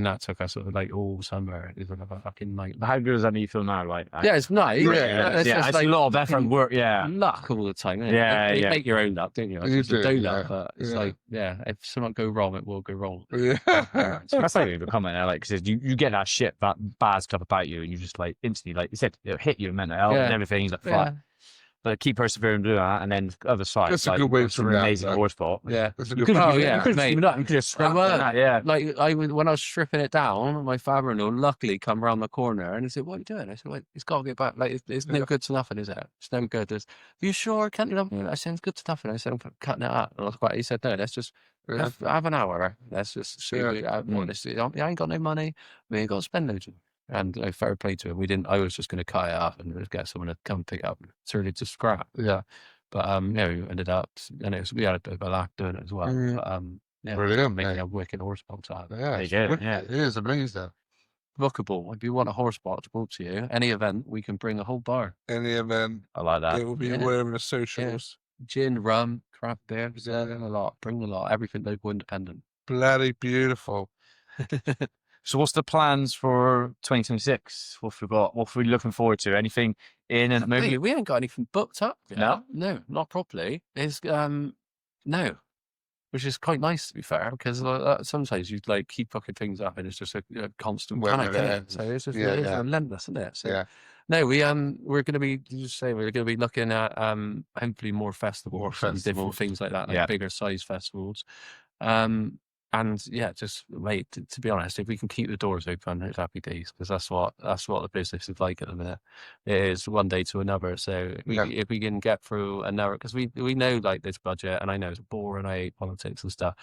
that took us sort of like all summer. It was a fucking night. How good does that make you feel now? Like, it's nice. It's like a lot of effort and work. Luck all the time. Isn't it? You make your own luck, don't you? You do, but it's like, if something go wrong, it will go wrong. That's like a comment there, like, because you get that shit, that bad stuff about you, and you just like instantly, like you said, it'll hit you mental health and everything. He's like, fuck. But keep persevering and do that, and then the other side. That's a good way to react. Amazing horse spot. Yeah. You could have just scrapped that. Yeah. Like when I was stripping it down, my father-in-law luckily come around the corner and he said, "What are you doing?" I said, "Well, it's got to get back. Like it's no good to nothing, is it? It's no good. Are you sure? Can't you? I said, "It's good to nothing." I said, "I'm cutting it up." And he said, "No, let's just have an hour. Let's just see. I ain't got no money. We ain't got to spend no." And fair play to him. I was just going to cut it up and get someone to come pick it up and turn it to scrap. Yeah. But we ended up, and we had a bit of a laugh doing it as well. But, brilliant, making a wicked horse box out of it. Yeah, it is amazing. Bookable. If you want a horse box brought to you, any event, we can bring a whole bar. Any event. I like that. It will be whatever the socials. Gin, rum, craft beer, a lot. Bring a lot. Everything local independent. Bloody beautiful. So what's the plans for 2026? What are we looking forward to? Anything in and moving? We ain't got anything booked up yet. No, not properly. It's no, which is quite nice to be fair, because sometimes you like keep booking things up and it's just a constant panic. So it's just relentless, isn't it? So no, we're going to be looking at hopefully more festivals and different things like that, like bigger size festivals. And just wait. To be honest, if we can keep the doors open, it's happy days, because that's what the business is like at the minute. It is one day to another. So if we can get through another, because we know like this budget, and I know it's boring. I hate politics and stuff.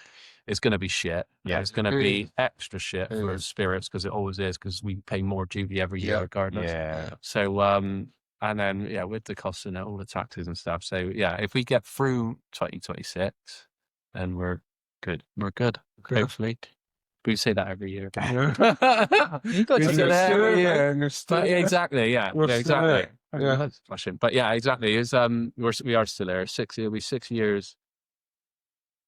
It's going to be shit. Yeah, it's going to be extra shit for spirits, because it always is, because we pay more duty every year regardless. Yeah. So and then with the costs and all the taxes and stuff. So if we get through 2026, then we're good. We're good. Hopefully. We say that every year. You got to say that every year. Exactly. Yeah. Exactly. Yeah. But exactly. Is we are still there. It'll be 6 years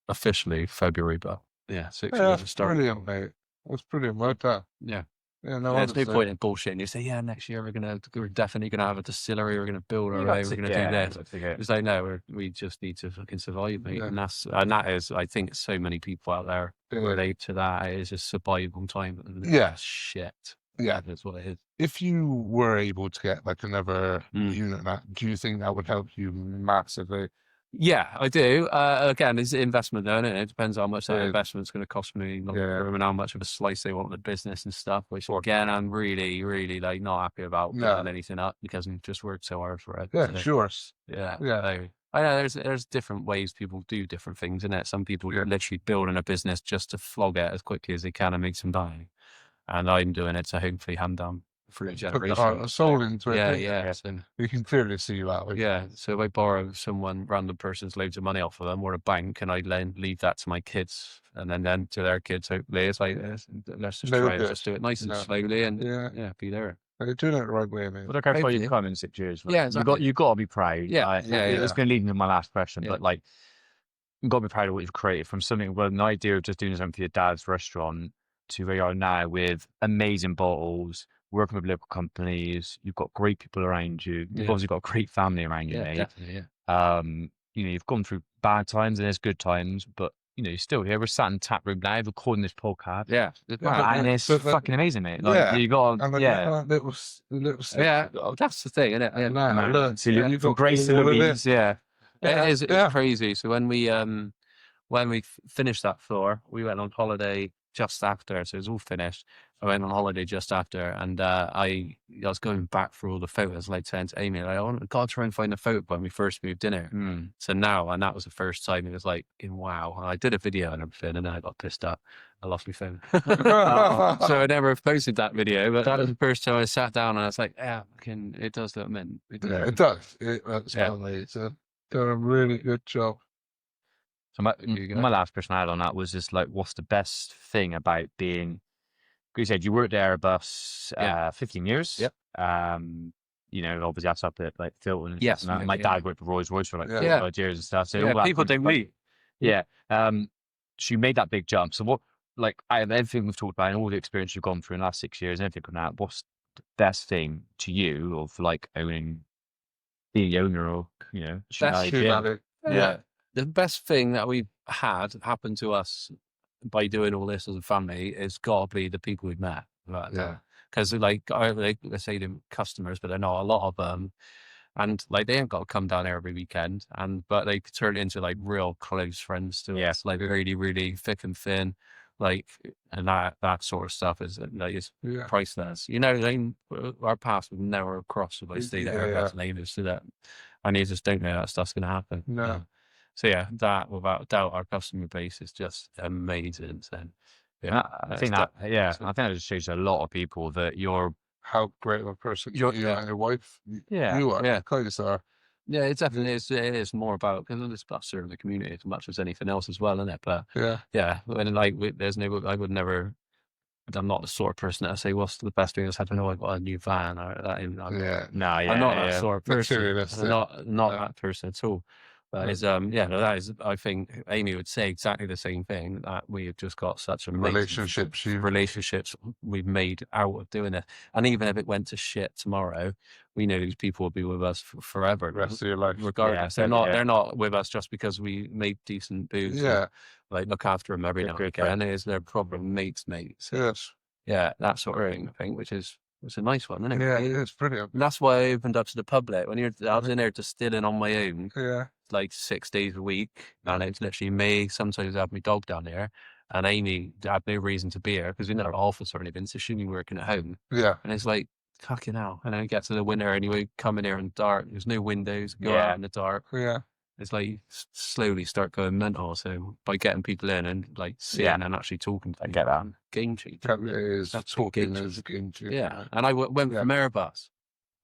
officially February, but 6 years to start. Brilliant, mate. That's brilliant. Well done. Yeah. Yeah, there's no point in bullshit. And you say, next year we're definitely gonna have a distillery. We're gonna build our way. We're gonna do this. It's like, no, we just need to fucking survive, mate. And that is, I think, so many people out there relate to that. It is just survival time. Shit. Yeah, that's what it is. If you were able to get like another unit, do you think that would help you massively? Yeah, I do. Again, it's an investment though, and it depends how much that investment's going to cost me, and how much of a slice they want of the business and stuff. Which again, I'm really, really like not happy about putting anything up, because we've just worked so hard for it. Yeah, sure. Yeah. I know there's different ways people do different things, innit? Some people are literally building a business just to flog it as quickly as they can and make some money, and I'm doing it to hopefully hand down for a put generation. the heart and soul into it. Yeah. So, you can clearly see that. yeah. So if I borrow someone, random person's loads of money off of them or a bank, and I then leave that to my kids and then to their kids, hopefully, it's like, let's just try and just do it nice and slowly and be there. They're doing it the right way, mate. But look how far you've come in 6 years. Like, Yeah, exactly. You've got to be proud. Yeah, It's going to lead into my last question, but like, you've got to be proud of what you've created from something, well, an idea of just doing something for your dad's restaurant to where you are now with amazing bottles, working with local companies. You've got great people around you. You've obviously got a great family around you, mate. Definitely, yeah. You've gone through bad times and there's good times, but you're still here. We're sat in the tap room now, recording this podcast. Yeah, and it's fucking amazing, mate. Like, you got, little that's the thing, isn't it? I learned. You've got Grace and Louise, it's crazy. So when we finished that floor, we went on holiday just after, so it was all finished. I went on holiday just after, and I was going back for all the photos, like saying to Amy, like, I got to try and find a photo when we first moved in here. So now, and that was the first time, it was like, wow. And I did a video and everything, and then I got pissed up. I lost my phone. So I never posted that video, but that was the first time I sat down and I was like, it does look mint. It does. It's done a really good job. So my last question I had on that was just like, what's the best thing about being, you said you worked at Airbus 15 years. Yep. Obviously that's up at like Filton. Yes. My dad worked for Rolls-Royce for like 45 years and stuff. So people don't meet. Yeah. So you made that big jump. So what, like, out of everything we've talked about and all the experience you've gone through in the last 6 years and everything like that, what's the best thing to you of like being the owner of, Chew Valley. Yeah. The best thing that we've had happen to us by doing all this as a family is got to be the people we've met. Because like let's say them customers, but they're not a lot of them, and like they ain't got to come down here every weekend, but they turn into like real close friends to us, like really, really thick and thin, like, and that sort of stuff is like it's priceless. Our paths would never cross if I stayed at Airbus neighbours to that, and you just don't know that stuff's going to happen. No. So that without doubt, our customer base is just amazing. So I think that just shows a lot of people that you're how great of a person you and your wife. You are. Yeah, guys are. Yeah, it definitely is. It is more about, because it's about serving the community as much as anything else as well, isn't it? But when there's no, I would never. I'm not the sort of person that I say, what's the best thing that's happened? I got a new van or that. I'm not that sort of person. Not that person at all. But that is, I think Amy would say exactly the same thing, that we've just got such amazing relationships we've made out of doing it. And even if it went to shit tomorrow, we know these people will be with us forever, the rest of your life, regardless. They're not with us just because we make decent booze. Like look after them every now and again. They're probably mates. So, that sort of thing, I think, which is. It's a nice one, isn't it? Yeah, it's brilliant. And that's why I opened up to the public. I was in there distilling on my own, like 6 days a week, and it's literally me. Sometimes I have my dog down there, and Amy had no reason to be here because we didn't have an office or anything, so she'd be working at home. Yeah, and it's like, fucking hell. And then we get to the winter anyway, come in here in the dark. There's no windows. Go out in the dark. Yeah. It's like you slowly start going mental. So by getting people in and like seeing and actually talking to them, get that game changer. That's talking as a game changer. Yeah, and I went from Airbus.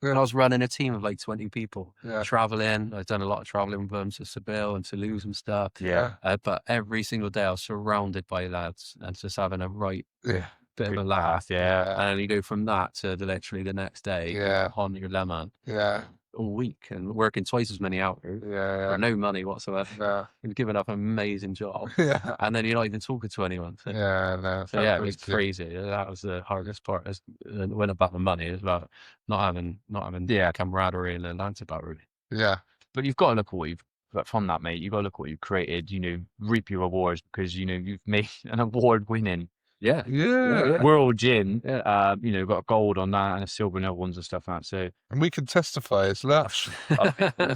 And I was running a team of like 20 people, traveling. I've done a lot of traveling with them to Seville and Toulouse and stuff. But every single day I was surrounded by lads and just having a bit of a laugh. And you go from that to literally the next day on your lemon. All week and working twice as many hours for no money whatsoever. You've given up an amazing job, and then you're not even talking to anyone. So, it was crazy. That was the hardest part. It wasn't about the money. It was about not having camaraderie and Atlanta about really. But you've got to look at what from that, mate. You've got to look at what you've created. Reap your rewards because you've made an award-winning. World Gin. Got gold on that and a silver and other ones and stuff like that. So, and we can testify as that.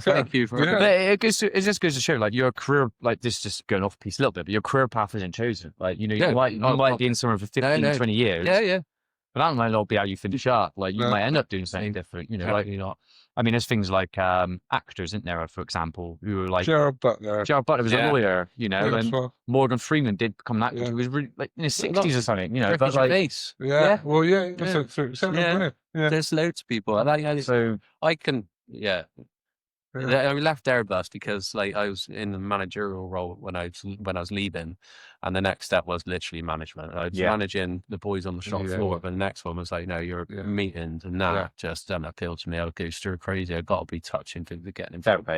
Thank you for it. It just goes to show, like, your career, like, this is just going off piece a little bit, but your career path isn't chosen. Like, you might be in somewhere for 15, 20 years. But that might not be how you finish up. Like, you might end up doing something different. Like you're not. I mean, there's things like actors, isn't there, for example, who were like Gerald Butler. Gerald Butler was a lawyer, and Morgan Freeman did become an actor. He was really like in his 60s or something, but like face. Well, There's loads of people. And I can, I left Airbus because like I was in the managerial role when I was leaving, and the next step was literally management. I was managing the boys on the shop floor, but the next one was like, no, your meetings and that just don't appeal to me. I'll go stir crazy. I've got to be touching things and getting involved.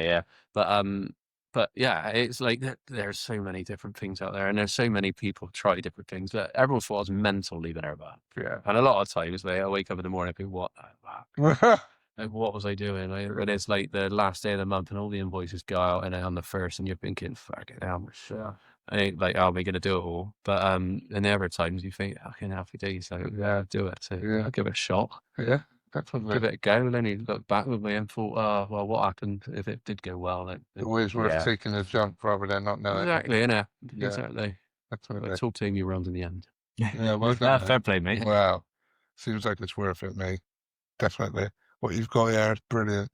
But yeah, it's like there's so many different things out there, and there's so many people try different things. But everyone thought I was mental leaving Airbus. Yeah, and a lot of times I wake up in the morning and think, what the fuck? Like, what was I doing? When it's like the last day of the month and all the invoices go out and on the first, and you're thinking, fuck it, how much? I ain't like, how am I going to do it all? But and the other times you think, fucking happy days, so do it. So I'll give it a shot. Yeah, definitely. Give it a go. And then you look back with me and thought, well, what happened if it did go well? Then always worth taking a jump rather than not knowing. Exactly, innit? Yeah. Exactly. Definitely. It's all team you round in the end. Yeah, well done. Fair play, mate. Wow. Seems like it's worth it, mate. Definitely. What you've got here is brilliant.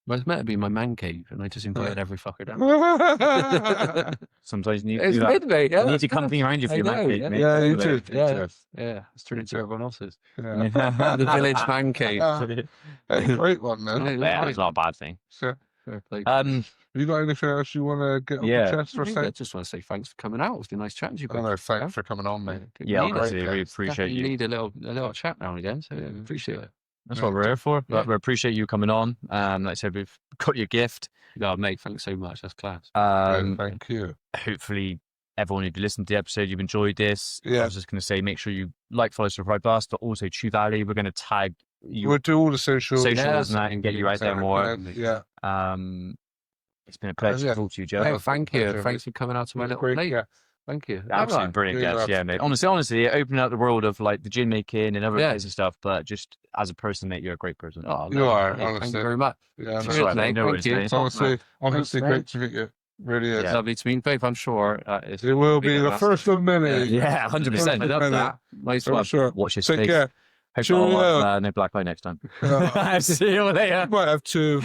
Well, it's meant to be my man cave, and I just invited every fucker down. Sometimes you need to do that. You need to company around you for your man cave, mate. Yeah, you too. Yeah. It's turned into everyone else's. Yeah. The village man cave. Great one, man. Yeah, it's not a bad thing. Sure. Have you got anything else you want to get off the chest for a second? I just want to say thanks for coming out. It's been nice chatting to you. Thanks for coming on, mate. Yeah, honestly, we appreciate you. You need a little chat now and again, so appreciate it. That's what we're here for. But we appreciate you coming on. Like I said, we've got your gift. Oh, mate, thanks so much. That's class. Thank you. Hopefully, everyone who've listened to the episode, you've enjoyed this. Yeah. I was just going to say, make sure you follow Survive Bus, but also Chew Valley. We're going to tag you. We'll do all the socials and that and get you out there more. Yeah. It's been a pleasure to talk to you, Joe. Hey, thank you. Thanks for coming out to my little plate. Yeah. Thank you. Absolutely brilliant guest. Yeah, mate. Honestly, opening up the world of like the gin making and other kinds of stuff, but just as a person, mate, you're a great person. Oh, you are, honestly. Thank you very much. Yeah, cheers, mate. Thank you. It's honestly great to meet you. Really is. Lovely to meet you, I'm sure. It will be the first of many. Yeah, 100%. I love that. Nice one. Sure. Watch your space. Take care. Hope I'll have no black eye next time. See you later. You might have two.